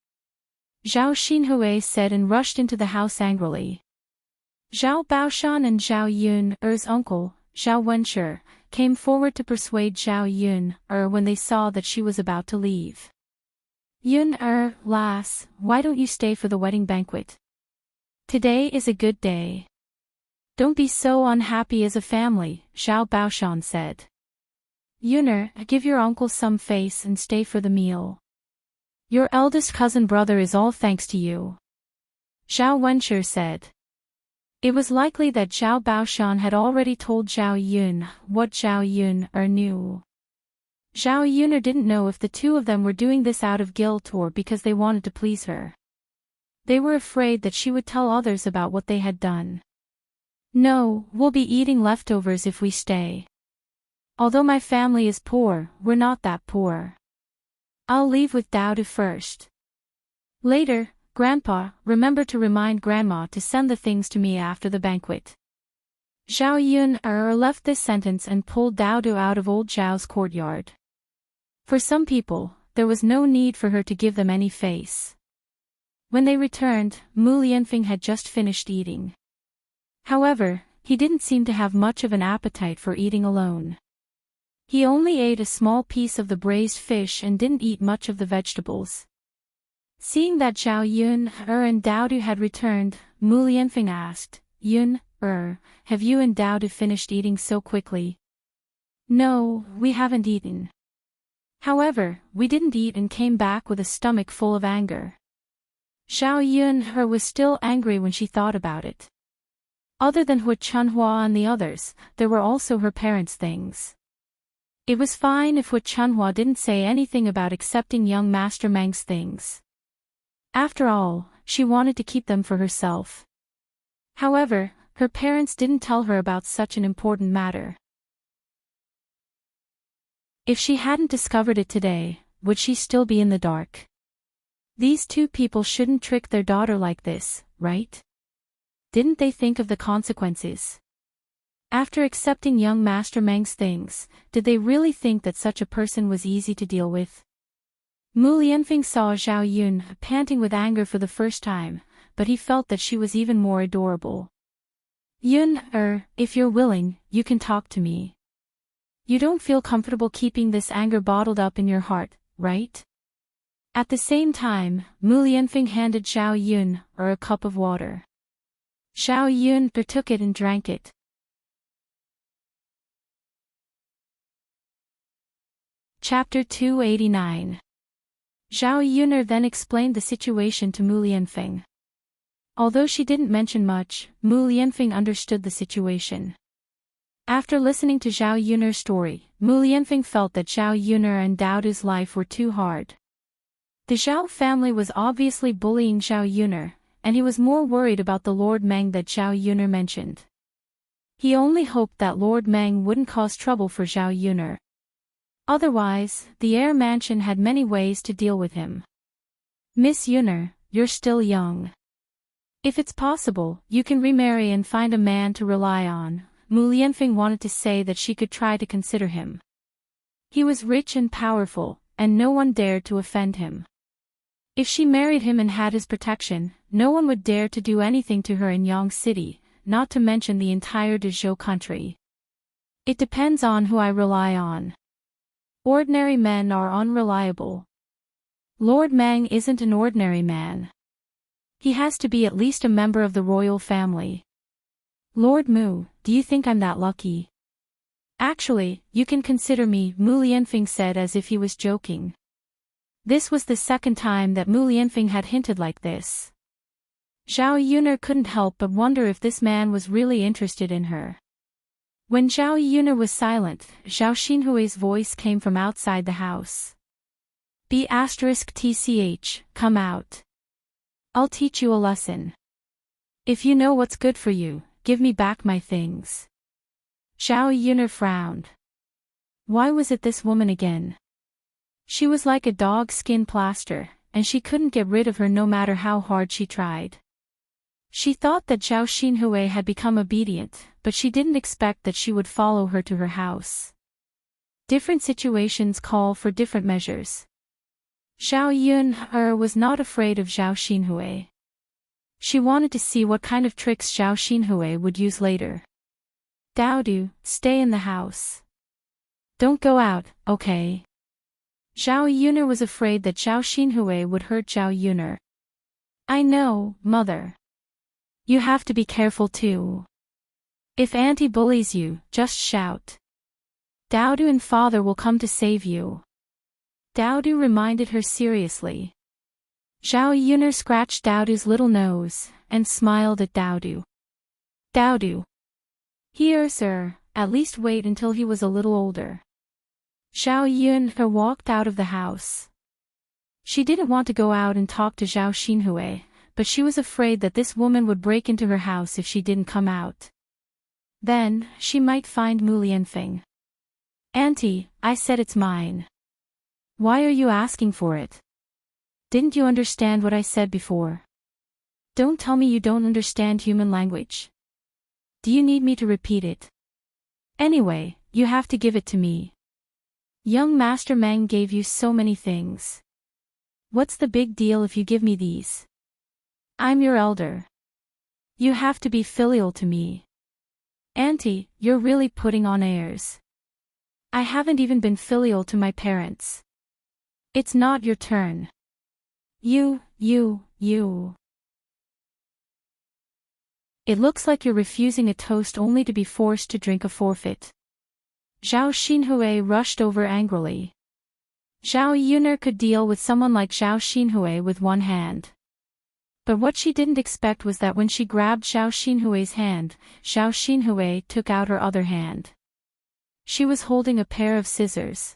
Speaker 1: Zhao Xinhui said and rushed into the house angrily. Zhao Baoshan and Zhao Yuner's uncle, Zhao Wenshi, came forward to persuade Zhao Yuner when they saw that she was about to leave. Yuner, lass, why don't you stay for the wedding banquet? Today is a good day. Don't be so unhappy as a family, Zhao Baoshan said. Yuner, give your uncle some face and stay for the meal. Your eldest cousin brother is all thanks to you. Zhao Wenshi said. It was likely that Zhao Baoshan had already told Zhao Yun what Zhao Yuner knew. Zhao Yuner didn't know if the two of them were doing this out of guilt or because they wanted to please her. They were afraid that she would tell others about what they had done. No, we'll be eating leftovers if we stay. Although my family is poor, we're not that poor. I'll leave with Daodu first. Later, Grandpa, remember to remind Grandma to send the things to me after the banquet. Zhao Yuner left this sentence and pulled Daodu out of old Zhao's courtyard. For some people, there was no need for her to give them any face. When they returned, Mu Lianfeng had just finished eating. However, he didn't seem to have much of an appetite for eating alone. He only ate a small piece of the braised fish and didn't eat much of the vegetables. Seeing that Zhao Yuner and Daodu had returned, Mu Lianfeng asked, Yuner, have you and Daodu finished eating so quickly? No, we haven't eaten. However, we didn't eat and came back with a stomach full of anger. Zhao Yuner was still angry when she thought about it. Other than Hu Chunhua and the others, there were also her parents' things. It was fine if Hu Chunhua didn't say anything about accepting young Master Meng's things. After all, she wanted to keep them for herself. However, her parents didn't tell her about such an important matter. If she hadn't discovered it today, would she still be in the dark? These two people shouldn't trick their daughter like this, right? Didn't they think of the consequences? After accepting young Master Meng's things, did they really think that such a person was easy to deal with? Mu Lianfeng saw Zhao Yun panting with anger for the first time, but he felt that she was even more adorable. Yuner, if you're willing, you can talk to me. You don't feel comfortable keeping this anger bottled up in your heart, right? At the same time, Mu Lianfeng handed Zhao Yuner a cup of water. Zhao Yuner took it and drank it. Chapter 289. Zhao Yuner then explained the situation to Mu Lianfeng. Although she didn't mention much, Mu Lianfeng understood the situation. After listening to Zhao Yuner's story, Mu Lianfeng felt that Zhao Yuner and Daodu's life were too hard. The Zhao family was obviously bullying Zhao Yuner, and he was more worried about the Lord Meng that Zhao Yuner mentioned. He only hoped that Lord Meng wouldn't cause trouble for Zhao Yuner. Otherwise, the heir mansion had many ways to deal with him. Miss Yuner, you're still young. If it's possible, you can remarry and find a man to rely on. Mu Lianfeng wanted to say that she could try to consider him. He was rich and powerful, and no one dared to offend him. If she married him and had his protection, no one would dare to do anything to her in Yang City, not to mention the entire Dezhou country. It depends on who I rely on. Ordinary men are unreliable. Lord Meng isn't an ordinary man. He has to be at least a member of the royal family. Lord Mu, do you think I'm that lucky? Actually, you can consider me, Mu Lianfeng said as if he was joking. This was the second time that Mu Lianfeng had hinted like this. Zhao Yuner couldn't help but wonder if this man was really interested in her. When Zhao Yuner was silent, Zhao Xinhui's voice came from outside the house. B*TCH, come out. I'll teach you a lesson. If you know what's good for you, give me back my things. Zhao Yuner frowned. Why was it this woman again? She was like a dog skin plaster, and she couldn't get rid of her no matter how hard she tried. She thought that Zhao Xinhui had become obedient, but she didn't expect that she would follow her to her house. Different situations call for different measures. Zhao Yuner was not afraid of Zhao Xinhui. She wanted to see what kind of tricks Zhao Xinhui would use later. Daodu, stay in the house. Don't go out, okay? Zhao Yuner was afraid that Zhao Xinhui would hurt Zhao Yuner. I know, mother. You have to be careful too. If auntie bullies you, just shout. Daodu and father will come to save you. Daodu reminded her seriously. Zhao Yuner scratched Daodu's little nose, and smiled at Daodu. Daodu. Here, sir, at least wait until he was a little older. Zhao Yuner walked out of the house. She didn't want to go out and talk to Zhao Xinhui, but she was afraid that this woman would break into her house if she didn't come out. Then, she might find Mu Lianfeng. Auntie, I said it's mine. Why are you asking for it? Didn't you understand what I said before? Don't tell me you don't understand human language. Do you need me to repeat it? Anyway, you have to give it to me. Young Master Meng gave you so many things. What's the big deal if you give me these? I'm your elder. You have to be filial to me. Auntie, you're really putting on airs. I haven't even been filial to my parents. It's not your turn. You. It looks like you're refusing a toast only to be forced to drink a forfeit. Zhao Xinhui rushed over angrily. Zhao Yuner could deal with someone like Zhao Xinhui with one hand. But what she didn't expect was that when she grabbed Zhao Xinhui's hand, Zhao Xinhui took out her other hand. She was holding a pair of scissors.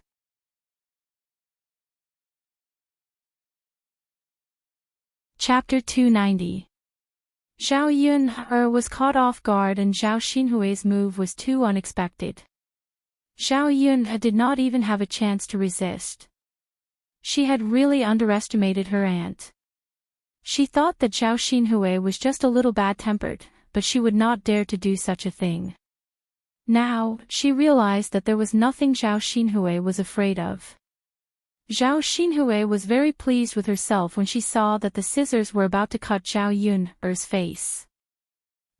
Speaker 1: Chapter 290. Zhao Yuner was caught off guard and Zhao Xinhui's move was too unexpected. Zhao Yuner did not even have a chance to resist. She had really underestimated her aunt. She thought that Zhao Xinhui was just a little bad-tempered, but she would not dare to do such a thing. Now, she realized that there was nothing Zhao Xinhui was afraid of. Zhao Xinhui was very pleased with herself when she saw that the scissors were about to cut Zhao Yuner's face.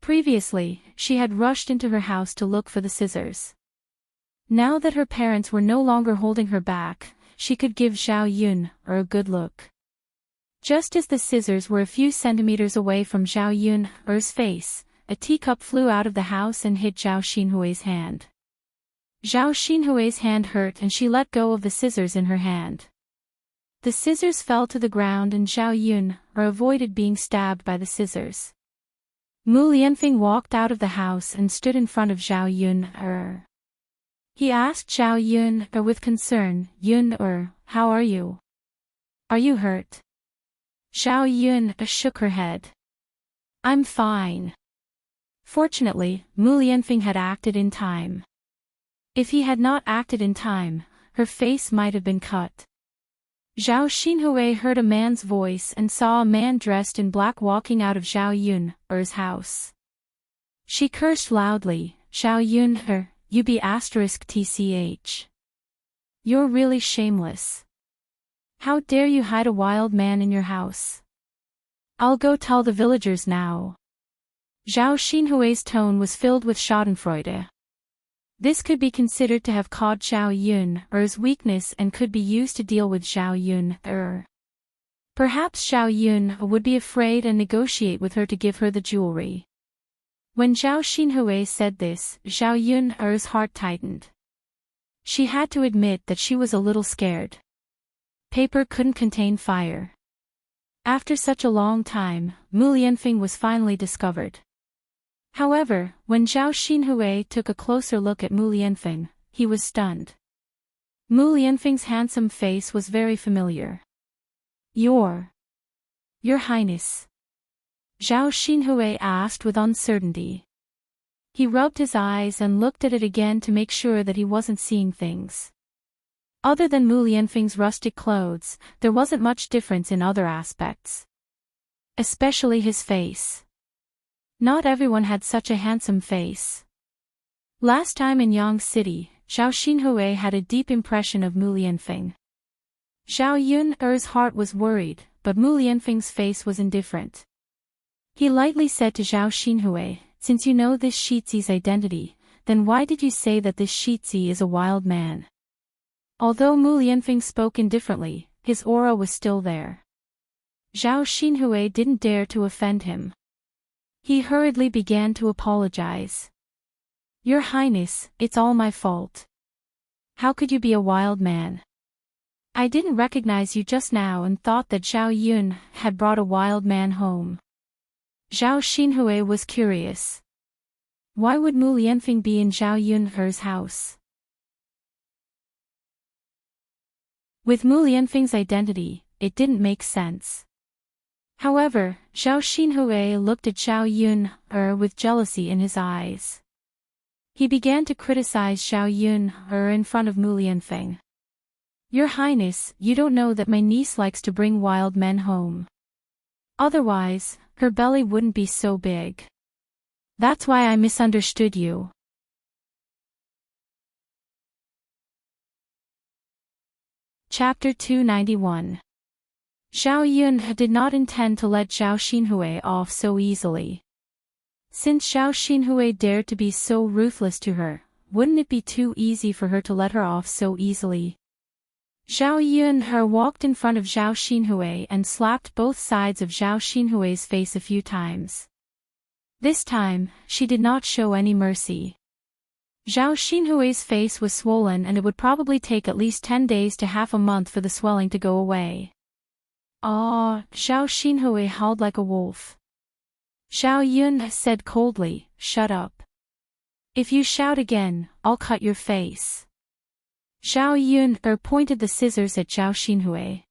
Speaker 1: Previously, she had rushed into her house to look for the scissors. Now that her parents were no longer holding her back, she could give Zhao Yuner a good look. Just as the scissors were a few centimeters away from Zhao Yuner's face, a teacup flew out of the house and hit Zhao Xinhui's hand. Zhao Xinhui's hand hurt and she let go of the scissors in her hand. The scissors fell to the ground and Zhao Yuner avoided being stabbed by the scissors. Mu Lianfeng walked out of the house and stood in front of Zhao Yuner. He asked Zhao Yuner with concern, Yuner, how are you? Are you hurt? Zhao Yuner shook her head. I'm fine. Fortunately, Mu Lianfeng had acted in time. If he had not acted in time, her face might have been cut. Zhao Xinhui heard a man's voice and saw a man dressed in black walking out of Zhao Yun's house. She cursed loudly, "Zhao Yun, you be *tch. You're really shameless. How dare you hide a wild man in your house? I'll go tell the villagers now." Zhao Xinhui's tone was filled with schadenfreude. This could be considered to have caught Zhao Yun's weakness and could be used to deal with Zhao Yun. Perhaps Zhao Yun would be afraid and negotiate with her to give her the jewelry. When Zhao Xinhui said this, Zhao Yun's heart tightened. She had to admit that she was a little scared. Paper couldn't contain fire. After such a long time, Mu Lianfeng was finally discovered. However, when Zhao Xinhui took a closer look at Mu Lianfeng, he was stunned. Mu Lianfeng's handsome face was very familiar. Your Highness?" Zhao Xinhui asked with uncertainty. He rubbed his eyes and looked at it again to make sure that he wasn't seeing things. Other than Mu Lianfeng's rustic clothes, there wasn't much difference in other aspects. Especially his face. Not everyone had such a handsome face. Last time in Yang City, Zhao Xinhui had a deep impression of Mu Lianfeng. Zhao Yun's heart was worried, but Mu Lianfeng's face was indifferent. He lightly said to Zhao Xinhui, "Since you know this Shizi's identity, then why did you say that this Shizi is a wild man?" Although Mu Lianfeng spoke indifferently, his aura was still there. Zhao Xinhui didn't dare to offend him. He hurriedly began to apologize. "Your Highness, it's all my fault. How could you be a wild man? I didn't recognize you just now and thought that Zhao Yun had brought a wild man home." Zhao Xinhui was curious. Why would Mu Lianfeng be in Zhao Yun's house? With Mu Lianfeng's identity, it didn't make sense. However, Zhao Xinhui looked at Zhao Yun with jealousy in his eyes. He began to criticize Zhao Yun in front of Mu Lianfeng. "Your Highness, you don't know that my niece likes to bring wild men home. Otherwise, her belly wouldn't be so big. That's why I misunderstood you." Chapter 291. Zhao Yun did not intend to let Zhao Xinhui off so easily. Since Zhao Xinhui dared to be so ruthless to her, wouldn't it be too easy for her to let her off so easily? Zhao Yun walked in front of Zhao Xinhui and slapped both sides of Zhao Xinhui's face a few times. This time, she did not show any mercy. Zhao Xinhui's face was swollen and it would probably take at least 10 days to half a month for the swelling to go away. Zhao Xinhui howled like a wolf. Zhao Yun said coldly, "Shut up. If you shout again, I'll cut your face." Zhao Yun pointed the scissors at Zhao Xinhui.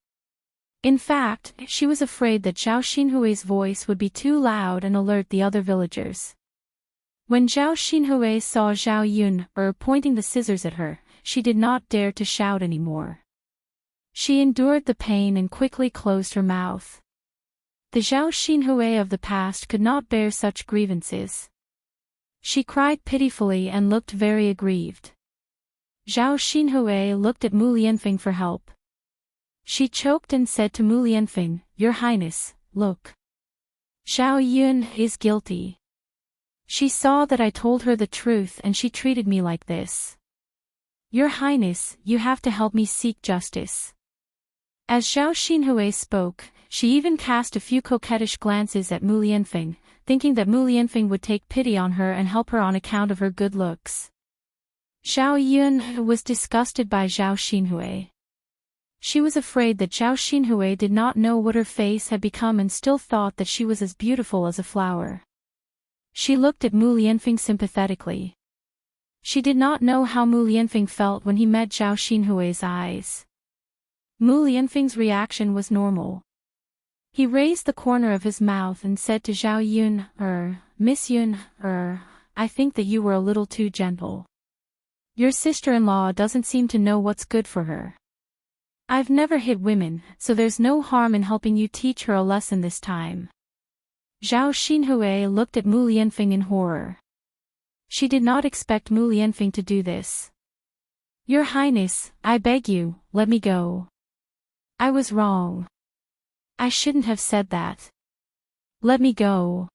Speaker 1: In fact, she was afraid that Zhao Xinhui's voice would be too loud and alert the other villagers. When Zhao Xinhui saw Zhao Yun pointing the scissors at her, she did not dare to shout anymore. She endured the pain and quickly closed her mouth. The Zhao Xinhui of the past could not bear such grievances. She cried pitifully and looked very aggrieved. Zhao Xinhui looked at Mu Lianfeng for help. She choked and said to Mu Lianfeng, "Your Highness, look. Zhao Yun is guilty. She saw that I told her the truth and she treated me like this. Your Highness, you have to help me seek justice." As Zhao Xinhui spoke, she even cast a few coquettish glances at Mu Lianfeng, thinking that Mu Lianfeng would take pity on her and help her on account of her good looks. Zhao Yun was disgusted by Zhao Xinhui. She was afraid that Zhao Xinhui did not know what her face had become and still thought that she was as beautiful as a flower. She looked at Mu Lianfeng sympathetically. She did not know how Mu Lianfeng felt when he met Zhao Xinhui's eyes. Mu Lianfeng's reaction was normal. He raised the corner of his mouth and said to Zhao Yun, Miss Yun, I think that you were a little too gentle. Your sister-in-law doesn't seem to know what's good for her. I've never hit women, so there's no harm in helping you teach her a lesson this time. Zhao Xinhui looked at Mu Lianfeng in horror. She did not expect Mu Lianfeng to do this. Your Highness, I beg you, let me go. I was wrong. I shouldn't have said that. Let me go.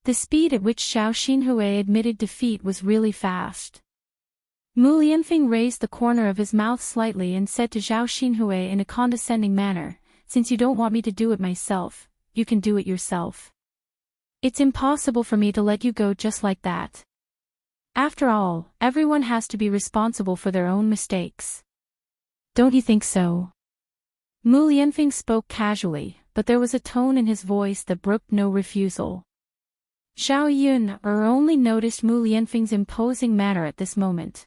Speaker 1: The speed at which Zhao Xinhui admitted defeat was really fast. Mu Lianfeng raised the corner of his mouth slightly and said to Zhao Xinhui in a condescending manner, since you don't want me to do it myself, you can do it yourself. It's impossible for me to let you go just like that. After all, everyone has to be responsible for their own mistakes. Don't you think so? Mu Lianfeng spoke casually, but there was a tone in his voice that brooked no refusal. Zhao Yun only noticed Mu Lianfeng's imposing manner at this moment.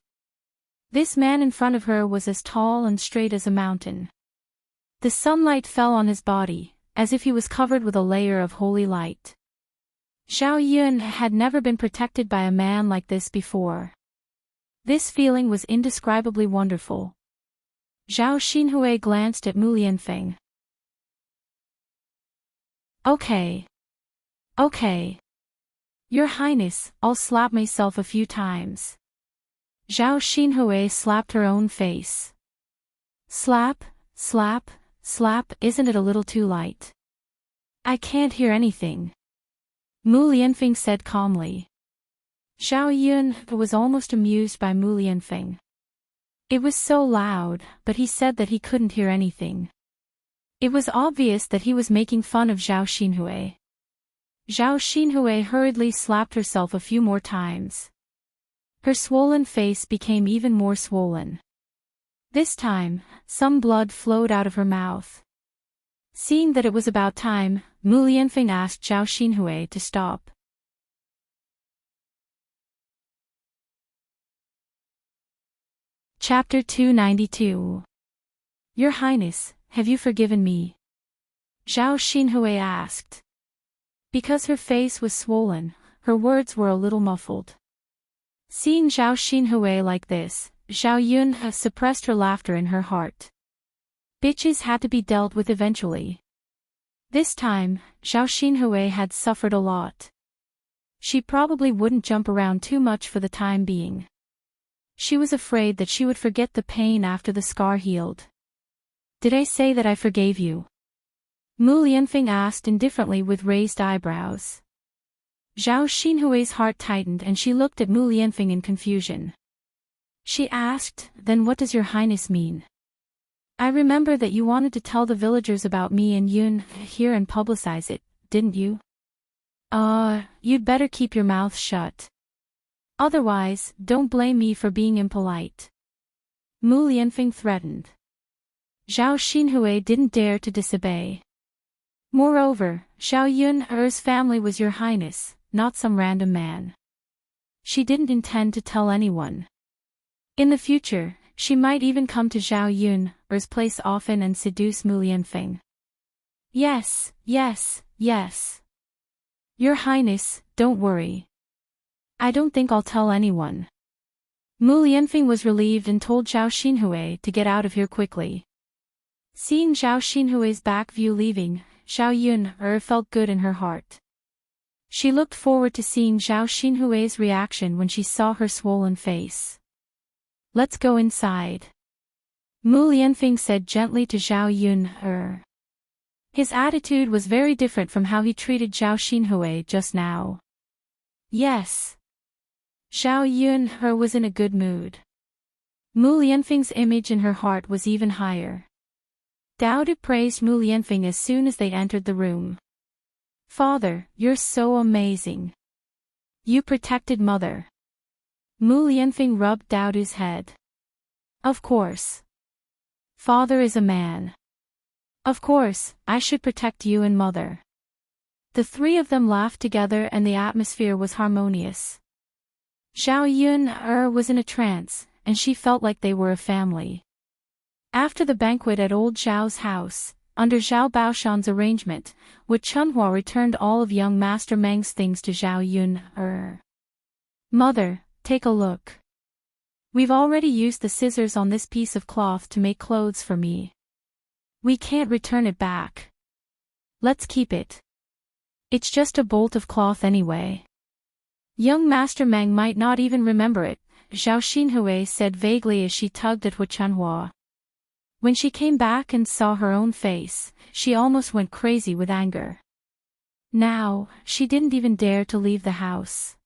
Speaker 1: This man in front of her was as tall and straight as a mountain. The sunlight fell on his body, as if he was covered with a layer of holy light. Zhao Yun had never been protected by a man like this before. This feeling was indescribably wonderful. Zhao Xinhui glanced at Mu Lianfeng. Okay. Your Highness, I'll slap myself a few times. Zhao Xinhui slapped her own face. Slap, isn't it a little too light? I can't hear anything. Mu Lianfeng said calmly. Zhao Yun was almost amused by Mu Lianfeng. It was so loud, but he said that he couldn't hear anything. It was obvious that he was making fun of Zhao Xinhui. Zhao Xinhui hurriedly slapped herself a few more times. Her swollen face became even more swollen. This time, some blood flowed out of her mouth. Seeing that it was about time, Mu Lianfeng asked Zhao Xinhui to stop. Chapter 292. Your Highness, have you forgiven me? Zhao Xinhui asked. Because her face was swollen, her words were a little muffled. Seeing Zhao Xinhui like this, Zhao Yun suppressed her laughter in her heart. Bitches had to be dealt with eventually. This time, Zhao Xinhui had suffered a lot. She probably wouldn't jump around too much for the time being. She was afraid that she would forget the pain after the scar healed. Did I say that I forgave you? Mu Lianfeng asked indifferently with raised eyebrows. Zhao Xinhui's heart tightened and she looked at Mu Lianfeng in confusion. She asked, then what does your Highness mean? I remember that you wanted to tell the villagers about me and Yun here and publicize it, didn't you? You'd better keep your mouth shut. Otherwise, don't blame me for being impolite. Mu Lianfeng threatened. Zhao Xinhui didn't dare to disobey. Moreover, Zhao Yun's family was your Highness, not some random man. She didn't intend to tell anyone. In the future, she might even come to Zhao Yun's place often and seduce Mu Lianfeng. Yes. Your Highness, don't worry. I don't think I'll tell anyone. Mu Lianfeng was relieved and told Zhao Xinhui to get out of here quickly. Seeing Zhao Xinhui's back view leaving, Zhao Yun felt good in her heart. She looked forward to seeing Zhao Xinhui's reaction when she saw her swollen face. Let's go inside. Mu Lianfeng said gently to Zhao Yun. His attitude was very different from how he treated Zhao Xinhui just now. Yes. Zhao Yun was in a good mood. Mu Lianfeng's image in her heart was even higher. Dao De praised Mu Lianfeng as soon as they entered the room. Father, you're so amazing. You protected Mother. Mu Lianfeng rubbed Dao De's head. Of course. Father is a man. Of course, I should protect you and Mother. The three of them laughed together and the atmosphere was harmonious. Zhao Yun was in a trance, and she felt like they were a family. After the banquet at old Zhao's house, under Zhao Baoshan's arrangement, Wu Chunhua returned all of young Master Meng's things to Zhao Yun. Mother, take a look. We've already used the scissors on this piece of cloth to make clothes for me. We can't return it back. Let's keep it. It's just a bolt of cloth anyway. Young Master Meng might not even remember it, Zhao Xinhui said vaguely as she tugged at Wu Chunhua. When she came back and saw her own face, she almost went crazy with anger. Now, she didn't even dare to leave the house.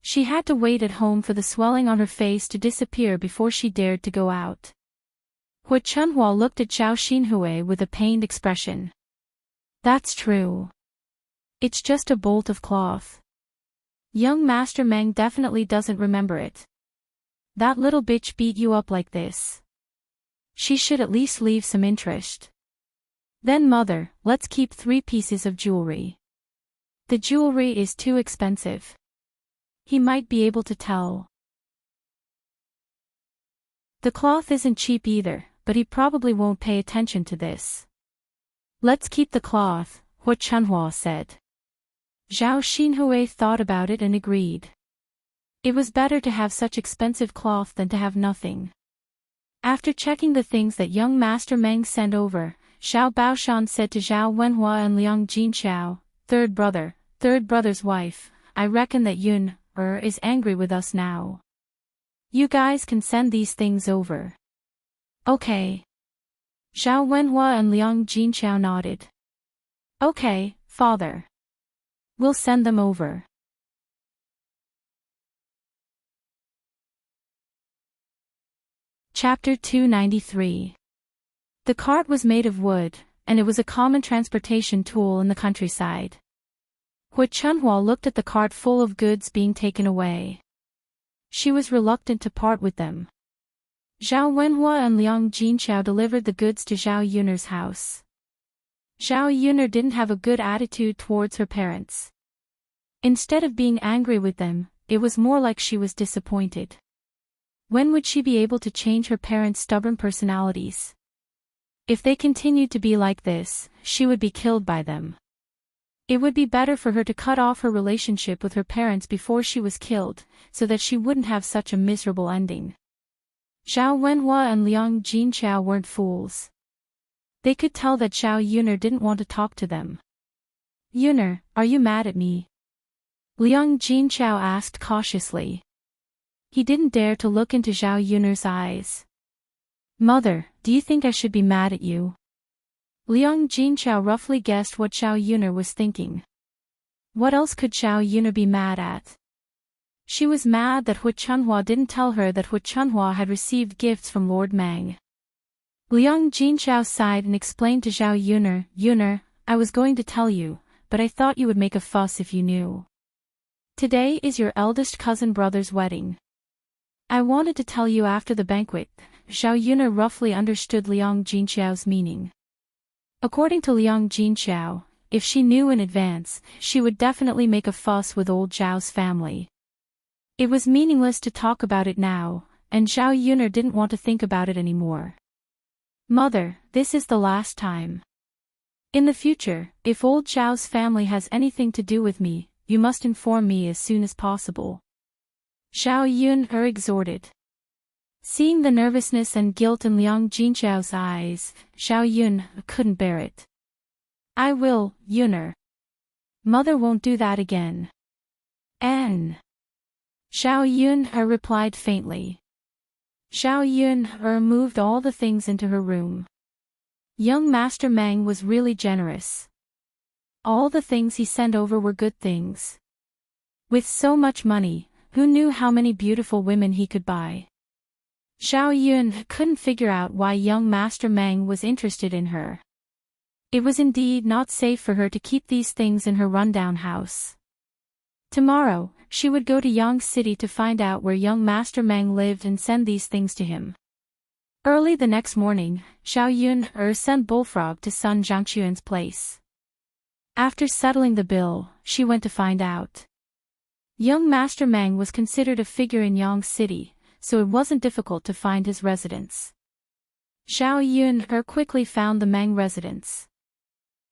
Speaker 1: She had to wait at home for the swelling on her face to disappear before she dared to go out. Wu Chunhua looked at Zhao Xinhui with a pained expression. That's true. It's just a bolt of cloth. Young Master Meng definitely doesn't remember it. That little bitch beat you up like this. She should at least leave some interest. Then mother, let's keep 3 pieces of jewelry. The jewelry is too expensive. He might be able to tell. The cloth isn't cheap either, but he probably won't pay attention to this. Let's keep the cloth, Wu Chunhua said. Zhao Xinhui thought about it and agreed. It was better to have such expensive cloth than to have nothing. After checking the things that young Master Meng sent over, Zhao Baoshan said to Zhao Wenhua and Liang Jinqiao, third brother's wife, I reckon that Yun is angry with us now. You guys can send these things over. Okay. Zhao Wenhua and Liang Jinqiao nodded. Okay, father. We'll send them over. Chapter 293. The cart was made of wood, and it was a common transportation tool in the countryside. Wu Chunhua looked at the cart full of goods being taken away. She was reluctant to part with them. Zhao Wenhua and Liang Jinqiao delivered the goods to Zhao Yun'er's house. Zhao Yun'er didn't have a good attitude towards her parents. Instead of being angry with them, it was more like she was disappointed. When would she be able to change her parents' stubborn personalities? If they continued to be like this, she would be killed by them. It would be better for her to cut off her relationship with her parents before she was killed, so that she wouldn't have such a miserable ending. Zhao Wenhua and Liang Jinqiao weren't fools. They could tell that Zhao Yun'er didn't want to talk to them. Yun'er, are you mad at me? Liang Jinqiao asked cautiously. He didn't dare to look into Zhao Yun'er's eyes. Mother, do you think I should be mad at you? Liang Jinqiao roughly guessed what Zhao Yun'er was thinking. What else could Zhao Yun'er be mad at? She was mad that Wu Chunhua didn't tell her that Wu Chunhua had received gifts from Lord Mang. Liang Jinqiao sighed and explained to Zhao Yun'er, Yun'er, I was going to tell you, but I thought you would make a fuss if you knew. Today is your eldest cousin brother's wedding. I wanted to tell you after the banquet. Zhao Yun'er roughly understood Liang Jinqiao's meaning. According to Liang Jinqiao, if she knew in advance, she would definitely make a fuss with old Zhao's family. It was meaningless to talk about it now, and Zhao Yun'er didn't want to think about it anymore. Mother, this is the last time. In the future, if old Zhao's family has anything to do with me, you must inform me as soon as possible. Zhao Yun'er exhorted. Seeing the nervousness and guilt in Liang Jinqiao's eyes, Zhao Yun couldn't bear it. I will, Yun'er. Mother won't do that again. Zhao Yun'er replied faintly. Zhao Yun'er moved all the things into her room. Young Master Meng was really generous. All the things he sent over were good things. With so much money, who knew how many beautiful women he could buy? Zhao Yun couldn't figure out why young Master Meng was interested in her. It was indeed not safe for her to keep these things in her rundown house. Tomorrow, she would go to Yang City to find out where young Master Meng lived and send these things to him. Early the next morning, Zhao Yun'er sent Bullfrog to Sun Zhangquan's place. After settling the bill, she went to find out. Young Master Meng was considered a figure in Yang City, so it wasn't difficult to find his residence. Xiao Yun quickly found the Meng residence.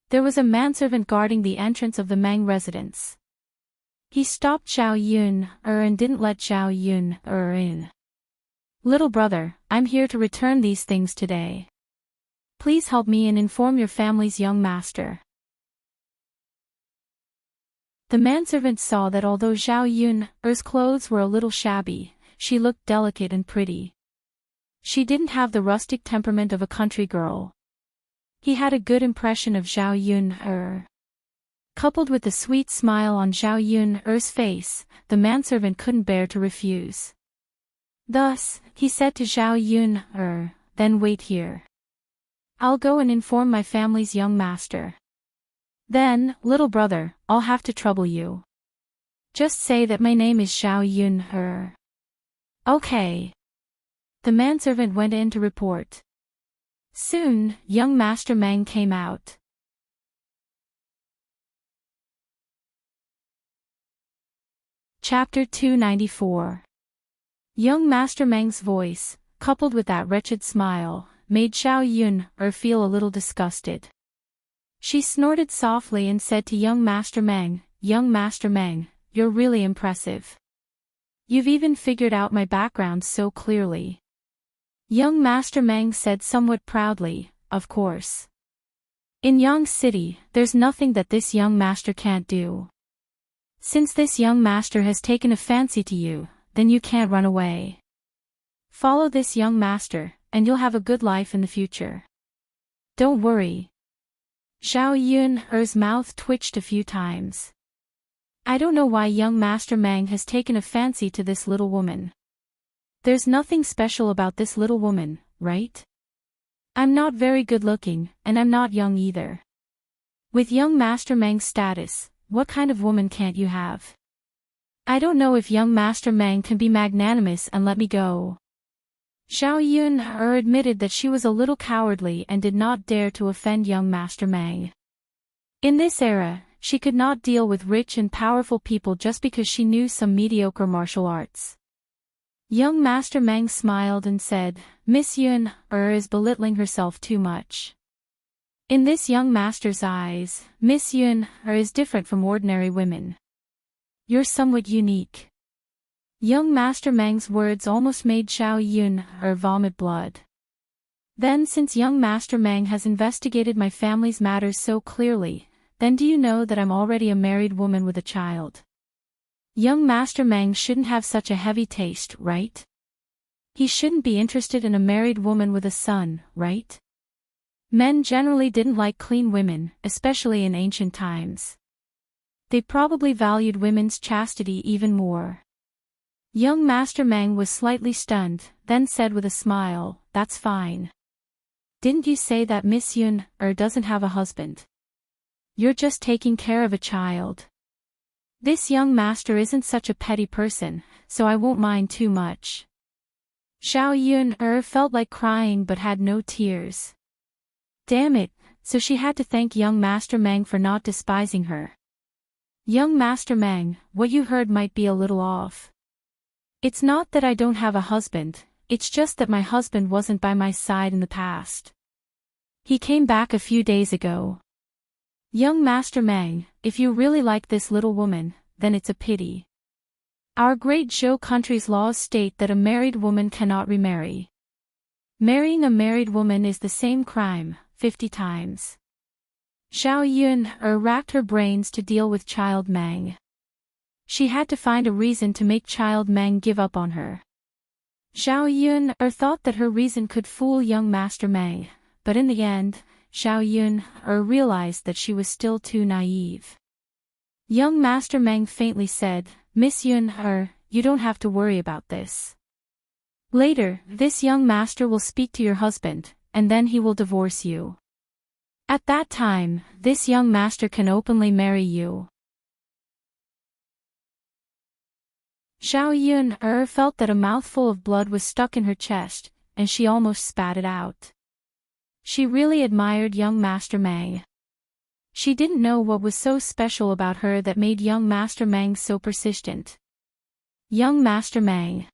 Speaker 1: There was a manservant guarding the entrance of the Meng residence. He stopped Xiao Yun and didn't let Xiao Yun in. Little brother, I'm here to return these things today. Please help me and inform your family's young master. The manservant saw that although Xiao Yun's clothes were a little shabby, she looked delicate and pretty. She didn't have the rustic temperament of a country girl. He had a good impression of Xiao Yun. Coupled with the sweet smile on Xiao Yun's face, the manservant couldn't bear to refuse. Thus, he said to Xiao Yun, then wait here. I'll go and inform my family's young master. Then, little brother, I'll have to trouble you. Just say that my name is Xiao Yun. Okay. The manservant went in to report. Soon, young Master Meng came out. Chapter 294. Young Master Meng's voice, coupled with that wretched smile, made Xiao Yun feel a little disgusted. She snorted softly and said to young Master Meng, "Young Master Meng, you're really impressive. You've even figured out my background so clearly." Young Master Meng said somewhat proudly, "Of course. In Yang City, there's nothing that this young master can't do. Since this young master has taken a fancy to you, then you can't run away. Follow this young master, and you'll have a good life in the future. Don't worry." Xiao Yun's mouth twitched a few times. I don't know why young Master Meng has taken a fancy to this little woman. There's nothing special about this little woman, right? I'm not very good looking, and I'm not young either. With young Master Meng's status, what kind of woman can't you have? I don't know if young Master Meng can be magnanimous and let me go. Xiao Yun admitted that she was a little cowardly and did not dare to offend young Master Meng. In this era, she could not deal with rich and powerful people just because she knew some mediocre martial arts. Young Master Meng smiled and said, "Miss Yun is belittling herself too much." In this young master's eyes, Miss Yun is different from ordinary women. You're somewhat unique. Young Master Meng's words almost made Xiao Yun vomit blood. Then since young Master Meng has investigated my family's matters so clearly, then do you know that I'm already a married woman with a child? Young Master Meng shouldn't have such a heavy taste, right? He shouldn't be interested in a married woman with a son, right? Men generally didn't like clean women, especially in ancient times. They probably valued women's chastity even more. Young Master Meng was slightly stunned, then said with a smile, "That's fine. Didn't you say that Miss Yun doesn't have a husband? You're just taking care of a child. This young master isn't such a petty person, so I won't mind too much." Xiao Yun felt like crying but had no tears. Damn it, so she had to thank young Master Meng for not despising her. "Young Master Meng, what you heard might be a little off. It's not that I don't have a husband, it's just that my husband wasn't by my side in the past. He came back a few days ago. Young Master Meng, if you really like this little woman, then it's a pity. Our great Zhou country's laws state that a married woman cannot remarry. Marrying a married woman is the same crime, 50 times. Xiao Yun racked her brains to deal with Child Meng. She had to find a reason to make Child Meng give up on her. Xiao Yun thought that her reason could fool young Master Meng, but in the end, Xiao Yun realized that she was still too naive. Young Master Meng faintly said, "Miss Yun you don't have to worry about this. Later, this young master will speak to your husband, and then he will divorce you. At that time, this young master can openly marry you." Xiao Yun felt that a mouthful of blood was stuck in her chest, and she almost spat it out. She really admired young Master Meng. She didn't know what was so special about her that made young Master Meng so persistent. Young Master Meng.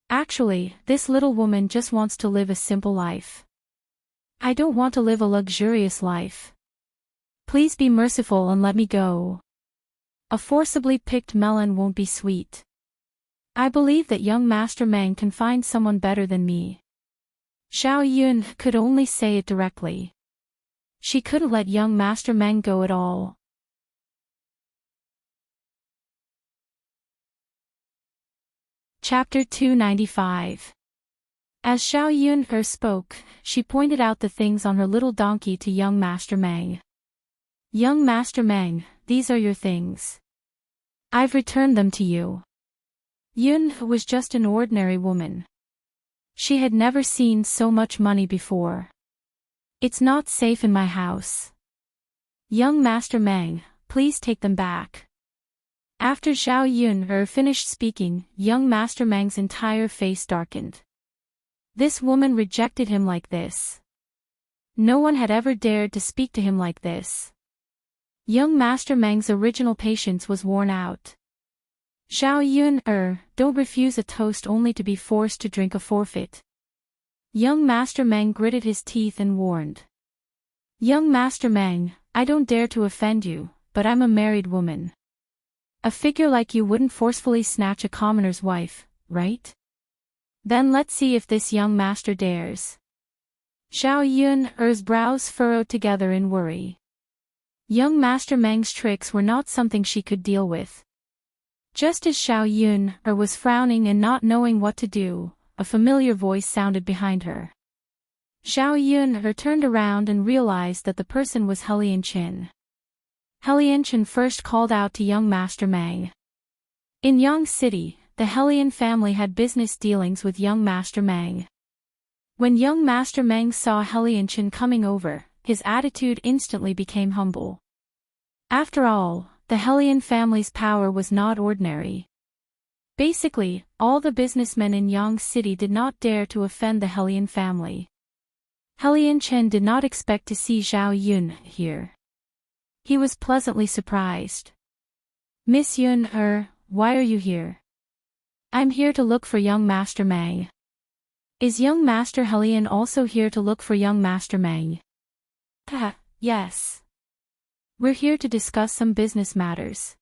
Speaker 1: Actually, this little woman just wants to live a simple life. I don't want to live a luxurious life. Please be merciful and let me go. A forcibly picked melon won't be sweet. I believe that young Master Meng can find someone better than me. Xiao Yun could only say it directly. She couldn't let young Master Meng go at all. Chapter 295. As Xiao Yun spoke, she pointed out the things on her little donkey to young Master Meng. Young Master Meng, these are your things. I've returned them to you. Yun was just an ordinary woman. She had never seen so much money before. It's not safe in my house. Young Master Meng, please take them back. After Xiao Yun finished speaking, young Master Meng's entire face darkened. This woman rejected him like this. No one had ever dared to speak to him like this. Young Master Meng's original patience was worn out. Xiao Yun, don't refuse a toast only to be forced to drink a forfeit. Young Master Meng gritted his teeth and warned. Young Master Meng, I don't dare to offend you, but I'm a married woman. A figure like you wouldn't forcefully snatch a commoner's wife, right? Then let's see if this young master dares. Xiao Yun's brows furrowed together in worry. Young Master Meng's tricks were not something she could deal with. Just as Xiao Yun was frowning and not knowing what to do, a familiar voice sounded behind her. Xiao Yun turned around and realized that the person was Enchanting. Enchanting first called out to young Master Meng. In Yang City, the Helian family had business dealings with young Master Meng. When young Master Meng saw Enchanting coming over, his attitude instantly became humble. After all, the Helian family's power was not ordinary. Basically, all the businessmen in Yang City did not dare to offend the Helian family. Enchanting did not expect to see Xiao Yun here. He was pleasantly surprised. Miss Yun, why are you here? I'm here to look for young Master Meng. Is young Master Helian also here to look for young Master Meng? Yes. We're here to discuss some business matters.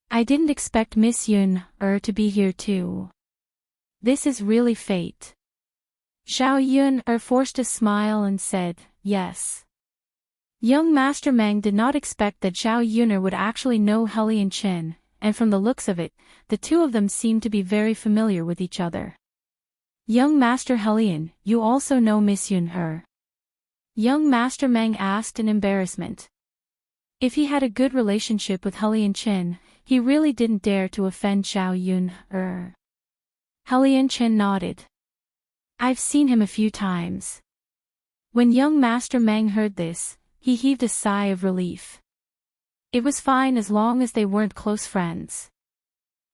Speaker 1: I didn't expect Miss Yun, to be here too. This is really fate. Xiao Yun, forced a smile and said, yes. Young Master Meng did not expect that Xiao Yun would actually know Enchanting, and from the looks of it, the two of them seemed to be very familiar with each other. Young Master Helian, you also know Miss Yun? Young Master Meng asked in embarrassment. If he had a good relationship with Enchanting, he really didn't dare to offend Xiao Yun. Enchanting nodded. I've seen him a few times. When young Master Meng heard this, he heaved a sigh of relief. It was fine as long as they weren't close friends.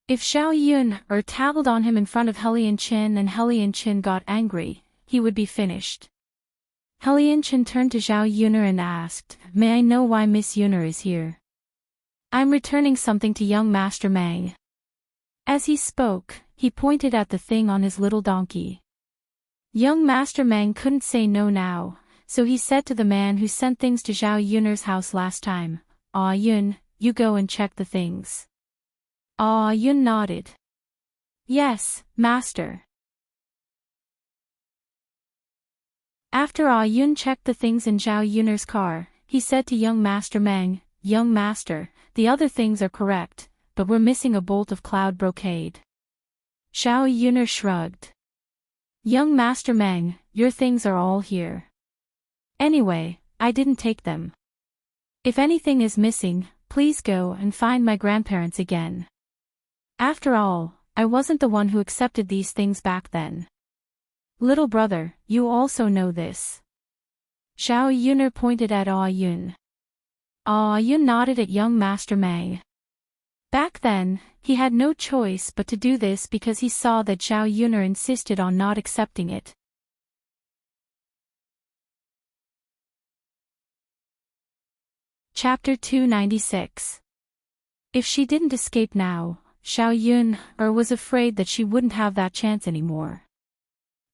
Speaker 1: If Xiao Yun tattled on him in front of Enchanting and Enchanting got angry, he would be finished. Enchanting turned to Xiao Yun and asked, may I know why Miss Yun is here? I'm returning something to young Master Meng. As he spoke, he pointed at the thing on his little donkey. Young Master Meng couldn't say no now, so he said to the man who sent things to Xiao Yun's house last time, Yun, you go and check the things. Yun nodded. Yes, master. After Yun checked the things in Xiao Yun's car, he said to young Master Meng, young master, the other things are correct, but we're missing a bolt of cloud brocade. Xiao Yun shrugged. Young Master Meng, your things are all here. Anyway, I didn't take them. If anything is missing, please go and find my grandparents again. After all, I wasn't the one who accepted these things back then. Little brother, you also know this. Xiao Yun pointed at Yun. Yun nodded at young Master Meng. Back then, he had no choice but to do this because he saw that Xiao Yun insisted on not accepting it. Chapter 296. If she didn't escape now, Xiao Yun was afraid that she wouldn't have that chance anymore.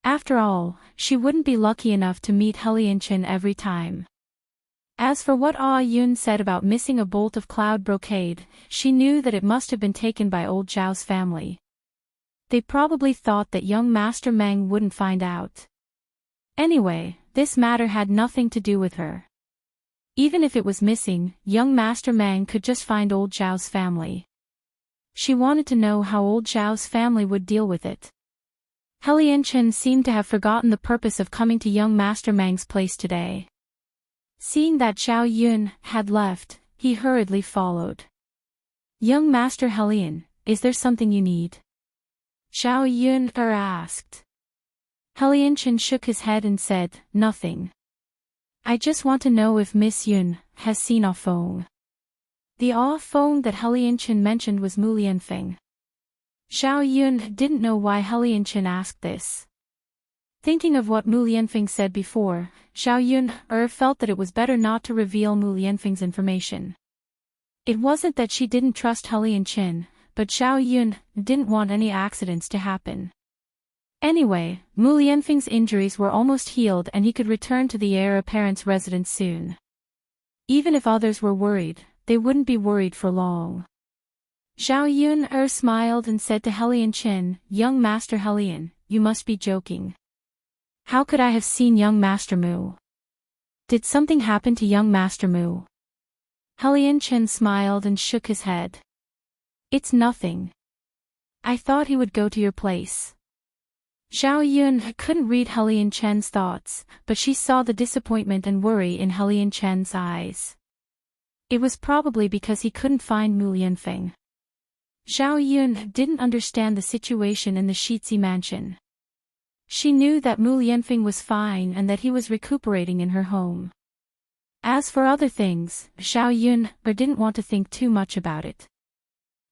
Speaker 1: After all, she wouldn't be lucky enough to meet Helianchin every time. As for what Ah Yun said about missing a bolt of cloud brocade, she knew that it must have been taken by old Zhao's family. They probably thought that young Master Meng wouldn't find out. Anyway, this matter had nothing to do with her. Even if it was missing, young Master Meng could just find old Zhao's family. She wanted to know how old Zhao's family would deal with it. Helianchin seemed to have forgotten the purpose of coming to young Master Meng's place today. Seeing that Zhao Yun had left, he hurriedly followed. Young Master Helian, is there something you need? Zhao Yun asked. Helianchin shook his head and said, nothing. I just want to know if Miss Yun has seen Ah Feng. The Ah Feng that Helianchin mentioned was Mu Lianfeng. Zhao Yun didn't know why Helianchin asked this. Thinking of what Mu Lianfeng said before, Zhao Yun felt that it was better not to reveal Mu Lianfeng's information. It wasn't that she didn't trust Helianchin, but Zhao Yun didn't want any accidents to happen. Anyway, Mu Lianfeng's injuries were almost healed and he could return to the heir apparent's residence soon. Even if others were worried, they wouldn't be worried for long. Zhao Yun smiled and said to Helianchin, young Master Helian, you must be joking. How could I have seen young Master Mu? Did something happen to young Master Mu? Helianchin smiled and shook his head. It's nothing. I thought he would go to your place. Zhao Yun couldn't read Helianchin's thoughts, but she saw the disappointment and worry in Helianchin's eyes. It was probably because he couldn't find Mu Lianfeng. Zhao Yun didn't understand the situation in the Shitzi mansion. She knew that Mu Lianfeng was fine and that he was recuperating in her home. As for other things, Zhao Yun didn't want to think too much about it.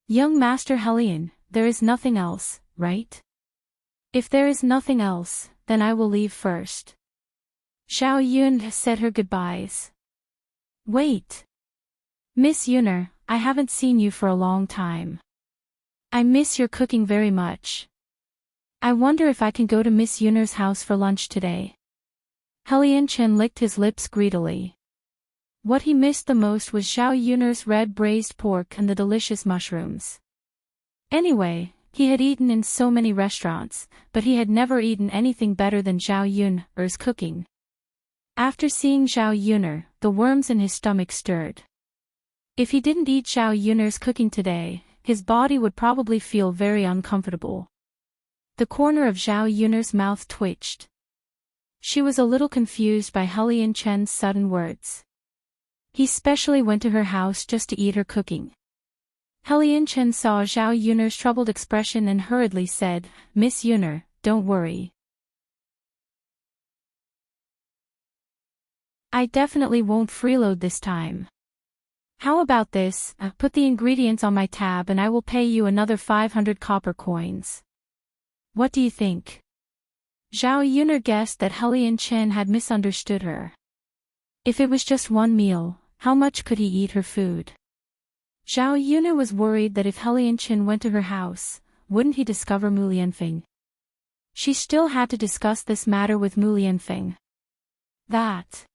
Speaker 1: Young Master Helian, there is nothing else, right? If there is nothing else, then I will leave first. Zhao Yun said her goodbyes. Wait. Miss Yuner, I haven't seen you for a long time. I miss your cooking very much. I wonder if I can go to Miss Yuner's house for lunch today. Helianchin licked his lips greedily. What he missed the most was Zhao Yuner's red braised pork and the delicious mushrooms. Anyway, he had eaten in so many restaurants, but he had never eaten anything better than Zhao Yuner's cooking. After seeing Zhao Yuner, the worms in his stomach stirred. If he didn't eat Zhao Yuner's cooking today, his body would probably feel very uncomfortable. The corner of Zhao Yuner's mouth twitched. She was a little confused by Helianchin's sudden words. He specially went to her house just to eat her cooking. Helianchin saw Zhao Yuner's troubled expression and hurriedly said, Miss Yuner, don't worry. I definitely won't freeload this time. How about this, put the ingredients on my tab and I will pay you another 500 copper coins. What do you think? Zhao Yuner guessed that Helianchin had misunderstood her. If it was just one meal, how much could he eat her food? Zhao Yuner was worried that if Helianchin went to her house, wouldn't he discover Mu Lianfeng? She still had to discuss this matter with Mu Lianfeng. That.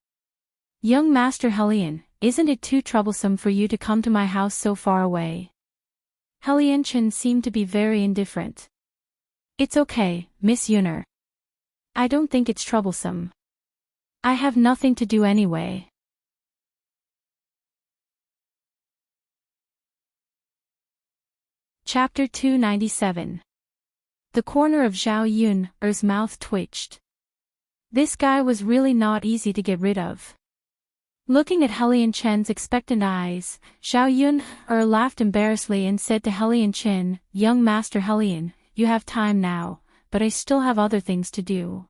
Speaker 1: Young Master Helian, isn't it too troublesome for you to come to my house so far away? Helianchin seemed to be very indifferent. It's okay, Miss Yuner. I don't think it's troublesome. I have nothing to do anyway. Chapter 297. The corner of Zhao Yuner's mouth twitched. This guy was really not easy to get rid of. Looking at Helianchin's expectant eyes, Zhao Yuner laughed embarrassedly and said to Helianchin, Young Master Helian, you have time now, but I still have other things to do.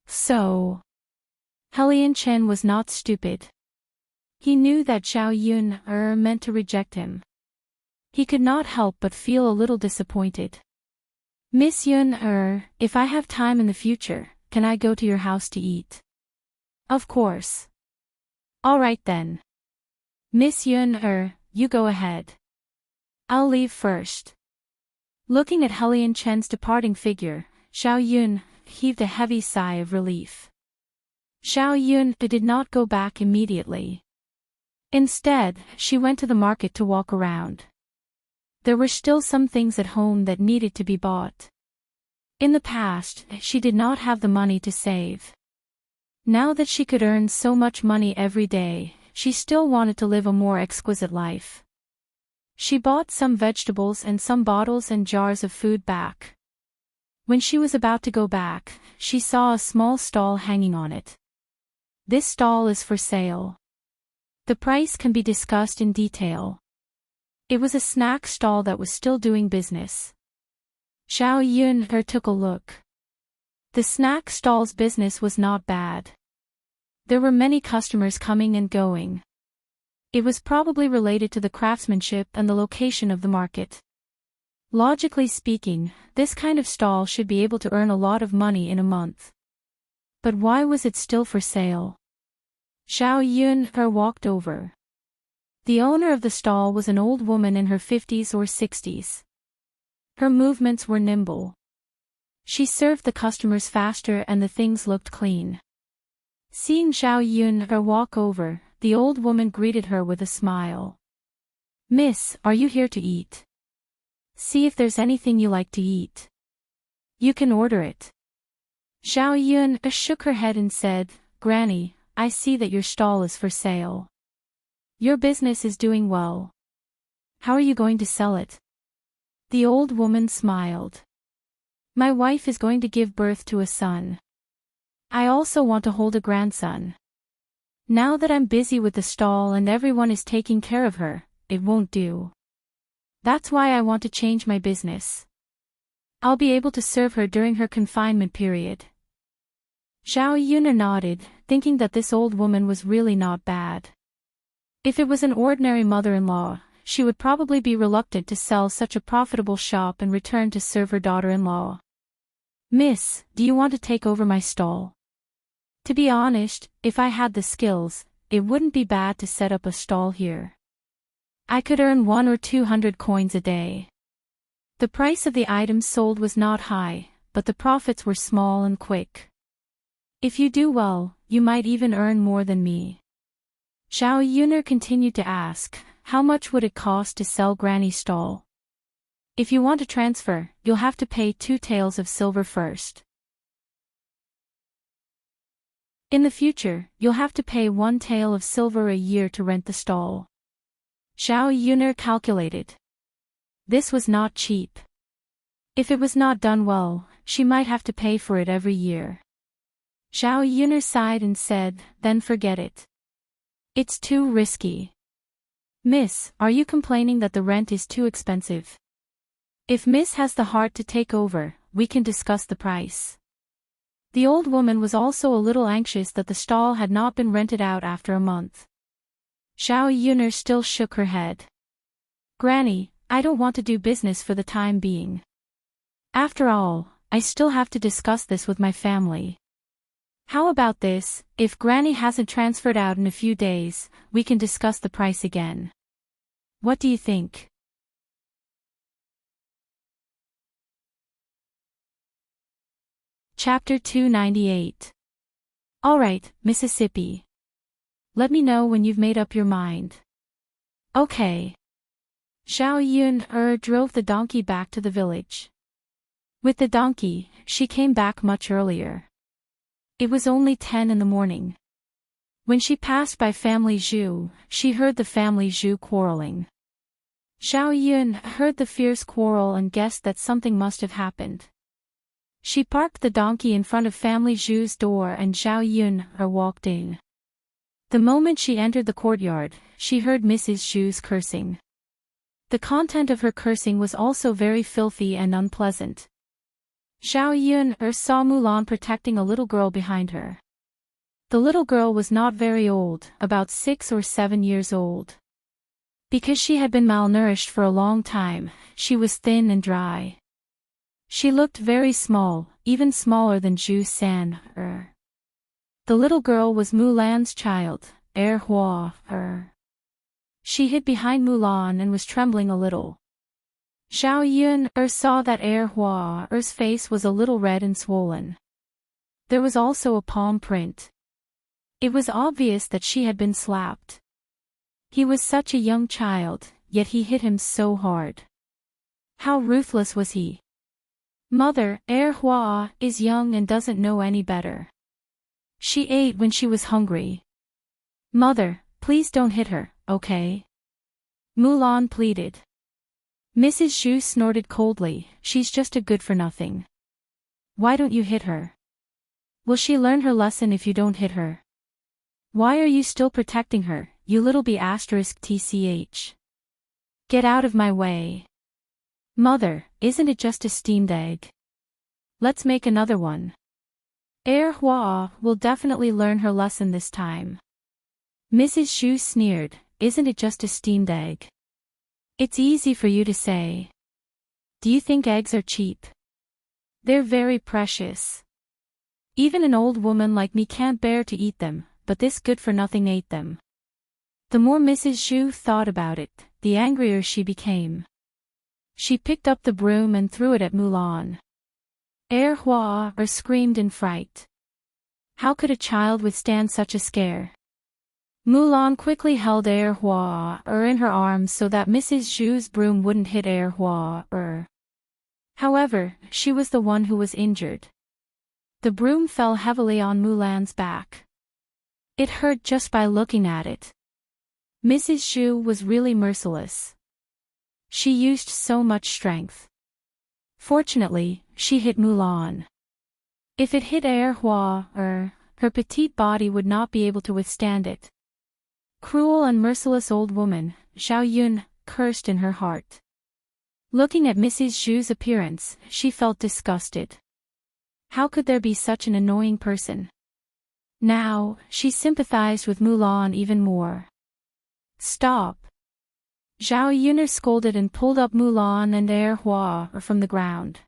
Speaker 1: So. Helianchin was not stupid. He knew that Zhao Yuner meant to reject him. He could not help but feel a little disappointed. Miss Yuner, if I have time in the future, can I go to your house to eat? Of course. All right then. Miss Yuner, you go ahead. I'll leave first. Looking at Helianchin's departing figure, Zhao Yuner heaved a heavy sigh of relief. Xiao Yun did not go back immediately. Instead, she went to the market to walk around. There were still some things at home that needed to be bought. In the past, she did not have the money to save. Now that she could earn so much money every day, she still wanted to live a more exquisite life. She bought some vegetables and some bottles and jars of food back. When she was about to go back, she saw a small stall hanging on it. This stall is for sale. The price can be discussed in detail. It was a snack stall that was still doing business. Xiao Yun took a look. The snack stall's business was not bad. There were many customers coming and going. It was probably related to the craftsmanship and the location of the market. Logically speaking, this kind of stall should be able to earn a lot of money in a month. But why was it still for sale? Xiao Yun walked over. The owner of the stall was an old woman in her 50s or 60s. Her movements were nimble. She served the customers faster and the things looked clean. Seeing Xiao Yun walk over, the old woman greeted her with a smile. "Miss, are you here to eat? See if there's anything you like to eat. You can order it." Xiao Yun shook her head and said, "Granny, I see that your stall is for sale. Your business is doing well. How are you going to sell it?" The old woman smiled. "My wife is going to give birth to a son. I also want to hold a grandson. Now that I'm busy with the stall and everyone is taking care of her, it won't do. That's why I want to change my business. I'll be able to serve her during her confinement period." Xiao Yun nodded, thinking that this old woman was really not bad. If it was an ordinary mother-in-law, she would probably be reluctant to sell such a profitable shop and return to serve her daughter-in-law. "Miss, do you want to take over my stall?" To be honest, if I had the skills, it wouldn't be bad to set up a stall here. I could earn 100 or 200 coins a day. The price of the items sold was not high, but the profits were small and quick. If you do well, you might even earn more than me. Xiao Yun continued to ask, "How much would it cost to sell Granny's stall?" "If you want to transfer, you'll have to pay 2 taels of silver first. In the future, you'll have to pay 1 tael of silver a year to rent the stall." Xiao Yun calculated. This was not cheap. If it was not done well, she might have to pay for it every year. Xiao Yun sighed and said, "Then forget it. It's too risky." "Miss, are you complaining that the rent is too expensive? If Miss has the heart to take over, we can discuss the price." The old woman was also a little anxious that the stall had not been rented out after a month. Xiao Yun still shook her head. "Granny, I don't want to do business for the time being. After all, I still have to discuss this with my family. How about this, if Granny hasn't transferred out in a few days, we can discuss the price again. What do you think?" Chapter 298. Alright, Mississippi. Let me know when you've made up your mind. Okay. Xiao Yun drove the donkey back to the village. With the donkey, she came back much earlier. It was only 10 in the morning. When she passed by family Zhu, she heard the family Zhu quarreling. Xiao Yun heard the fierce quarrel and guessed that something must have happened. She parked the donkey in front of family Zhu's door and Xiao Yun walked in. The moment she entered the courtyard, she heard Mrs. Zhu's cursing. The content of her cursing was also very filthy and unpleasant. Xiao Yun saw Mulan protecting a little girl behind her. The little girl was not very old, about 6 or 7 years old. Because she had been malnourished for a long time, she was thin and dry. She looked very small, even smaller than Zhu San. The little girl was Mulan's child, Hua. She hid behind Mulan and was trembling a little. Xiao Yun saw that Hua's face was a little red and swollen. There was also a palm print. It was obvious that she had been slapped. He was such a young child, yet he hit him so hard. How ruthless was he? Mother, Hua, is young and doesn't know any better. She ate when she was hungry. Mother, please don't hit her, okay? Mulan pleaded. Mrs. Zhu snorted coldly, she's just a good-for-nothing. Why don't you hit her? Will she learn her lesson if you don't hit her? Why are you still protecting her, you little b***tch? Get out of my way. Mother, isn't it just a steamed egg? Let's make another one. Hua will definitely learn her lesson this time. Mrs. Zhu sneered, isn't it just a steamed egg? It's easy for you to say. Do you think eggs are cheap? They're very precious. Even an old woman like me can't bear to eat them, but this good-for-nothing ate them. The more Mrs. Zhu thought about it, the angrier she became. She picked up the broom and threw it at Mulan. Hua screamed in fright. How could a child withstand such a scare? Mulan quickly held Hua in her arms so that Mrs. Zhu's broom wouldn't hit Hua. However, she was the one who was injured. The broom fell heavily on Mulan's back. It hurt just by looking at it. Mrs. Zhu was really merciless. She used so much strength. Fortunately, she hit Mulan. If it hit Hua, her petite body would not be able to withstand it. Cruel and merciless old woman, Zhao Yun, cursed in her heart. Looking at Mrs. Zhu's appearance, she felt disgusted. How could there be such an annoying person? Now, she sympathized with Mulan even more. Stop! Zhao Yun scolded and pulled up Mulan and Hua from the ground.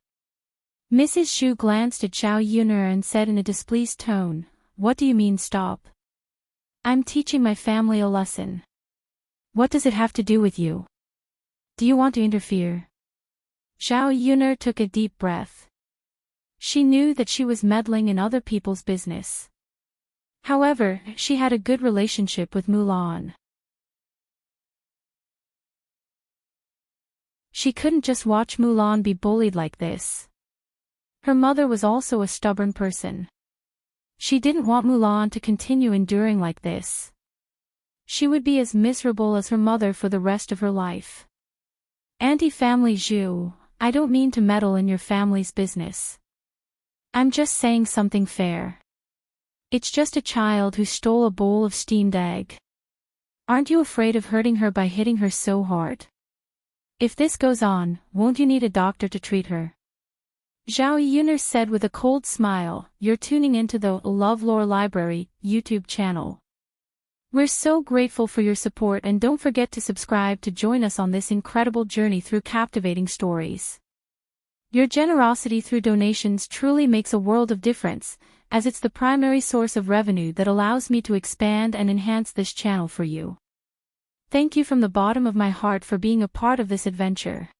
Speaker 1: Mrs. Zhu glanced at Zhao Yun and said in a displeased tone, what do you mean stop? I'm teaching my family a lesson. What does it have to do with you? Do you want to interfere? Zhao Yun took a deep breath. She knew that she was meddling in other people's business. However, she had a good relationship with Mulan. She couldn't just watch Mulan be bullied like this. Her mother was also a stubborn person. She didn't want Mulan to continue enduring like this. She would be as miserable as her mother for the rest of her life. Auntie Family Zhu, I don't mean to meddle in your family's business. I'm just saying something fair. It's just a child who stole a bowl of steamed egg. Aren't you afraid of hurting her by hitting her so hard? If this goes on, won't you need a doctor to treat her? Zhao Yun said with a cold smile, you're tuning into the LoveLore Library YouTube channel. We're so grateful for your support and don't forget to subscribe to join us on this incredible journey through captivating stories. Your generosity through donations truly makes a world of difference, as it's the primary source of revenue that allows me to expand and enhance this channel for you. Thank you from the bottom of my heart for being a part of this adventure.